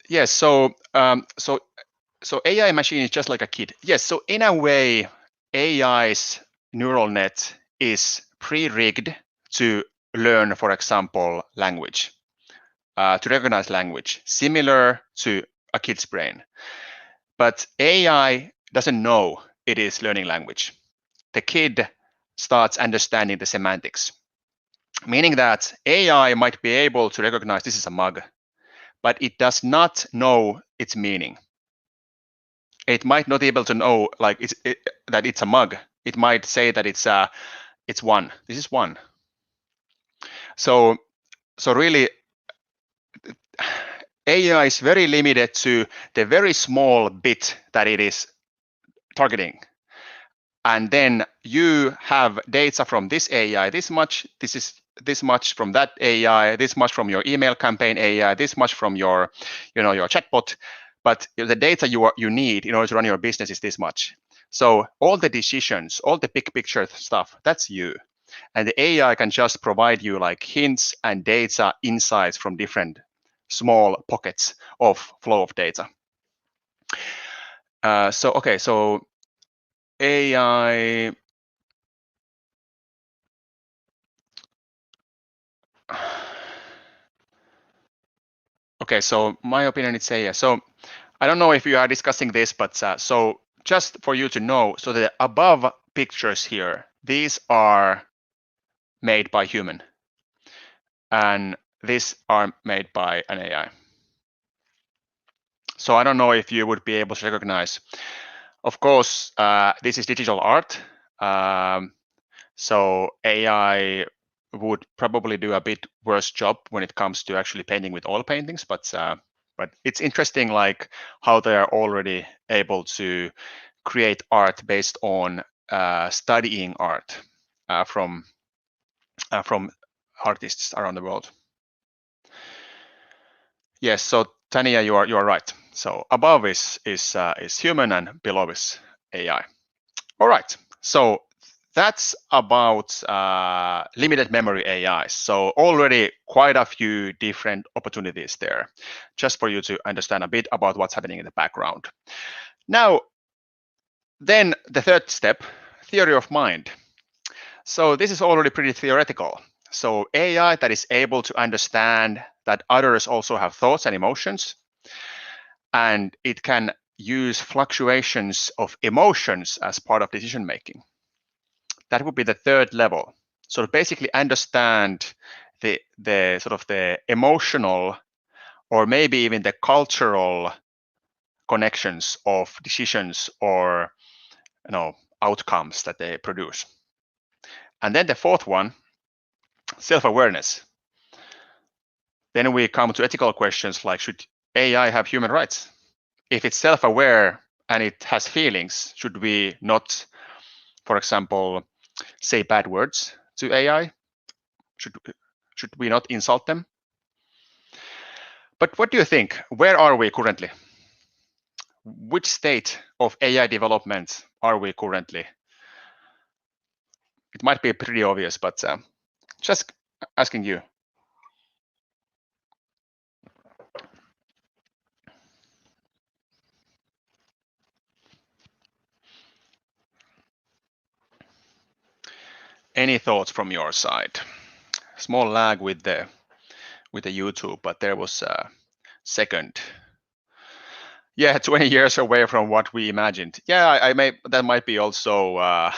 Yes, so AI machine is just like a kid. Yes, so in a way, AI's neural net is pre-rigged to learn, for example, language, to recognize language, similar to a kid's brain. But AI doesn't know it is learning language. The kid starts understanding the semantics, meaning that AI might be able to recognize this is a mug, but it does not know its meaning. It might not be able to know that it's a mug. It might say that it's one. This is one. So really, AI is very limited to the very small bit that it is targeting. And then you have data from this AI, this much, this much from that AI, this much from your email campaign AI, this much from your chatbot. But the data you need in order to run your business is this much. So all the decisions, all the big picture stuff, that's you. And the AI can just provide you like hints and data insights from different small pockets of flow of data. So AI. Okay, so my opinion is yes. So I don't know if you are discussing this, but so just for you to know, so the above pictures here, these are made by human, and these are made by an AI. So I don't know if you would be able to recognize. Of course, this is digital art. So AI would probably do a bit worse job when it comes to actually painting with oil paintings, but it's interesting like how they are already able to create art based on studying art from artists around the world. Yes, so Tania, you are right. So above is human and below is AI. All right, so that's about limited memory AI. So already quite a few different opportunities there, just for you to understand a bit about what's happening in the background. Now, then the third step, theory of mind. So this is already pretty theoretical. So AI that is able to understand that others also have thoughts and emotions, and it can use fluctuations of emotions as part of decision making. That would be the third level. So basically understand the sort of the emotional or maybe even the cultural connections of decisions or outcomes that they produce. And then the fourth one, self-awareness. Then we come to ethical questions like, should AI have human rights? If it's self-aware and it has feelings, should we not, for example, say bad words to AI? Should we not insult them? But what do you think? Where are we currently? Which state of AI development are we currently? It might be pretty obvious, but just asking you. Any thoughts from your side? Small lag with the YouTube, but there was a second. Yeah, 20 years away from what we imagined. Yeah, that might be also a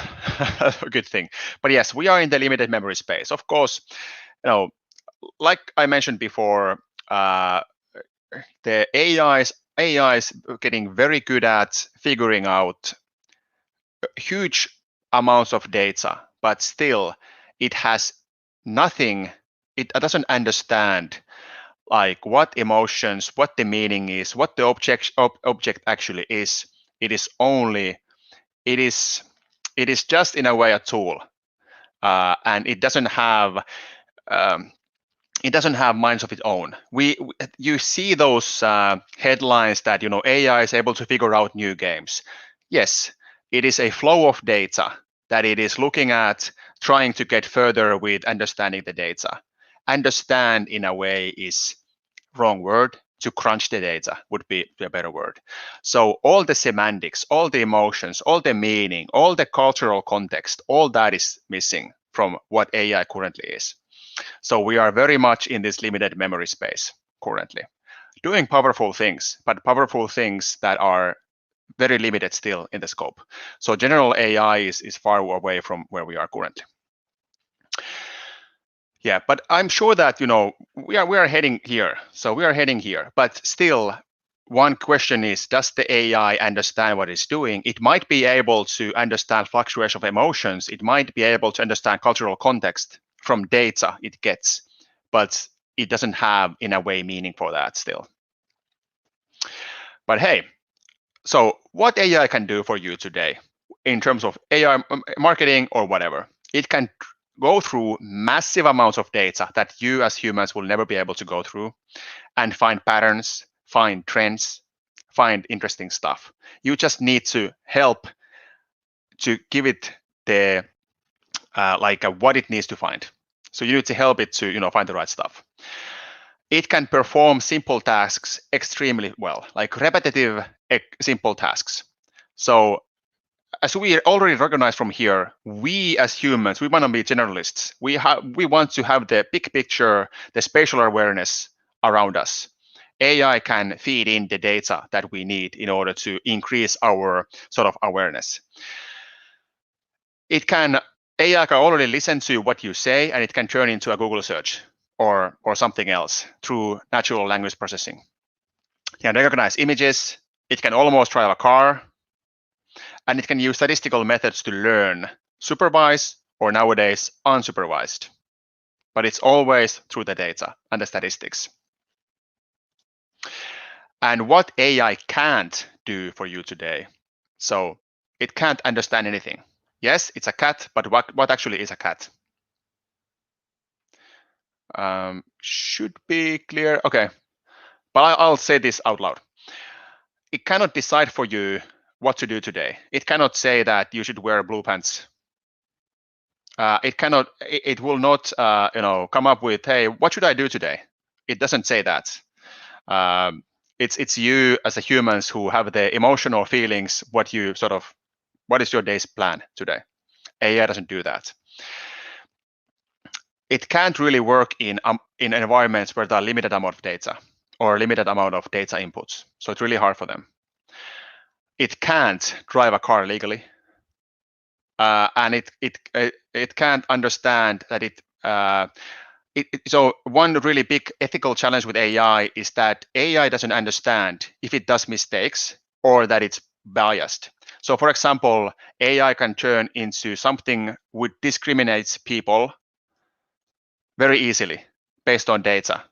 good thing. But yes, we are in the limited memory space. Of course, like I mentioned before, the AI is getting very good at figuring out huge amounts of data, but still it has nothing. It doesn't understand like what emotions, what the meaning is, what the object actually is. It is just in a way a tool, and it doesn't have minds of its own. You see those headlines that AI is able to figure out new games. Yes, it is a flow of data that it is looking at, trying to get further with understanding the data. Understand in a way is wrong word. To crunch the data would be a better word. So all the semantics, all the emotions, all the meaning, all the cultural context, all that is missing from what AI currently is. So we are very much in this limited memory space currently, doing powerful things, but powerful things that are very limited still in the scope. So general AI is far away from where we are currently. Yeah, but I'm sure that we are heading here. So we are heading here, but still, one question is: does the AI understand what it's doing? It might be able to understand fluctuation of emotions. It might be able to understand cultural context from data it gets, but it doesn't have, in a way, meaning for that still. But hey, so what AI can do for you today in terms of AI marketing or whatever? It can go through massive amounts of data that you as humans will never be able to go through and find patterns, find trends, find interesting stuff. You just need to help to give it the what it needs to find. So you need to help it to find the right stuff. It can perform simple tasks extremely well, like repetitive simple tasks. So as we already recognize from here, we as humans, we want to be generalists. We want to have the big picture, the spatial awareness around us. AI can feed in the data that we need in order to increase our sort of awareness. AI can already listen to what you say, and it can turn into a Google search or something else through natural language processing. It can recognize images. It can almost drive a car. And it can use statistical methods to learn, supervised or nowadays unsupervised. But it's always through the data and the statistics. And what AI can't do for you today, so it can't understand anything. Yes, it's a cat, but what actually is a cat? Should be clear. Okay, but I'll say this out loud. It cannot decide for you what to do today. It cannot say that you should wear blue pants. It will not come up with, hey, what should I do today? It doesn't say that. It's you as a humans who have the emotional feelings. What is your day's plan today? AI doesn't do that. It can't really work in environments where there are limited amount of data or limited amount of data inputs. So it's really hard for them. It can't drive a car legally. And it can't understand that so one really big ethical challenge with AI is that AI doesn't understand if it does mistakes or that it's biased. So for example, AI can turn into something which discriminates people very easily based on data.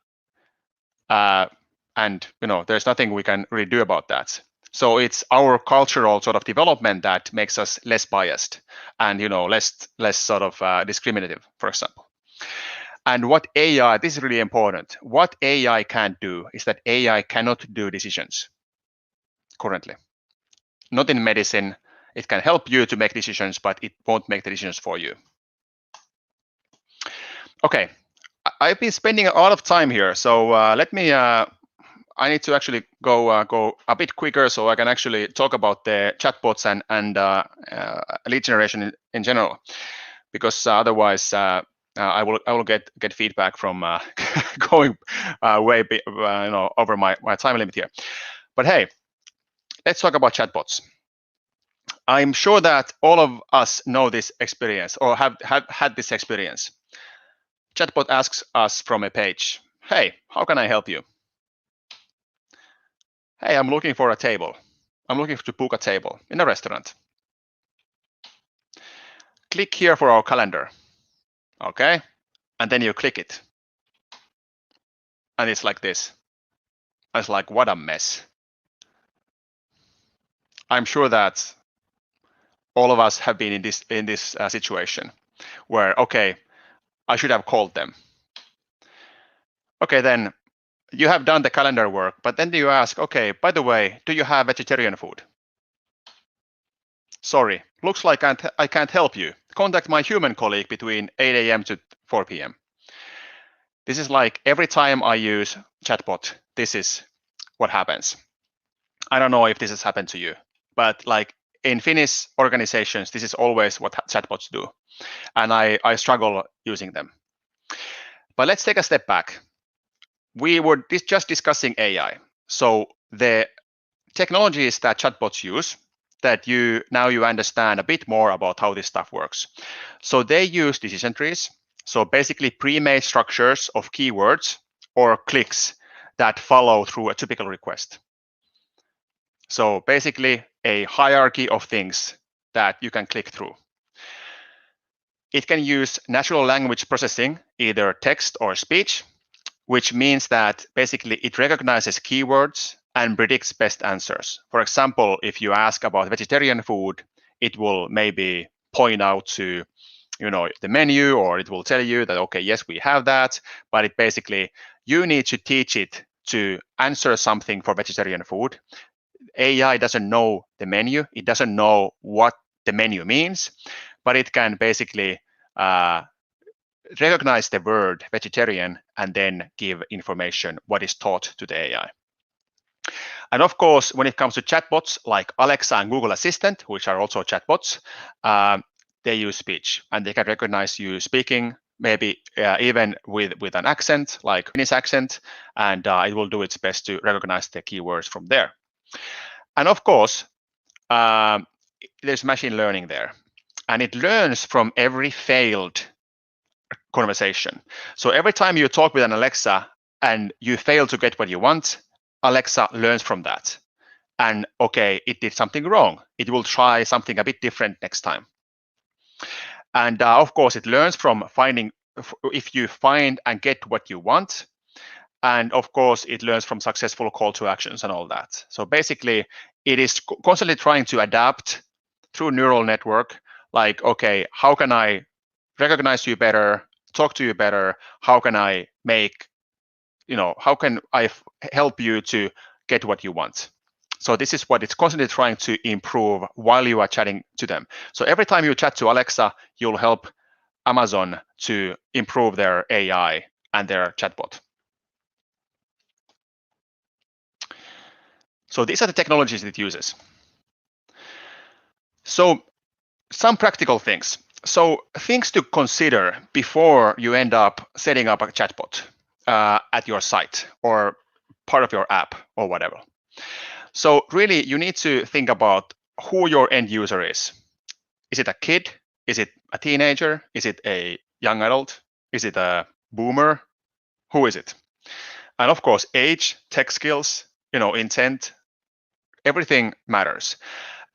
And there's nothing we can really do about that. So it's our cultural sort of development that makes us less biased and less sort of discriminative, for example. And what AI, this is really important, what AI can't do is that AI cannot do decisions currently. Not in medicine. It can help you to make decisions, but it won't make the decisions for you. Okay, I've been spending a lot of time here, so let me. I need to actually go a bit quicker so I can actually talk about the chatbots and lead generation in general, because otherwise I will get feedback from going way over my time limit here. But hey, let's talk about chatbots. I'm sure that all of us know this experience or have had this experience. Chatbot asks us from a page, hey, how can I help you? Hey, I'm looking for a table. I'm looking to book a table in a restaurant. Click here for our calendar. Okay, and then you click it. And it's like this. It's like, what a mess. I'm sure that all of us have been in this situation where, okay, I should have called them. Okay, then you have done the calendar work, but then you ask, okay, by the way, do you have vegetarian food? Sorry, looks like I can't help you. Contact my human colleague between 8 a.m. to 4 p.m. This is like every time I use chatbot, this is what happens. I don't know if this has happened to you, but like in Finnish organizations, this is always what chatbots do. And I struggle using them. But let's take a step back. We were just discussing AI. So the technologies that chatbots use, that you understand a bit more about how this stuff works. So they use decision trees. So basically pre-made structures of keywords or clicks that follow through a typical request. So basically a hierarchy of things that you can click through. It can use natural language processing, either text or speech, which means that basically it recognizes keywords and predicts best answers. For example, if you ask about vegetarian food, it will maybe point out to the menu, or it will tell you that, okay, yes, we have that, but it basically, you need to teach it to answer something for vegetarian food. AI doesn't know the menu. It doesn't know what the menu means, but it can basically recognize the word vegetarian and then give information what is taught to the AI. And of course, when it comes to chatbots like Alexa and Google Assistant, which are also chatbots, they use speech and they can recognize you speaking, maybe even with an accent, like Finnish accent, and it will do its best to recognize the keywords from there. And of course, there's machine learning there, and it learns from every failed conversation. So every time you talk with an Alexa and you fail to get what you want, Alexa learns from that. And okay, it did something wrong. It will try something a bit different next time. And of course, it learns from finding, if you find and get what you want. And of course, it learns from successful call to actions and all that. So basically, it is constantly trying to adapt through neural network, like, okay, how can I recognize you better, talk to you better? How can I make, how can I help you to get what you want? So this is what it's constantly trying to improve while you are chatting to them. So every time you chat to Alexa, you'll help Amazon to improve their AI and their chatbot. So these are the technologies it uses. So some practical things. So things to consider before you end up setting up a chatbot at your site or part of your app or whatever. So really, you need to think about who your end user is. Is it a kid? Is it a teenager? Is it a young adult? Is it a boomer? Who is it? And of course, age, tech skills, intent, everything matters.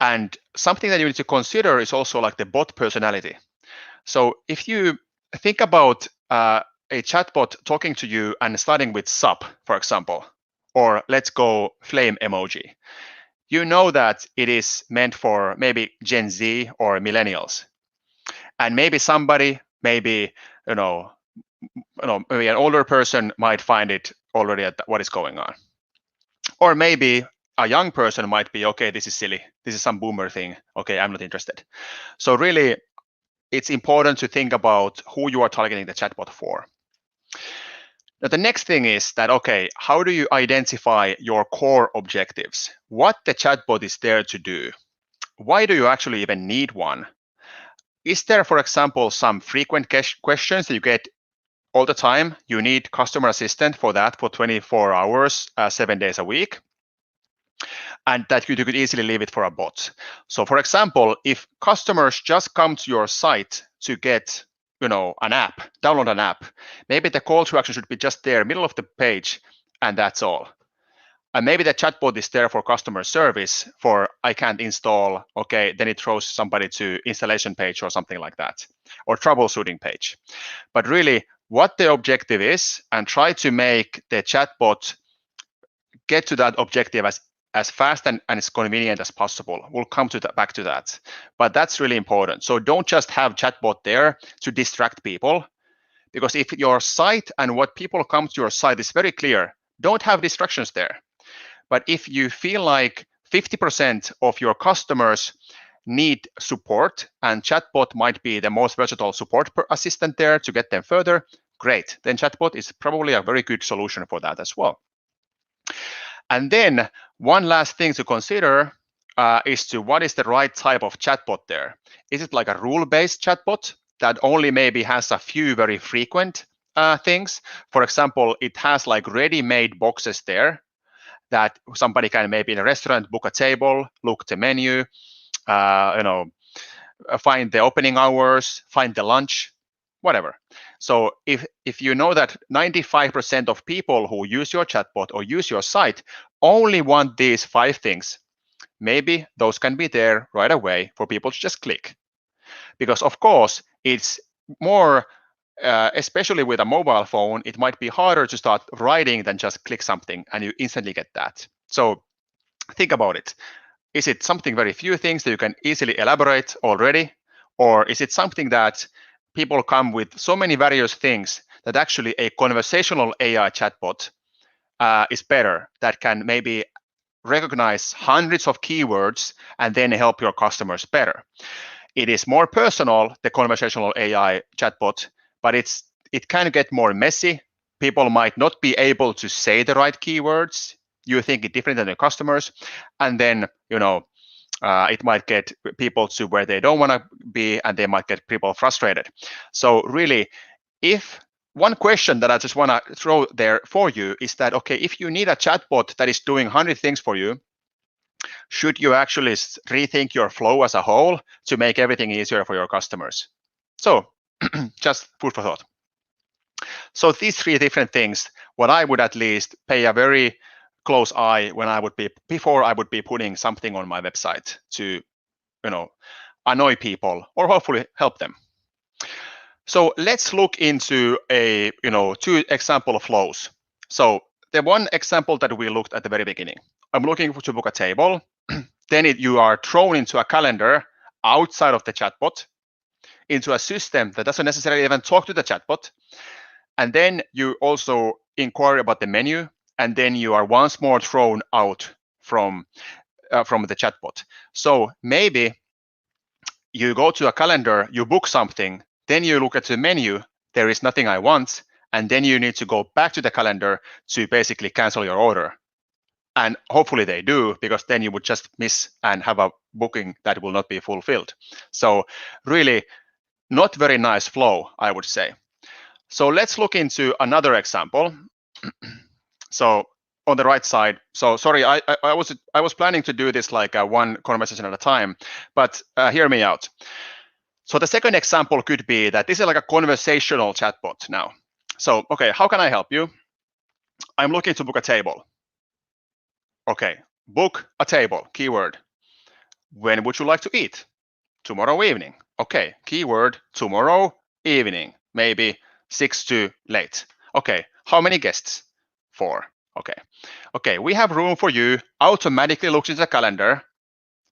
And something that you need to consider is also like the bot personality. So if you think about a chatbot talking to you and starting with sup, for example, or let's go flame emoji, you know that it is meant for maybe Gen Z or millennials. And maybe somebody, maybe maybe an older person might find it already at what is going on. Or maybe a young person might be, okay, this is silly. This is some boomer thing. Okay, I'm not interested. So really, it's important to think about who you are targeting the chatbot for. Now, the next thing is that, okay, how do you identify your core objectives? What the chatbot is there to do? Why do you actually even need one? Is there, for example, some frequent questions that you get all the time? You need customer assistant for that for 24 hours, 7 days a week. And that you could easily leave it for a bot. So for example, if customers just come to your site to get an app, download an app, maybe the call to action should be just there, middle of the page, and that's all. And maybe the chatbot is there for customer service, for I can't install, okay, then it throws somebody to installation page or something like that, or troubleshooting page. But really, what the objective is, and try to make the chatbot get to that objective as fast and as convenient as possible. We'll come back to that. But that's really important. So don't just have chatbot there to distract people, because if your site and what people come to your site is very clear, don't have distractions there. But if you feel like 50% of your customers need support and chatbot might be the most versatile support assistant there to get them further, great. Then chatbot is probably a very good solution for that as well. And then one last thing to consider, is to what is the right type of chatbot there. Is it like a rule-based chatbot that only maybe has a few very frequent things? For example, it has like ready-made boxes there that somebody can maybe in a restaurant book a table, look the menu, find the opening hours, find the lunch, whatever. So if you know that 95% of people who use your chatbot or use your site only want these 5 things, maybe those can be there right away for people to just click. Because of course, it's more, especially with a mobile phone, it might be harder to start writing than just click something and you instantly get that. So think about it. Is it something very few things that you can easily elaborate already? Or is it something that people come with so many various things that actually a conversational AI chatbot is better, that can maybe recognize hundreds of keywords and then help your customers better? It is more personal, the conversational AI chatbot, but it can get more messy. People might not be able to say the right keywords. You think it different than your customers, and then it might get people to where they don't want to be, and they might get people frustrated. So really, if one question that I just want to throw there for you is that, okay, if you need a chatbot that is doing 100 things for you, should you actually rethink your flow as a whole to make everything easier for your customers? So just food for thought. So these 3 different things, what I would at least pay a very close eye when before I would be putting something on my website to, annoy people or hopefully help them. So let's look into 2 example of flows. So the one example that we looked at the very beginning, I'm looking to book a table. Then you are thrown into a calendar outside of the chatbot, into a system that doesn't necessarily even talk to the chatbot. And then you also inquire about the menu, and then you are once more thrown out from the chatbot. So maybe you go to a calendar, you book something, then you look at the menu, there is nothing I want, and then you need to go back to the calendar to basically cancel your order. And hopefully they do, because then you would just miss and have a booking that will not be fulfilled. So really not very nice flow, I would say. So let's look into another example. So on the right side, so sorry, I was planning to do this like one conversation at a time, but hear me out. So the second example could be that this is like a conversational chatbot now. So, okay, how can I help you? I'm looking to book a table. Okay, book a table, keyword. When would you like to eat? Tomorrow evening. Okay, keyword, tomorrow evening, maybe 6 to late. Okay, how many guests? 4. Okay, we have room for you. Automatically looks into the calendar,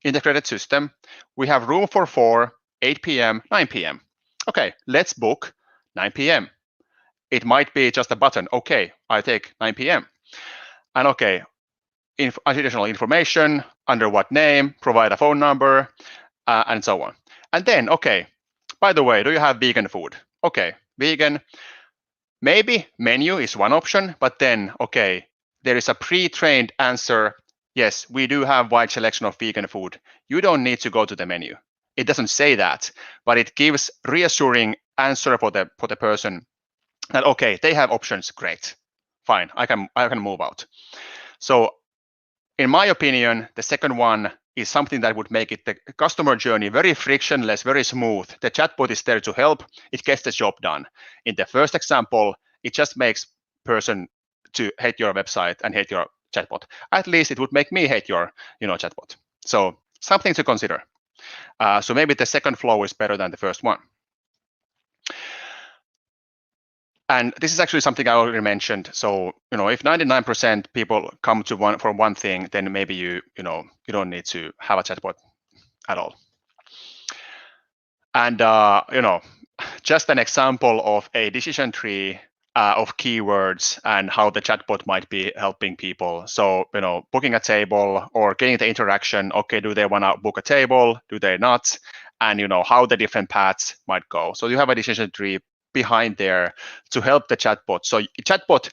integrated system. We have room for 4, 8 p.m., 9 p.m. Okay, let's book 9 p.m. It might be just a button. Okay, I take 9 p.m. And okay, additional information, under what name, provide a phone number, and so on. And then, okay, by the way, do you have vegan food? Okay, vegan. Maybe menu is one option, but then, okay, there is a pre-trained answer. Yes, we do have wide selection of vegan food. You don't need to go to the menu. It doesn't say that, but it gives reassuring answer for the person that, okay, they have options. Great, fine, I can move out. So in my opinion, the second one is something that would make it the customer journey very frictionless, very smooth. The chatbot is there to help. It gets the job done. In the first example, it just makes person to hate your website and hate your chatbot. At least it would make me hate your chatbot. So something to consider. So maybe the second flow is better than the first one. And this is actually something I already mentioned. So, if 99% people come to for one thing, then maybe you don't need to have a chatbot at all. And, just an example of a decision tree of keywords and how the chatbot might be helping people. So, booking a table or getting the interaction. Okay, do they want to book a table? Do they not? And, how the different paths might go. So you have a decision tree behind there to help the chatbot. So chatbot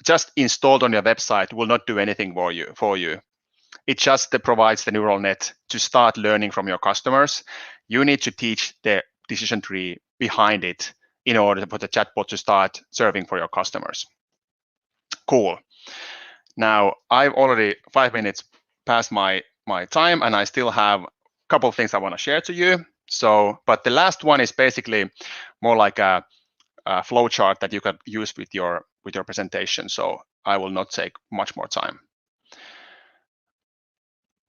just installed on your website will not do anything for you. It just provides the neural net to start learning from your customers. You need to teach the decision tree behind it in order for the chatbot to start serving for your customers. Cool. Now, I've already 5 minutes past my time, and I still have a couple of things I want to share to you. So, but the last one is basically more like a flow chart that you can use with your presentation. So I will not take much more time.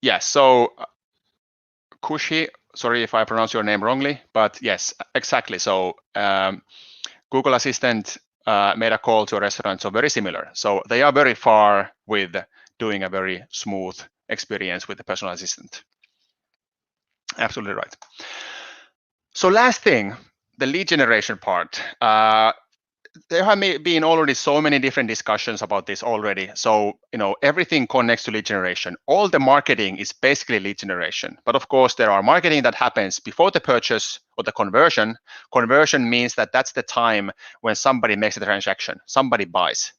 Yes. So Kushi, sorry if I pronounce your name wrongly, but yes, exactly. So Google Assistant made a call to a restaurant, so very similar. So they are very far with doing a very smooth experience with the personal assistant. Absolutely right. So last thing, the lead generation part. There have been already so many different discussions about this already. So, everything connects to lead generation. All the marketing is basically lead generation. But of course, there are marketing that happens before the purchase or the conversion. Conversion means that that's the time when somebody makes a transaction, somebody buys.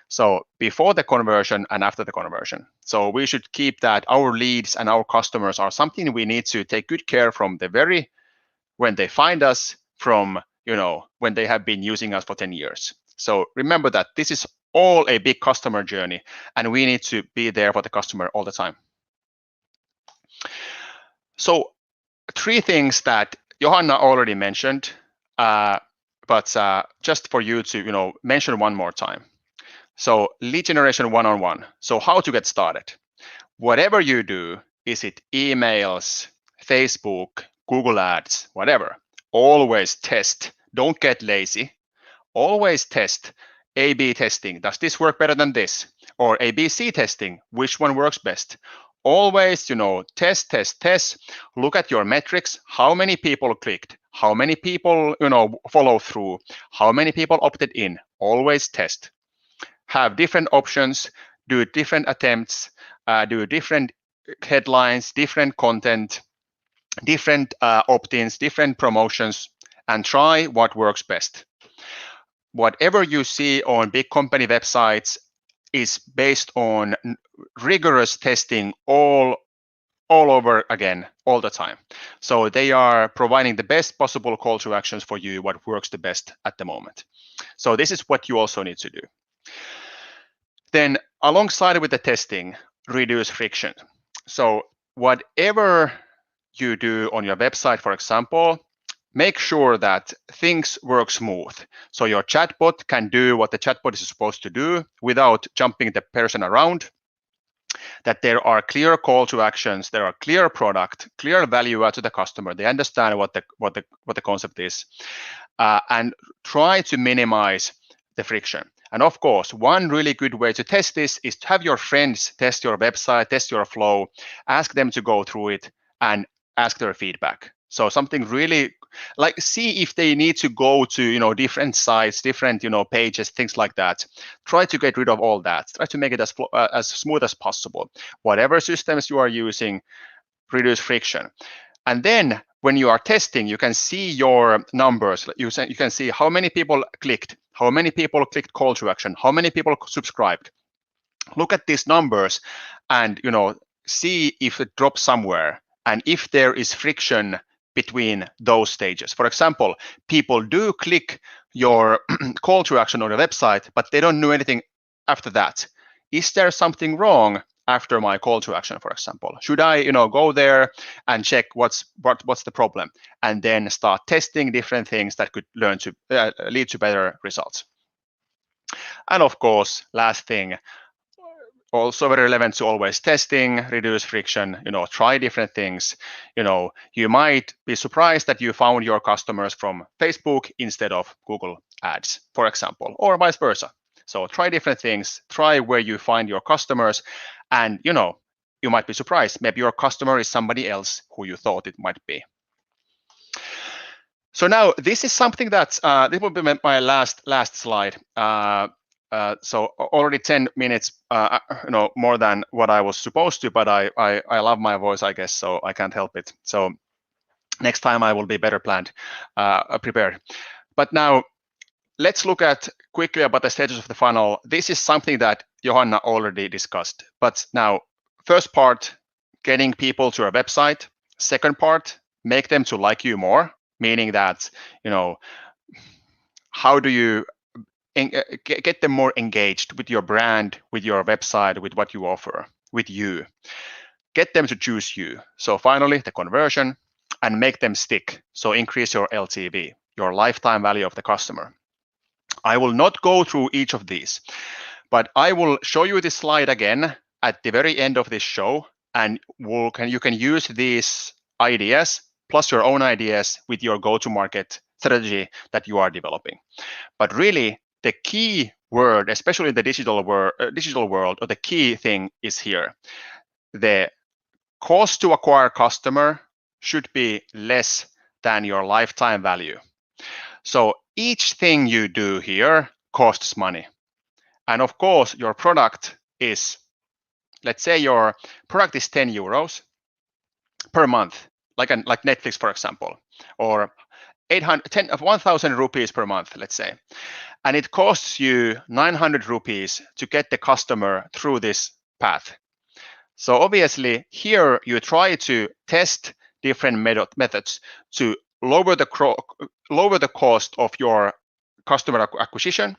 So before the conversion and after the conversion. So we should keep that our leads and our customers are something we need to take good care from the very when they find us from when they have been using us for 10 years. So remember that this is all a big customer journey, and we need to be there for the customer all the time. So 3 things that Johanna already mentioned, but just for you to mention one more time. So lead generation one-on-one. So how to get started? Whatever you do, is it emails, Facebook, Google Ads, whatever, always test. Don't get lazy. Always test. A/B testing. Does this work better than this? Or ABC testing. Which one works best? Always, test, test, test. Look at your metrics. How many people clicked? How many people, follow through? How many people opted in? Always test. Have different options. Do different attempts. Do different headlines, different content, different opt-ins, different promotions, and try what works best. Whatever you see on big company websites is based on rigorous testing all over again, all the time. So they are providing the best possible call to actions for you, what works the best at the moment. So this is what you also need to do. Then alongside with the testing, reduce friction. So whatever you do on your website, for example, make sure that things work smooth. So your chatbot can do what the chatbot is supposed to do without jumping the person around, that there are clear call to actions, there are clear product, clear value add to the customer. They understand what the concept is, and try to minimize the friction. And of course, one really good way to test this is to have your friends test your website, test your flow, ask them to go through it and ask their feedback. So something really like see if they need to go to different sites, different pages, things like that. Try to get rid of all that. Try to make it as smooth as possible. Whatever systems you are using, reduce friction. And then when you are testing, you can see your numbers. You can see how many people clicked, how many people clicked call to action, how many people subscribed. Look at these numbers and see if it drops somewhere and if there is friction between those stages. For example, people do click your call to action on the website, but they don't do anything after that. Is there something wrong after my call to action, for example? Should I go there and check what's the problem, and then start testing different things that could lead to better results? And of course, last thing, also very relevant to always testing, reduce friction, try different things. You might be surprised that you found your customers from Facebook instead of Google Ads, for example, or vice versa. So try different things, try where you find your customers, and you might be surprised. Maybe your customer is somebody else who you thought it might be. So now this is something that this will be my last slide. So already 10 minutes, more than what I was supposed to, but I love my voice, I guess, so I can't help it. So next time I will be better prepared. But now let's look at quickly about the status of the funnel. This is something that Johanna already discussed, but now first part, getting people to our website. Second part, make them to like you more, meaning that, how do you get them more engaged with your brand, with your website, with what you offer, with you. Get them to choose you. So finally, the conversion, and make them stick. So increase your LTV, your lifetime value of the customer. I will not go through each of these, but I will show you this slide again at the very end of this show, and you can use these ideas plus your own ideas with your go-to-market strategy that you are developing. But really, the key word, especially in the digital world, or the key thing is here. The cost to acquire customer should be less than your lifetime value. So each thing you do here costs money. And of course, your product is, let's say your product is 10 euros per month, like Netflix, for example, or 1,000 rupees per month, let's say. And it costs you 900 rupees to get the customer through this path. So obviously here you try to test different methods to lower the cost of your customer acquisition.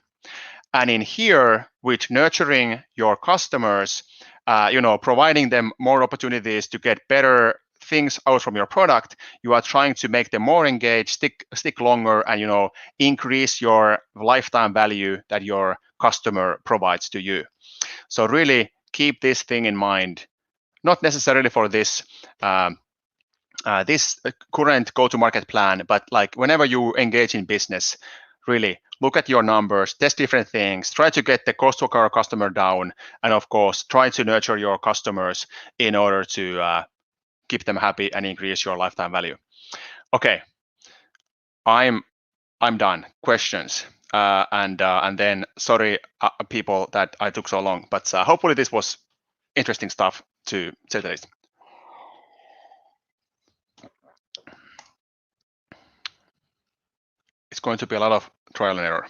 And in here, with nurturing your customers, providing them more opportunities to get better things out from your product, you are trying to make them more engaged, stick longer, and increase your lifetime value that your customer provides to you. So really keep this thing in mind, not necessarily for this this current go-to-market plan, but like whenever you engage in business, really look at your numbers, test different things, try to get the cost to acquire customer down, and of course, try to nurture your customers in order to keep them happy and increase your lifetime value. Okay, I'm done. Questions, and then sorry, people, that I took so long, but hopefully this was interesting stuff to say the least. It's going to be a lot of trial and error.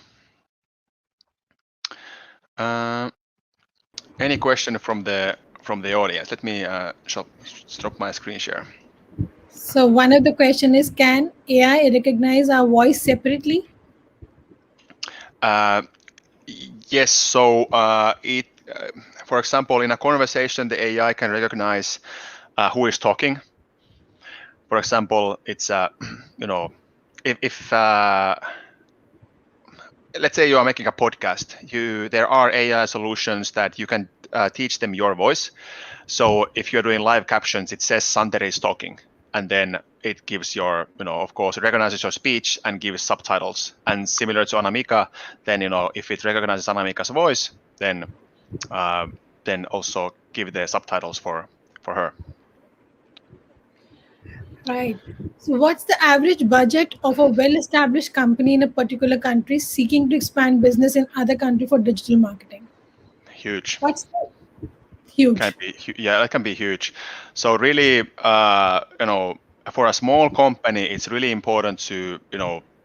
Any question from the audience? Let me stop my screen share. So one of the question is, can AI recognize our voice separately? Yes. So for example, in a conversation, the AI can recognize who is talking. For example, it's if let's say you are making a podcast, there are AI solutions that you can teach them your voice. So if you're doing live captions, it says Santeri is talking, and then it gives your, of course, it recognizes your speech and gives subtitles. And similar to Anamika, then if it recognizes Anamika's voice, then also give the subtitles for her. Right. So what's the average budget of a well-established company in a particular country seeking to expand business in other country for digital marketing? Huge. What's that? Huge. That can be huge. So really, for a small company, it's really important to,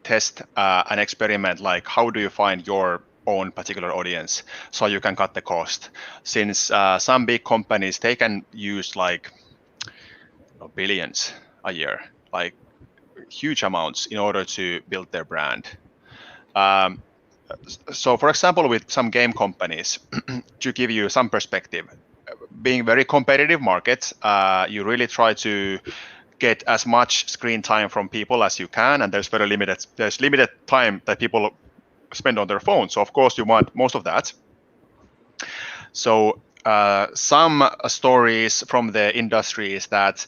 test an experiment, like how do you find your own particular audience so you can cut the cost. Since some big companies, they can use like billions a year, like huge amounts, in order to build their brand. So for example, with some game companies, to give you some perspective, being very competitive markets, you really try to get as much screen time from people as you can, and there's limited time that people spend on their phone. So of course you want most of that. So some stories from the industry is that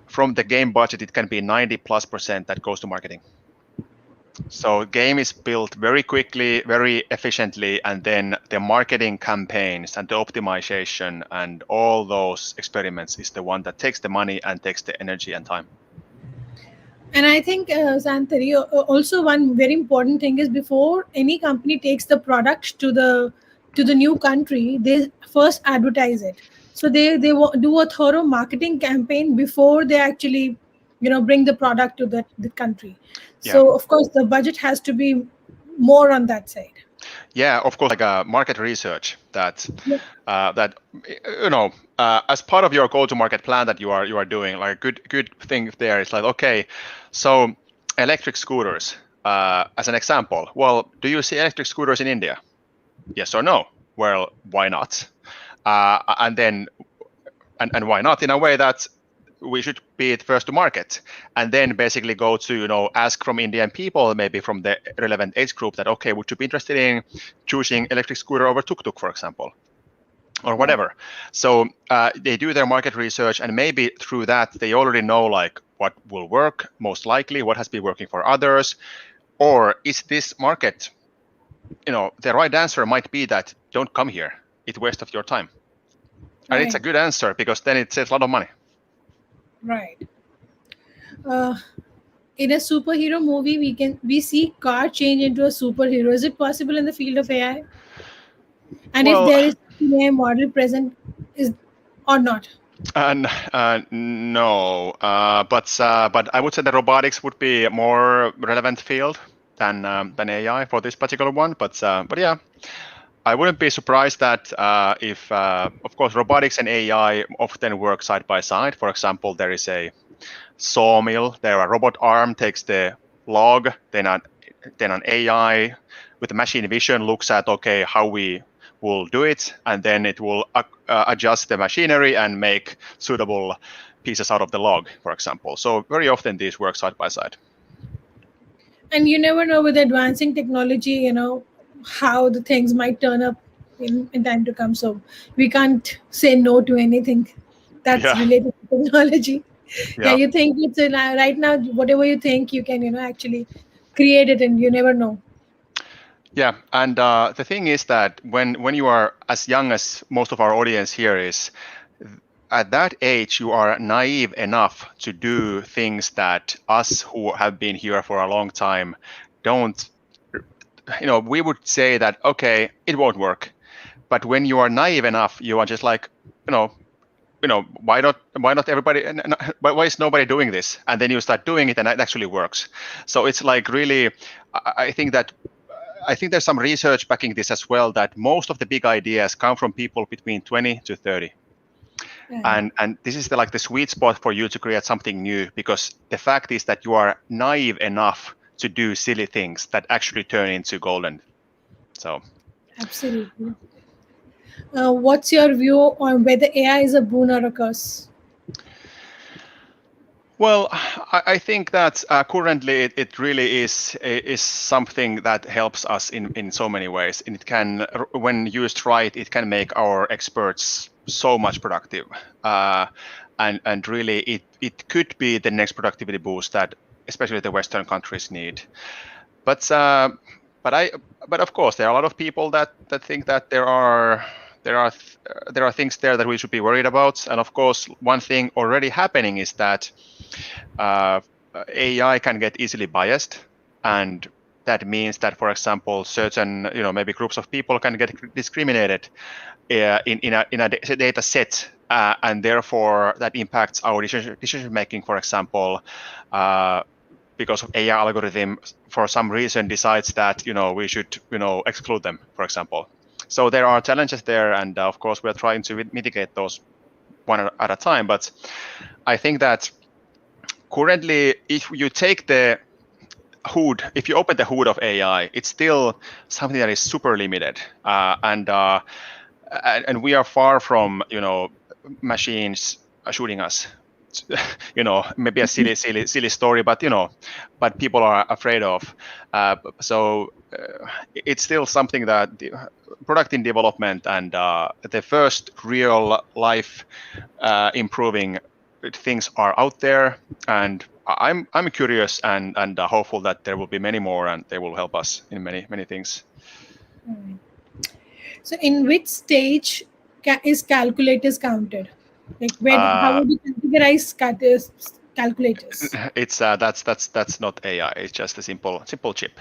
from the game budget, it can be 90+% that goes to marketing. So game is built very quickly, very efficiently, and then the marketing campaigns and the optimization and all those experiments is the one that takes the money and takes the energy and time. And I think, Santari, also one very important thing is, before any company takes the product to the new country, they first advertise it. So they do a thorough marketing campaign before they actually bring the product to the country. So of course the budget has to be more on that side. Yeah, of course, like market research that Yeah. that as part of your go-to-market plan that you are doing, like good thing there is like, okay, so electric scooters, as an example. Well, do you see electric scooters in India? Yes or no? Well, why not? And then and why not? In a way that we should be first to market, and then basically go to ask from Indian people, maybe from the relevant age group, that okay, would you be interested in choosing electric scooter over tuk-tuk, for example, or whatever. So they do their market research, and maybe through that they already know like what will work most likely, what has been working for others, or is this market, the right answer might be that don't come here, it's waste of your time. And it's a Right. good answer because then it saves a lot of money. Right. Uh, in a superhero movie, we see car change into a superhero. Is it possible in the field of AI? And if Well, there is an AI model present, is or not? no, but I would say that robotics would be a more relevant field than AI for this particular one. But yeah, I wouldn't be surprised that if, of course, robotics and AI often work side by side. For example, there is a sawmill. There a robot arm takes the log, then an AI with machine vision looks at, okay, how we will do it, and then it will adjust the machinery and make suitable pieces out of the log, for example. So very often these work side by side. And you never know with advancing technology, how the things might turn up in time to come. So we can't say no to anything that's Yeah, related to technology. Yeah, yeah. you think it's right now, whatever you think, you can, actually create it, and you never know. Yeah, and the thing is that when you are as young as most of our audience here is, at that age you are naive enough to do things that us who have been here for a long time don't. We would say that okay, it won't work, but when you are naive enough, you are just like, why not everybody, why is nobody doing this, and then you start doing it and it actually works. So it's like really, I think that I think there's some research backing this as well, that most of the big ideas come from people between 20 to 30. Yeah. And this is the sweet spot for you to create something new, because the fact is that you are naive enough to do silly things that actually turn into golden. So Absolutely. What's your view on whether AI is a boon or a curse? well, I think that currently it really is something that helps us in so many ways, and it can, when used right, it can make our experts so much productive, and really it could be the next productivity boost that especially the Western countries need. But but of course there are a lot of people that think that there are things there that we should be worried about. And of course, one thing already happening is that AI can get easily biased, and that means that, for example, certain maybe groups of people can get discriminated in a data set, and therefore that impacts our decision making. For example, because of AI algorithm for some reason decides that we should exclude them, for example. So there are challenges there, and of course we're trying to mitigate those one at a time. But I think that currently, if you take the hood, if you open the hood of AI, it's still something that is super limited, and we are far from machines shooting us. Maybe a silly story, but but people are afraid of. So it's still something that the product in development, and the first real life improving things are out there, and I'm curious and hopeful that there will be many more, and they will help us in many things. Right. So, in which stage is calculators counted? Like, how Uh, would you categorize calculators? it's that's not AI. It's just a simple chip.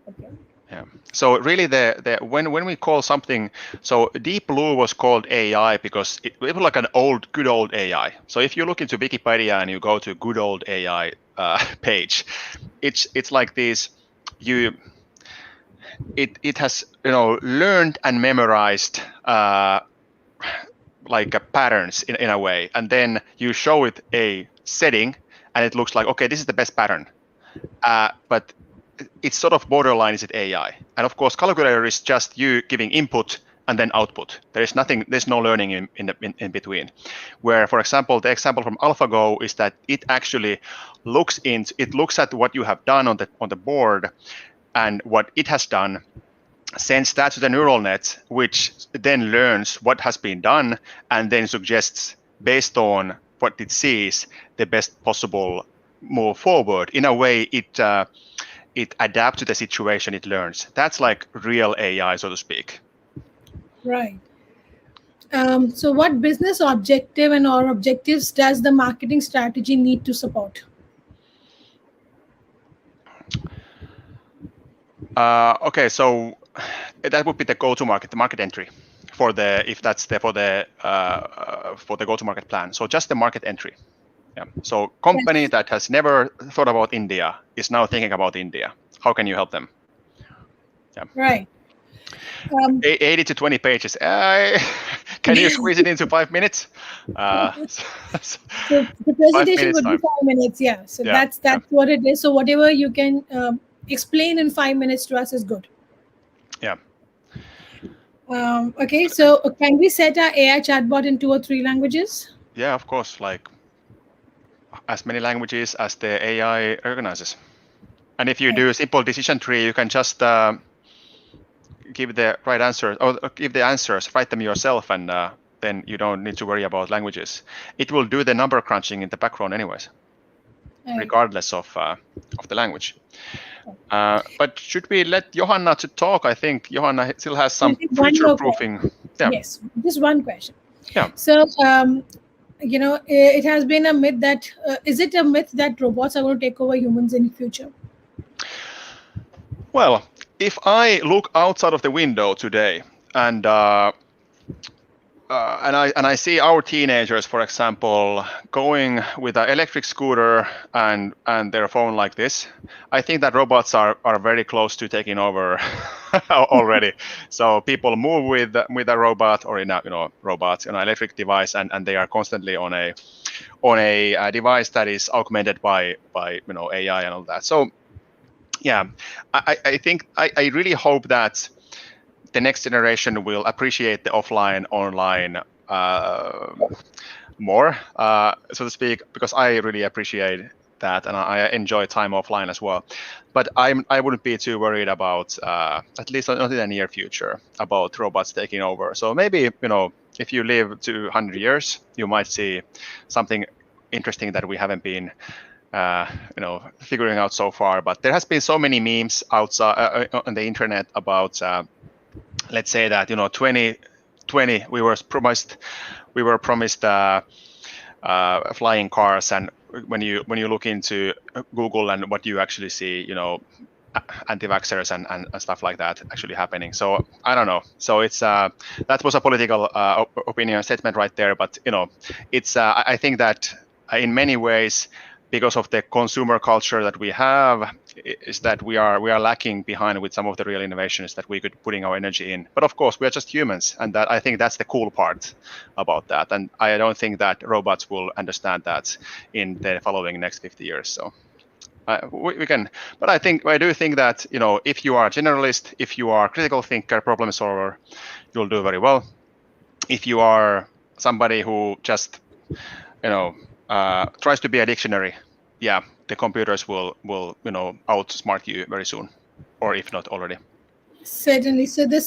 Okay. Yeah. So really, the when we call something, so Deep Blue was called AI because it was like an good old AI. So if you look into Wikipedia and you go to good old AI page, it's like this. it has learned and memorized like patterns in a way, and then you show it a setting, and it looks like, okay, this is the best pattern, but it's sort of borderline, is it AI? And of course, calculator is just you giving input and then output. There's no learning in between. Where, for example, the example from AlphaGo is that it actually looks at what you have done on the board, and what it has done, sends that to the neural net, which then learns what has been done and then suggests, based on what it sees, the best possible move forward. In a way, it adapts to the situation it learns. That's like real AI, so to speak. Right. So what business objective and or objectives does the marketing strategy need to support? Okay, so that would be the go-to-market, the market entry for the go-to-market plan. So just the market entry. Yeah. So company that has never thought about India is now thinking about India. How can you help them? Yeah. Right. 80 to 20 pages. Can you squeeze it into 5 minutes? So the presentation would be 5 minutes. Yeah. So that's what it is. So whatever you can explain in 5 minutes to us is good. Yeah. Okay. So can we set our AI chatbot in 2 or 3 languages? Yeah, of course. Like as many languages as the AI recognizes. And if you do a simple decision tree, you can just give the right answer, or give the answers, write them yourself, and then you don't need to worry about languages. It will do the number crunching in the background anyways, regardless of the language. But should we let Johanna to talk? I think Johanna still has some future-proofing. Yeah. Yes, just one question. Yeah. So, it has been a myth that, is it a myth that robots are going to take over humans in the future? Well, if I look outside of the window today and I see our teenagers, for example, going with an electric scooter and their phone like this, I think that robots are very close to taking over already. So people move with a robot or in a robot, electric device, and they are constantly on a device that is augmented by AI and all that. So yeah, I think I really hope that the next generation will appreciate the offline, online more, so to speak, because I really appreciate that, and I enjoy time offline as well. But I wouldn't be too worried about, at least not in the near future, about robots taking over. So maybe if you live to 100 years, you might see something interesting that we haven't been figuring out so far. But there has been so many memes outside on the internet about, let's say that 2020 we were promised flying cars, and when you look into Google and what you actually see, anti-vaxxers and stuff like that actually happening. So I don't know. So it's that was a political opinion statement right there, but it's I think that in many ways, because of the consumer culture that we have, is that we are lacking behind with some of the real innovations that we could putting our energy in. But of course, we are just humans, and that I think that's the cool part about that. And I don't think that robots will understand that in the following next 50 years. So we can, but I do think that if you are a generalist, if you are a critical thinker, problem solver, you'll do very well. If you are somebody who just tries to be a dictionary, yeah, the computers will outsmart you very soon, or if not already. Certainly. So the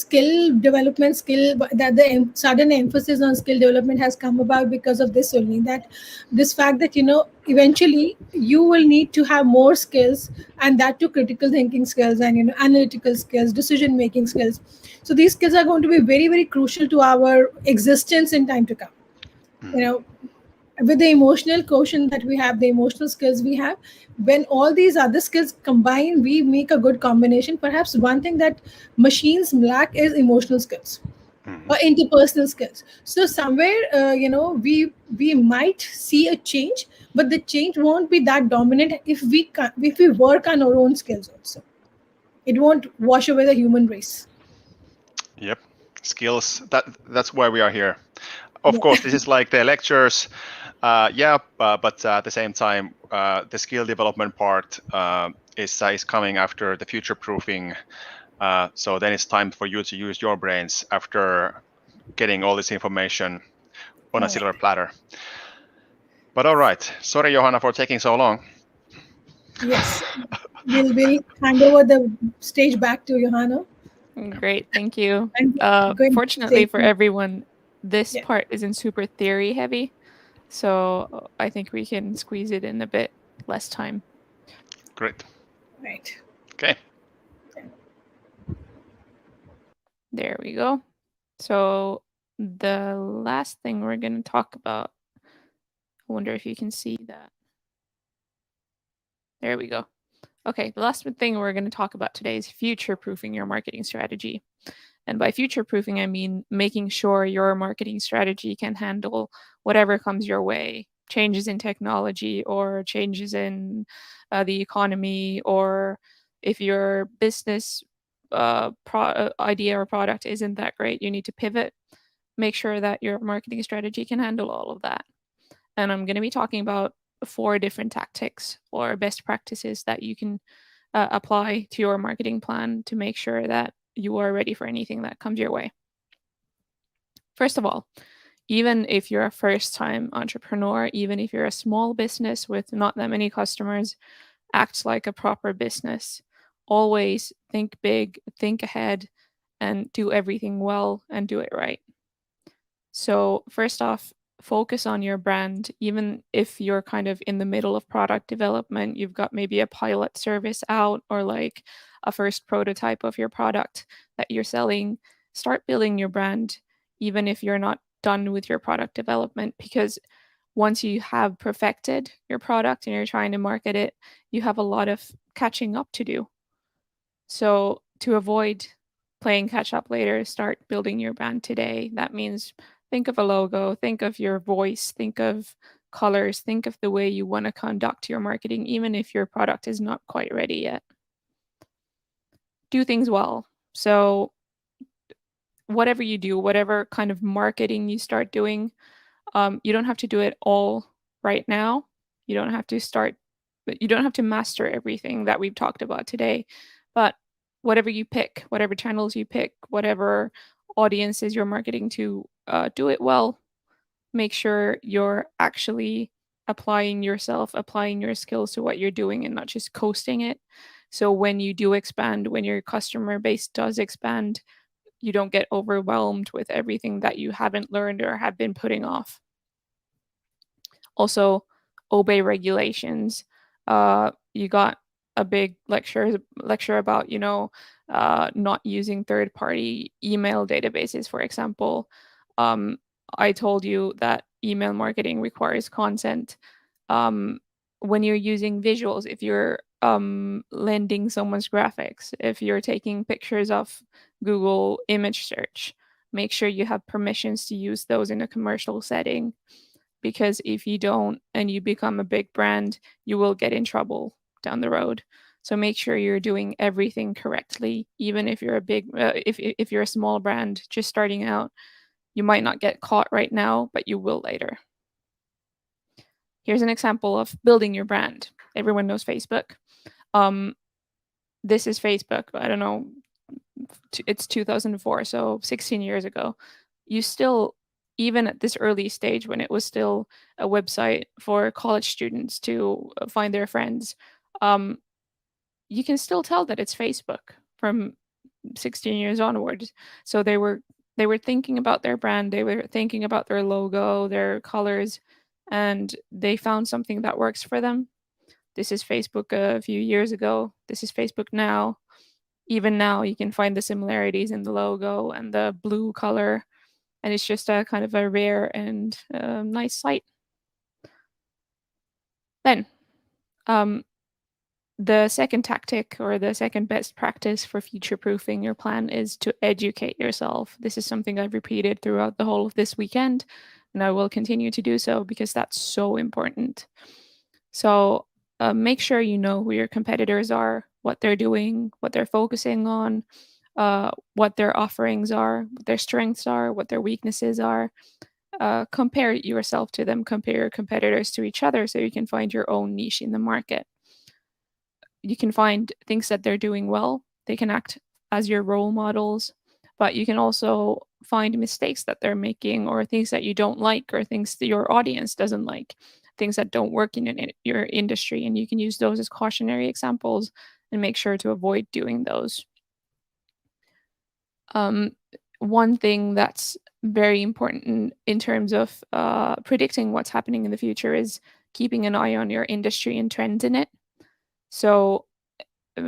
the sudden emphasis on skill development has come about because of this only, that this fact that eventually you will need to have more skills, and that too critical thinking skills and analytical skills, decision making skills. So these skills are going to be very, very crucial to our existence in time to come. With the emotional quotient that we have, the emotional skills we have, when all these other skills combine, we make a good combination. Perhaps one thing that machines lack is emotional skills or interpersonal skills. So somewhere, we might see a change, but the change won't be that dominant if we work on our own skills also. It won't wash away the human race. Yep. Skills. That's why we are here. Of Yeah. course, this is like the lectures. But at the same time, the skill development part is coming after the future proofing. So then it's time for you to use your brains after getting all this information on a All silver right. platter. But all right, sorry, Johanna, for taking so long. Yes. We'll hand over the stage back to Johanna. Great, thank you. And going to Fortunately take for everyone, this yeah. part isn't super theory heavy, so I think we can squeeze it in a bit less time. Great. Right. Okay. There we go. So the last thing we're going to talk about, I wonder if you can see that. There we go. Okay, the last thing we're going to talk about today is future-proofing your marketing strategy. And by future-proofing, I mean making sure your marketing strategy can handle whatever comes your way, changes in technology or changes in the economy, or if your business idea or product isn't that great, you need to pivot. Make sure that your marketing strategy can handle all of that. And I'm going to be talking about 4 different tactics or best practices that you can apply to your marketing plan to make sure that you are ready for anything that comes your way. First of all, even if you're a first time entrepreneur, even if you're a small business with not that many customers, act like a proper business. Always think big, think ahead, and do everything well and do it right. So, first off, focus on your brand. Even if you're kind of in the middle of product development, you've got maybe a pilot service out or like a first prototype of your product that you're selling, start building your brand, even if you're not done with your product development. Because once you have perfected your product and you're trying to market it, you have a lot of catching up to do. So, to avoid playing catch up later, start building your brand today. That means think of a logo, think of your voice, think of colors, think of the way you want to conduct your marketing, even if your product is not quite ready yet. Do things well. So, whatever you do, whatever kind of marketing you start doing, you don't have to do it all right now. You don't have to start, you don't have to master everything that we've talked about today. But whatever you pick, whatever channels you pick, whatever audiences you're marketing to, do it well. Make sure you're actually applying yourself, applying your skills to what you're doing and not just coasting it. So when you do expand, when your customer base does expand, you don't get overwhelmed with everything that you haven't learned or have been putting off. Also, obey regulations. You got a big lecture about not using third-party email databases, for example. I told you that email marketing requires consent. When you're using visuals, if you're lending someone's graphics, if you're taking pictures of Google image search, make sure you have permissions to use those in a commercial setting, because if you don't and you become a big brand, you will get in trouble down the road. So make sure you're doing everything correctly, even if you're a big, if you're a small brand just starting out. You might not get caught right now, but you will later. Here's an example of building your brand. Everyone knows Facebook. This is Facebook. I don't know. It's 2004, so 16 years ago. You still, even at this early stage when it was still a website for college students to find their friends, you can still tell that it's Facebook from 16 years onwards. So they were thinking about their brand, they were thinking about their logo, their colors, and they found something that works for them. This is Facebook a few years ago. This is Facebook now. Even now, you can find the similarities in the logo and the blue color, and it's just a kind of a rare and nice sight. Then, the second tactic or the second best practice for future proofing your plan is to educate yourself. This is something I've repeated throughout the whole of this weekend, and I will continue to do so because that's so important. So make sure you know who your competitors are, what they're doing, what they're focusing on, what their offerings are, what their strengths are, what their weaknesses are. Compare yourself to them, compare your competitors to each other so you can find your own niche in the market. You can find things that they're doing well. They can act as your role models, but you can also find mistakes that they're making or things that you don't like or things that your audience doesn't like, things that don't work in your industry. And you can use those as cautionary examples and make sure to avoid doing those. One thing that's very important in terms of predicting what's happening in the future is keeping an eye on your industry and trends in it. So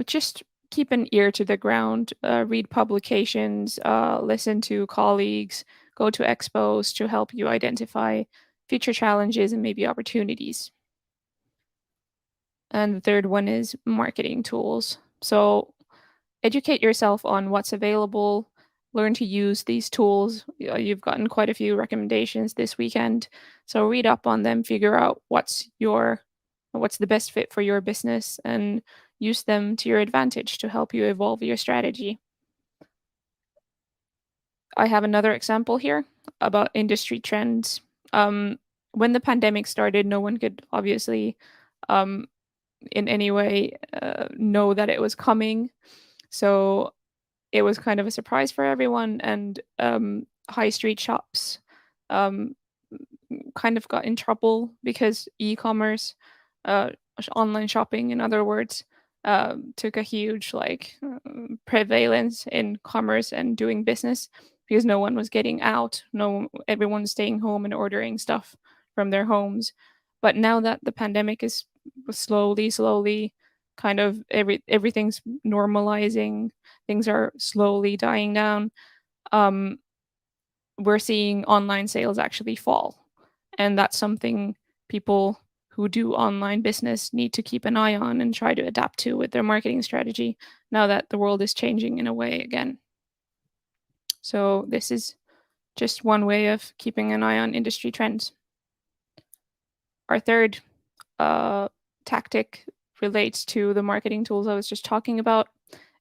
just keep an ear to the ground, read publications, listen to colleagues, go to expos to help you identify future challenges and maybe opportunities. And the third one is marketing tools. So educate yourself on what's available, learn to use these tools. You've gotten quite a few recommendations this weekend, so read up on them, figure out what's the best fit for your business, and use them to your advantage to help you evolve your strategy. I have another example here about industry trends. When the pandemic started, no one could obviously in any way know that it was coming. So it was kind of a surprise for everyone, and high street shops kind of got in trouble because e-commerce, online shopping, in other words, took a huge prevalence in commerce and doing business because no one was getting out. Everyone's staying home and ordering stuff from their homes. But now that the pandemic is slowly kind of everything's normalizing, things are slowly dying down, we're seeing online sales actually fall. And that's something people who do online business need to keep an eye on and try to adapt to with their marketing strategy now that the world is changing in a way again. So this is just one way of keeping an eye on industry trends. Our third tactic relates to the marketing tools I was just talking about.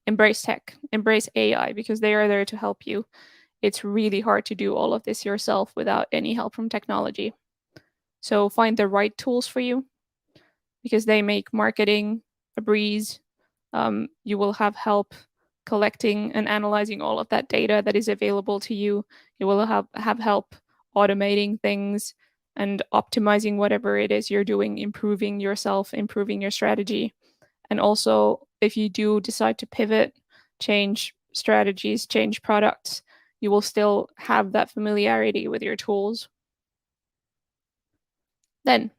Embrace tech, embrace AI, because they are there to help you. It's really hard to do all of this yourself without any help from technology. So find the right tools for you because they make marketing a breeze. You will have help collecting and analyzing all of that data that is available to you. You will have help automating things and optimizing whatever it is you're doing, improving yourself, improving your strategy. And also, if you do decide to pivot, change strategies, change products, you will still have that familiarity with your tools. Then,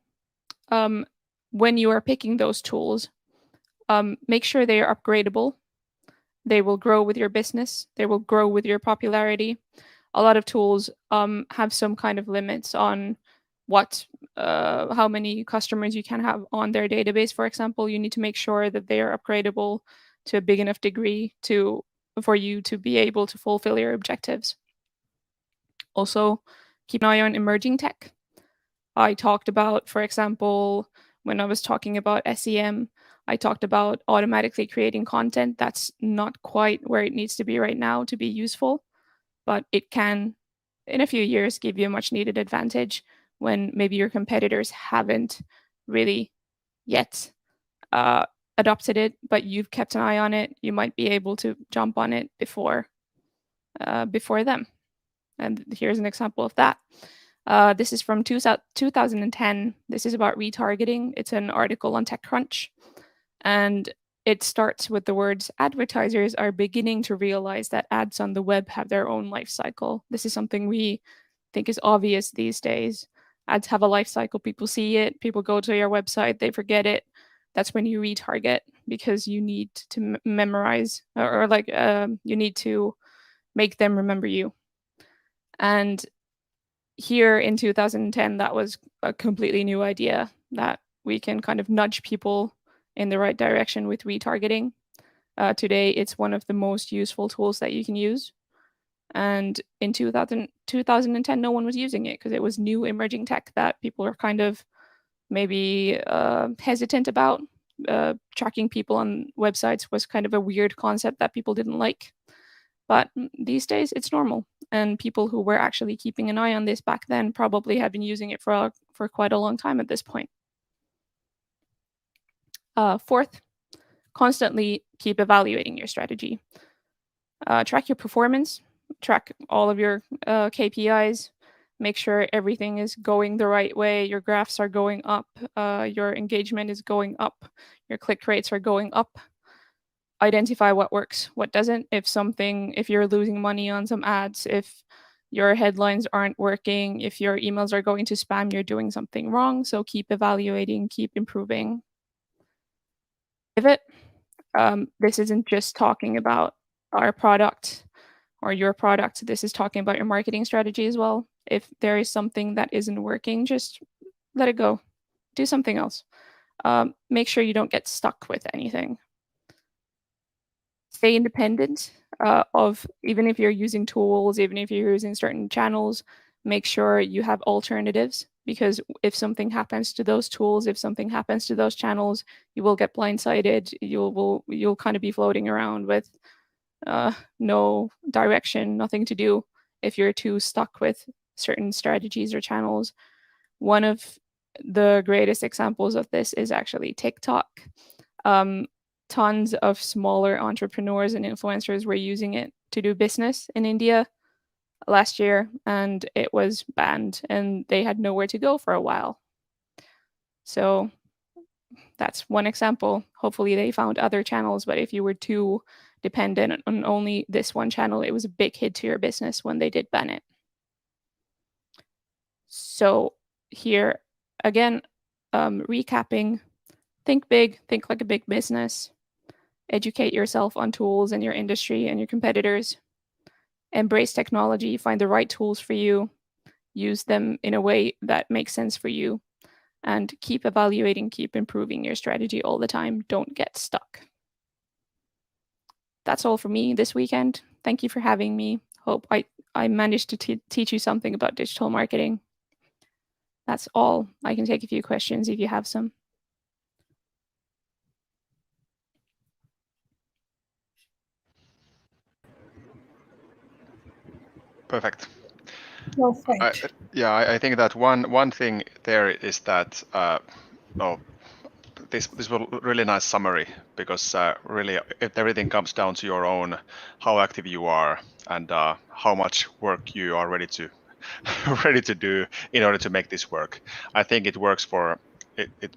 when you are picking those tools, make sure they are upgradable. They will grow with your business. They will grow with your popularity. A lot of tools have some kind of limits on how many customers you can have on their database. For example, you need to make sure that they are upgradable to a big enough degree for you to be able to fulfill your objectives. Also, keep an eye on emerging tech. I talked about, for example, when I was talking about SEM, I talked about automatically creating content. That's not quite where it needs to be right now to be useful, but it can, in a few years, give you a much needed advantage when maybe your competitors haven't really yet adopted it, but you've kept an eye on it. You might be able to jump on it before them. And here's an example of that. This is from 2010. This is about retargeting. It's an article on TechCrunch. And it starts with the words, advertisers are beginning to realize that ads on the web have their own life cycle. This is something we think is obvious these days. Ads have a life cycle. People see it. People go to your website. They forget it. That's when you retarget because you need to memorize or you need to make them remember you. And here in 2010, that was a completely new idea that we can kind of nudge people in the right direction with retargeting. Today, it's one of the most useful tools that you can use. And in 2010, no one was using it because it was new emerging tech that people are kind of maybe hesitant about. tracking people on websites was kind of a weird concept that people didn't like. But these days it's normal, and people who were actually keeping an eye on this back then probably have been using it for quite a long time at this point. Fourth, constantly keep evaluating your strategy. Track your performance, track all of your KPIs, make sure everything is going the right way, your graphs are going up, your engagement is going up, your click rates are going up. Identify what works, what doesn't. If you're losing money on some ads, if your headlines aren't working, if your emails are going to spam, you're doing something wrong. So keep evaluating, keep improving. Pivot. This isn't just talking about our product or your product. This is talking about your marketing strategy as well. If there is something that isn't working, just let it go. Do something else. Make sure you don't get stuck with anything. Stay independent of, even if you're using tools, even if you're using certain channels, make sure you have alternatives, because if something happens to those tools, if something happens to those channels, you will get blindsided. You'll kind of be floating around with no direction, nothing to do if you're too stuck with certain strategies or channels. One of the greatest examples of this is actually TikTok. Tons of smaller entrepreneurs and influencers were using it to do business in India last year, and it was banned, and they had nowhere to go for a while. So that's one example. Hopefully they found other channels, but if you were too dependent on only this one channel, it was a big hit to your business when they did ban it. So here again, recapping, think big, think like a big business. Educate yourself on tools in your industry and your competitors. Embrace technology, find the right tools for you, use them in a way that makes sense for you, and keep evaluating, keep improving your strategy all the time. Don't get stuck. That's all for me this weekend. Thank you for having me. Hope I managed to teach you something about digital marketing. That's all. I can take a few questions if you have some. Perfect. Perfect. I think that one thing there is that this was a really nice summary, because really everything comes down to your own, how active you are, and how much work you are ready to ready to do in order to make this work. I think it works for it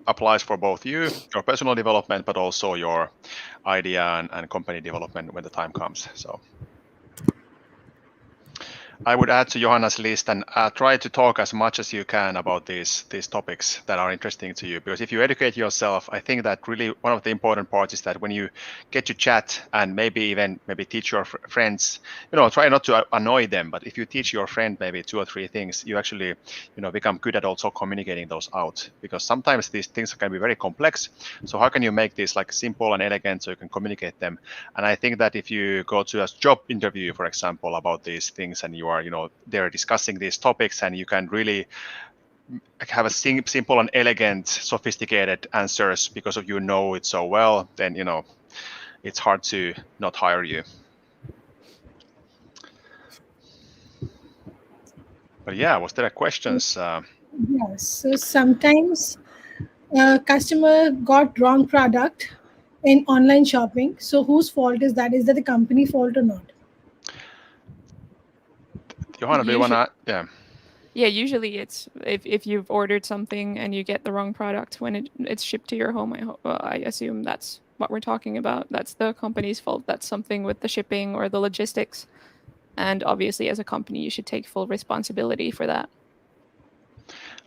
applies for both you, your personal development, but also your idea and company development when the time comes. So I would add to Johanna's list and try to talk as much as you can about these topics that are interesting to you. Because if you educate yourself, I think that really one of the important parts is that when you get to chat and maybe teach your friends, try not to annoy them, but if you teach your friend maybe 2 or 3 things, you actually, become good at also communicating those out. Because sometimes these things can be very complex. So how can you make this like simple and elegant so you can communicate them? And I think that if you go to a job interview, for example, about these things, and you are, they're discussing these topics, and you can really have a simple and elegant, sophisticated answers because of it so well, then it's hard to not hire you. But yeah, was there questions? Yes. So sometimes customer got wrong product in online shopping. So whose fault is that? Is that the company fault or not? Johanna, do you want to? Yeah. Yeah, usually it's if you've ordered something and you get the wrong product when it's shipped to your home. I assume that's what we're talking about. That's the company's fault. That's something with the shipping or the logistics. And obviously, as a company, you should take full responsibility for that.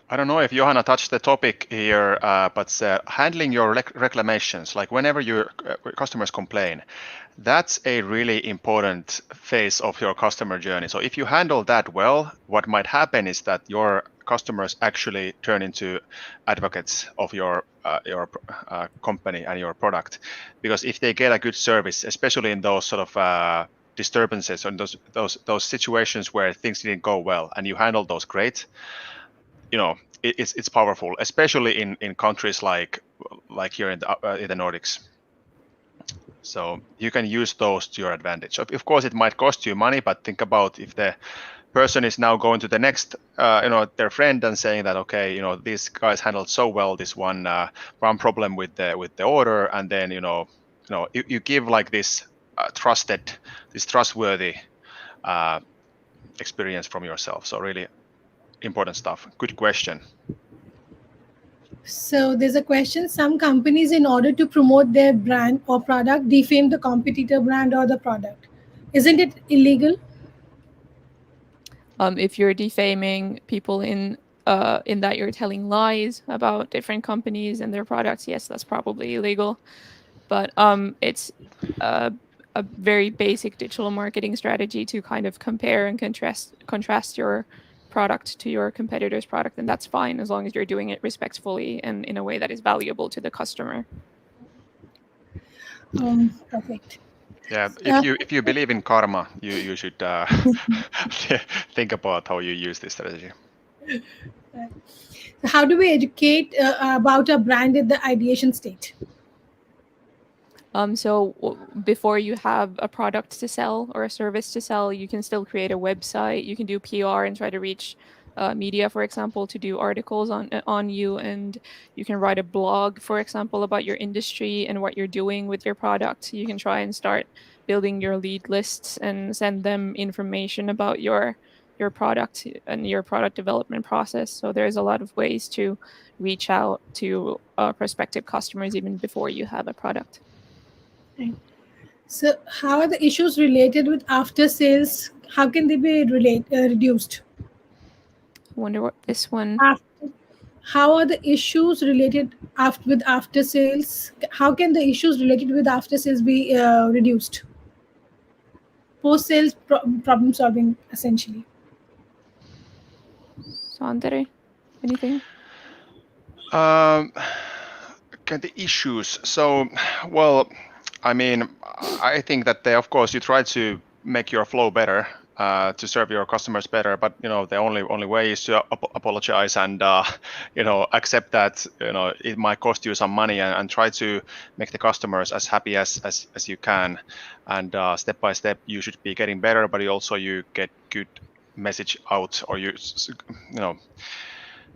I don't know if Johanna touched the topic here, but handling your reclamations, like whenever your customers complain, that's a really important phase of your customer journey. So if you handle that well, what might happen is that your customers actually turn into advocates of your company and your product, because if they get a good service, especially in those sort of disturbances and those situations where things didn't go well, and you handle those great, it's powerful, especially in countries like like here in the Nordics. So you can use those to your advantage. So of course, it might cost you money, but think about if the person is now going to the next, their friend and saying that, okay, these guys handled so well this one problem with the order, and then you give like this trustworthy experience from yourself. So really important stuff. Good question. So there's a question. Some companies, in order to promote their brand or product, defame the competitor brand or the product. Isn't it illegal? If you're defaming people in that you're telling lies about different companies and their products, yes, that's probably illegal. But it's a very basic digital marketing strategy to kind of compare and contrast your product to your competitor's product, and that's fine as long as you're doing it respectfully and in a way that is valuable to the customer. Perfect. Yeah, if you believe in karma, you should think about how you use this strategy. So how do we educate about a brand at the ideation state? Before you have a product to sell or a service to sell, you can still create a website. You can do PR and try to reach media, for example, to do articles on you, and you can write a blog, for example, about your industry and what you're doing with your product. You can try and start building your lead lists and send them information about your product and your product development process. So there's a lot of ways to reach out to prospective customers even before you have a product. Right. So how are the issues related with after sales? How can they be reduced? I wonder what this one. How are the issues related with after sales? How can the issues related with after sales be reduced? Post sales problem solving, essentially. Santeri, anything? The issues. So, well, I mean, I think that of course, you try to make your flow better, to serve your customers better. But the only way is to apologize and accept that it might cost you some money, and try to make the customers as happy as you can. And step by step, you should be getting better. But you get good message out, or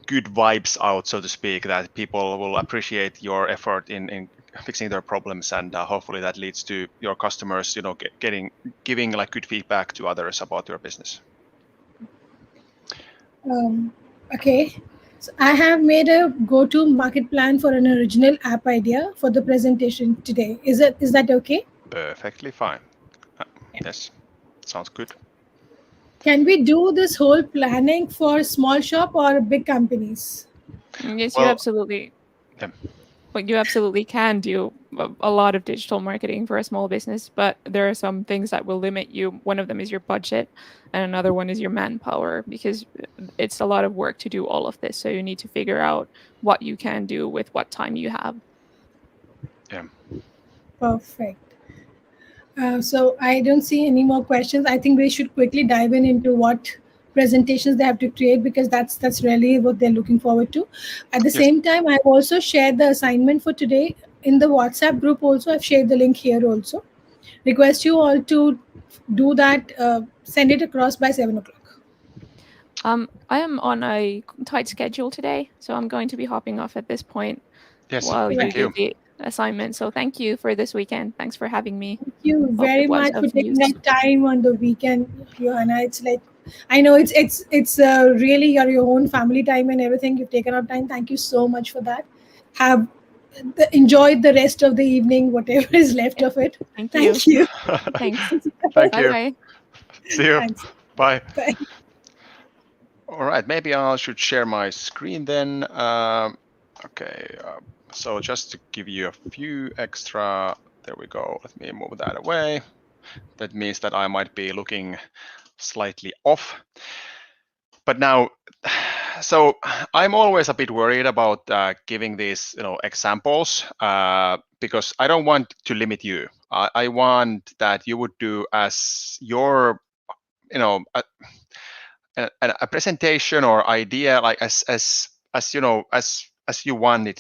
good vibes out, so to speak, that people will appreciate your effort in fixing their problems, and hopefully that leads to your customers, giving like good feedback to others about your business. Okay. So I have made a go-to market plan for an original app idea for the presentation today. Is that okay? Perfectly fine. Yes, sounds good. Can we do this whole planning for small shop or big companies? Yes, Well, you absolutely. Yeah. Well, you absolutely can do a lot of digital marketing for a small business, but there are some things that will limit you. One of them is your budget, and another one is your manpower, because it's a lot of work to do all of this. So you need to figure out what you can do with what time you have. Yeah. Perfect. So I don't see any more questions. I think we should quickly dive into what presentations they have to create, because that's really what they're looking forward to. At the Yes. same time, I've also shared the assignment for today in the WhatsApp group. Also, I've shared the link here. Also, request you all to do that. Send it across by 7 o'clock. I am on a tight schedule today, so I'm going to be hopping off at this point Yes. while you Thank do you. the assignment. So thank you for this weekend. Thanks for having me. Thank you Hope very it was much for of taking use. that time on the weekend, Johanna. It's like, I know it's really your own family time and everything. You've taken out time. Thank you so much for that. Have enjoyed the rest of the evening, whatever is left of it. Thank you. Thank you. Thanks. Thank Bye you. bye. See you. Thanks. Bye. Bye. All right, maybe I should share my screen then. Okay, so just to give you a few extra, there we go. Let me move that away. That means that I might be looking slightly off. But now, so I'm always a bit worried about giving these, examples, because I don't want to limit you. I want that you would do as your, a presentation or idea, like as as you want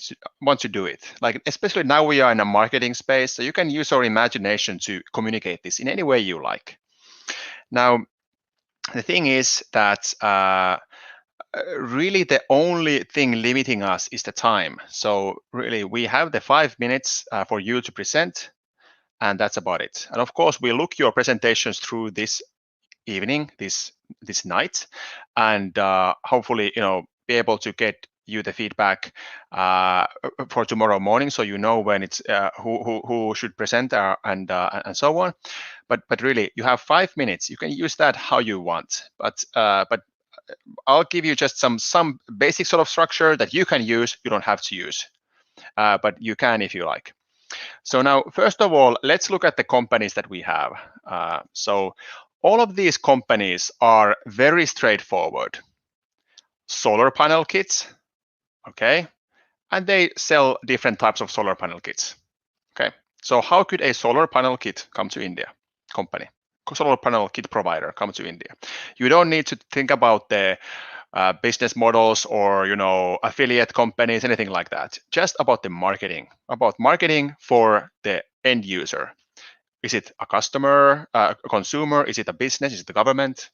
to do it. Like, especially now we are in a marketing space, so you can use our imagination to communicate this in any way you like. Now, the thing is that really the only thing limiting us is the time. So really, we have the 5 minutes for you to present, and that's about it. And of course, we look your presentations through this evening, this night, and hopefully, be able to get you the feedback for tomorrow morning, so you know when it's who should present and so on. But really, you have 5 minutes. You can use that how you want. But I'll give you just some basic sort of structure that you can use. You don't have to use, but you can if you like. So now, first of all, let's look at the companies that we have. So all of these companies are very straightforward. Solar panel kits, okay? And they sell different types of solar panel kits, okay? So how could a solar panel kit come to India company? Solar panel kit provider come to India. You don't need to think about the business models or affiliate companies, anything like that. Just about the marketing, for the end user. Is it a customer, a consumer? Is it a business? Is it the government?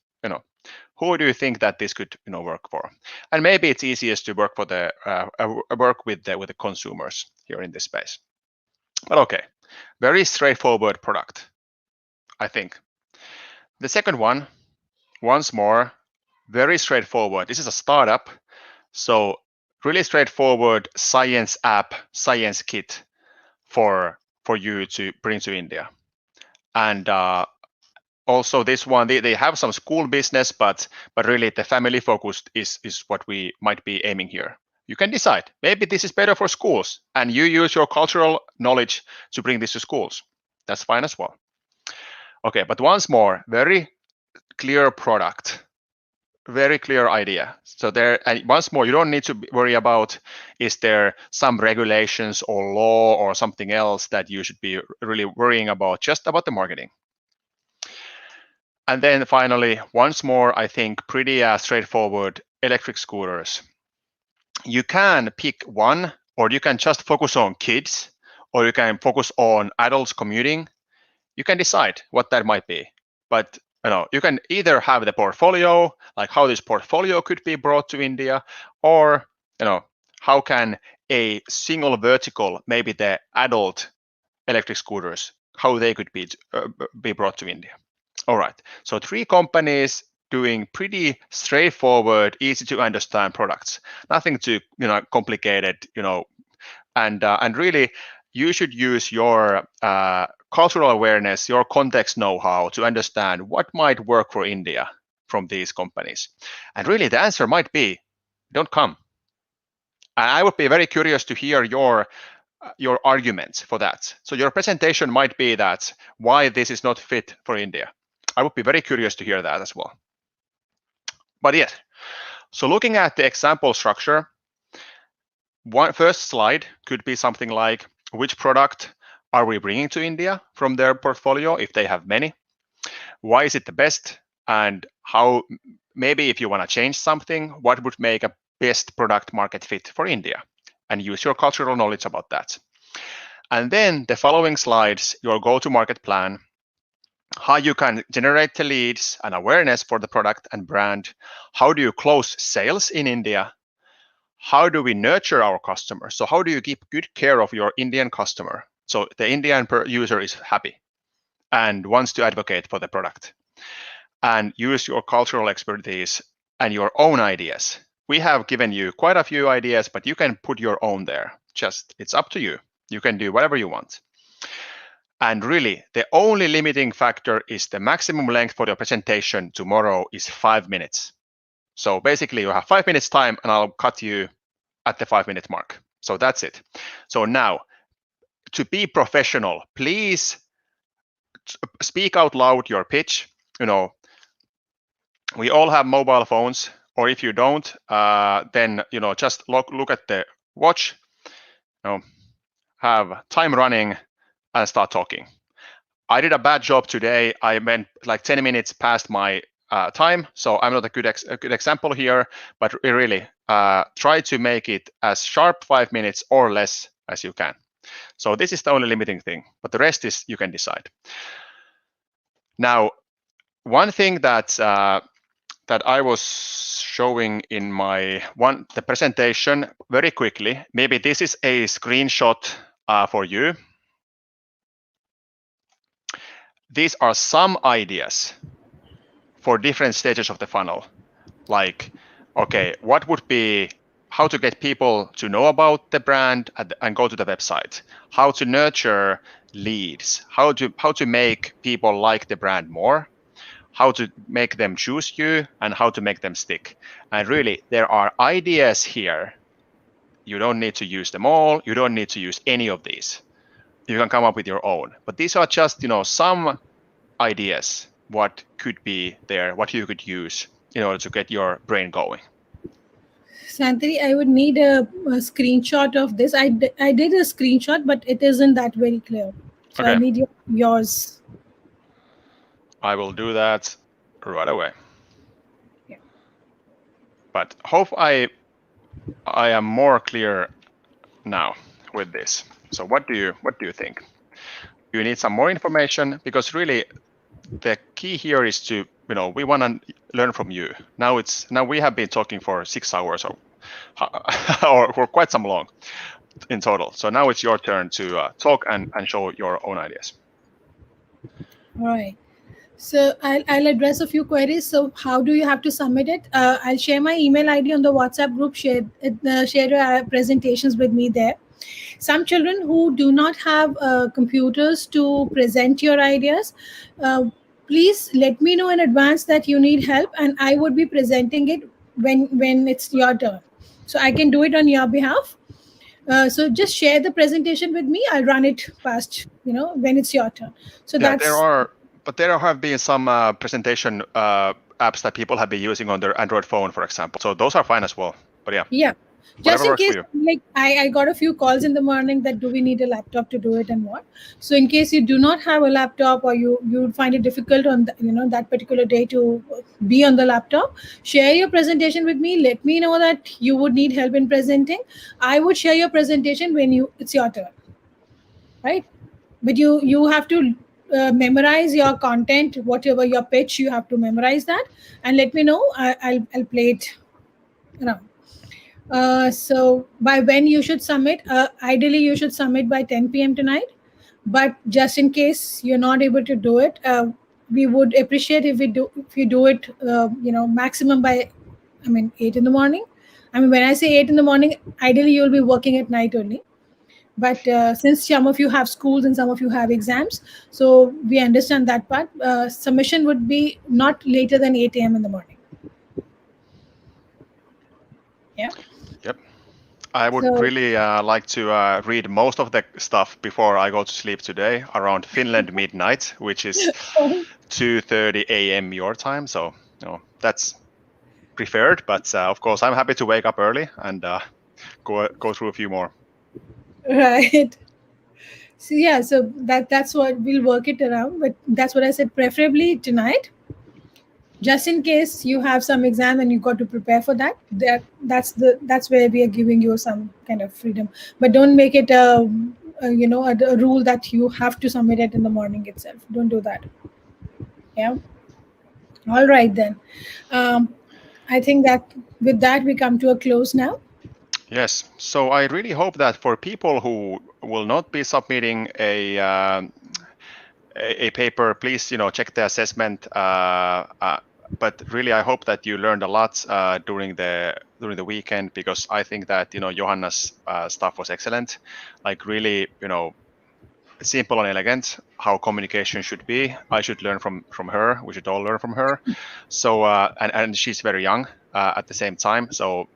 Who do you think that this could work for? And maybe it's easiest to work for the work with the consumers here in this space. But okay, very straightforward product, I think. The second one, once more, very straightforward. This is a startup, so really straightforward science app, science kit for you to bring to India. And also this one, they have some school business, but really the family focused is what we might be aiming here. You can decide. Maybe this is better for schools, and you use your cultural knowledge to bring this to schools. That's fine as well. Okay, but once more, very clear product, very clear idea. So there, and once more, you don't need to worry about is there some regulations or law or something else that you should be really worrying about, just about the marketing. And then finally, once more, I think pretty straightforward electric scooters. You can pick one, or you can just focus on kids, or you can focus on adults commuting. You can decide what that might be. But you can either have the portfolio, like how this portfolio could be brought to India, or how can a single vertical, maybe the adult electric scooters, how they could be brought to India. All right, so 3 companies doing pretty straightforward, easy to understand products. Nothing too complicated, and really you should use your cultural awareness, your context know-how to understand what might work for India from these companies. And really the answer might be, don't come. And I would be very curious to hear your arguments for that. So your presentation might be that why this is not fit for India. I would be very curious to hear that as well. But yes, so looking at the example structure, first slide could be something like, which product are we bringing to India from their portfolio if they have many? Why is it the best? And how, maybe if you want to change something, what would make a best product market fit for India? And use your cultural knowledge about that. And then the following slides, your go-to-market plan, how you can generate the leads and awareness for the product and brand. How do you close sales in India? How do we nurture our customers? So how do you keep good care of your Indian customer, so the Indian user is happy and wants to advocate for the product? And use your cultural expertise and your own ideas. We have given you quite a few ideas, but you can put your own there. Just, it's up to you. You can do whatever you want. And really, the only limiting factor is the maximum length for your presentation tomorrow is 5 minutes. So basically, you have 5 minutes time, and I'll cut you at the 5-minute mark. So that's it. So now, to be professional, please speak out loud your pitch. We all have mobile phones, or if you don't, then just look at the watch, have time running, and start talking. I did a bad job today. I went like 10 minutes past my time, so I'm not a good example here, but really try to make it as sharp 5 minutes or less as you can. So this is the only limiting thing, but the rest is you can decide. Now, one thing that I was showing in the presentation very quickly, maybe this is a screenshot for you. These are some ideas for different stages of the funnel. Like, okay, what would be how to get people to know about the brand and go to the website, how to nurture leads, how to make people like the brand more, how to make them choose you, and how to make them stick. And really, there are ideas here. You don't need to use them all. You don't need to use any of these. You can come up with your own. But these are just, some ideas what could be there, what you could use in order to get your brain going. Santari, I would need a screenshot of this. I did a screenshot, but it isn't that very clear. So Okay. I need yours. I will do that right away. Yeah. But hope I am more clear now with this. So what do you think? Do you need some more information? Because really, the key here is to, we want to learn from you. Now we have been talking for 6 hours or for quite some long in total. So now it's your turn to talk and show your own ideas. All right. So I'll address a few queries. So how do you have to submit it? I'll share my email ID on the WhatsApp group. Share your presentations with me there. Some children who do not have computers to present your ideas, please let me know in advance that you need help, and I would be presenting it when it's your turn. So I can do it on your behalf. So just share the presentation with me. I'll run it past, when it's your turn. So yeah, that's. there have been some presentation apps that people have been using on their Android phone, for example. So those are fine as well. But yeah. Yeah. Just in case, for like I got a few calls in the morning that do we need a laptop to do it and what. So in case you do not have a laptop or you find it difficult on that particular day to be on the laptop, share your presentation with me. Let me know that you would need help in presenting. I would share your presentation when it's your turn, right? But you have to memorize your content, whatever your pitch, you have to memorize that and let me know. I'll play it around. So by when you should submit, ideally you should submit by 10 p.m. tonight. But just in case you're not able to do it, we would appreciate if you do it, maximum by, 8 in the morning. When I say 8 in the morning, ideally you'll be working at night only. But since some of you have schools and some of you have exams, so we understand that part. Submission would be not later than 8 a.m. in the morning. Yeah. Yep. I would really like to read most of the stuff before I go to sleep today, around Finland midnight, which is 2:30 a.m. your time. So that's preferred, but of course I'm happy to wake up early and go through a few more. Right. So yeah, so that's what we'll work it around. But that's what I said. Preferably tonight, just in case you have some exam and you got to prepare for that. That's where we are giving you some kind of freedom. But don't make it a rule that you have to submit it in the morning itself. Don't do that. Yeah. All right then. I think that with that we come to a close now. Yes. So I really hope that for people who will not be submitting a paper, please check the assessment. But really, I hope that you learned a lot during the weekend, because I think that Johanna's stuff was excellent. Like really, simple and elegant how communication should be. I should learn from her. We should all learn from her. So and she's very young at the same time. So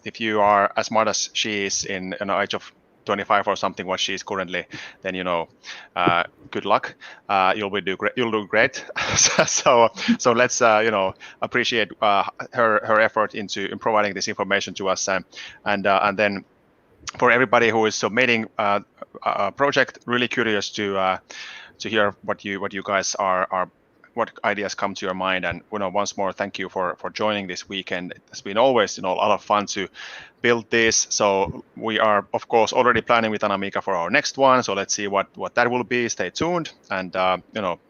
if you are as smart as she is in an age of 25 or something, what she is currently, then good luck. You'll do great. so let's appreciate her effort in providing this information to us, and then for everybody who is submitting a project, really curious to hear what you guys are what ideas come to your mind. And once more, thank you for joining this weekend. It's been always a lot of fun to build this. So we are of course already planning with Anamika for our next one. So let's see what that will be. Stay tuned, and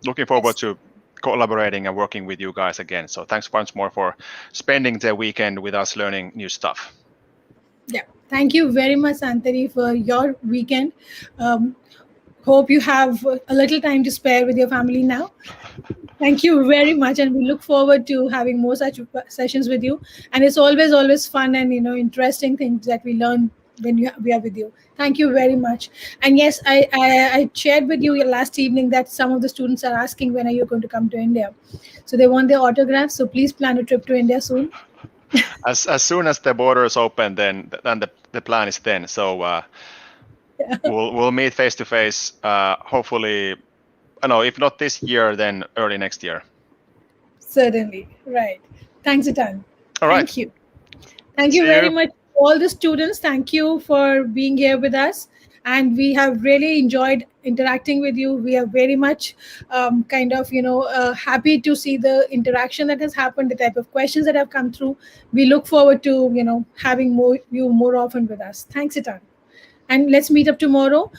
looking forward to collaborating and working with you guys again. So thanks once more for spending the weekend with us learning new stuff. Yeah, thank you very much, Santari, for your weekend. Hope you have a little time to spare with your family now. Thank you very much, and we look forward to having more such sessions with you. And it's always fun and interesting things that we learn when we are with you. Thank you very much. And yes, I shared with you last evening that some of the students are asking when are you going to come to India. So they want their autographs. So please plan a trip to India soon. As soon as the borders open, then the plan is then. So we'll meet face to face. Hopefully, if not this year, then early next year. Certainly. Right. Thanks a ton. All right. Thank you. Thank you See very you. much, all the students. Thank you for being here with us. And we have really enjoyed interacting with you. We are very much happy to see the interaction that has happened, the type of questions that have come through. We look forward to, having you more often with us. Thanks a ton. And let's meet up tomorrow.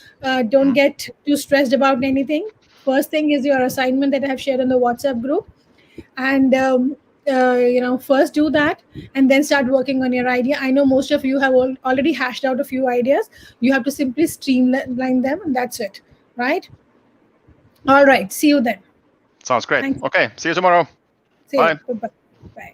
Don't get too stressed about anything. First thing is your assignment that I have shared on the WhatsApp group, and first do that and then start working on your idea. I know most of you have already hashed out a few ideas. You have to simply streamline them, and that's it, right? All right, see you then. Sounds great. Thanks. Okay, see you tomorrow. See Bye. you. Bye.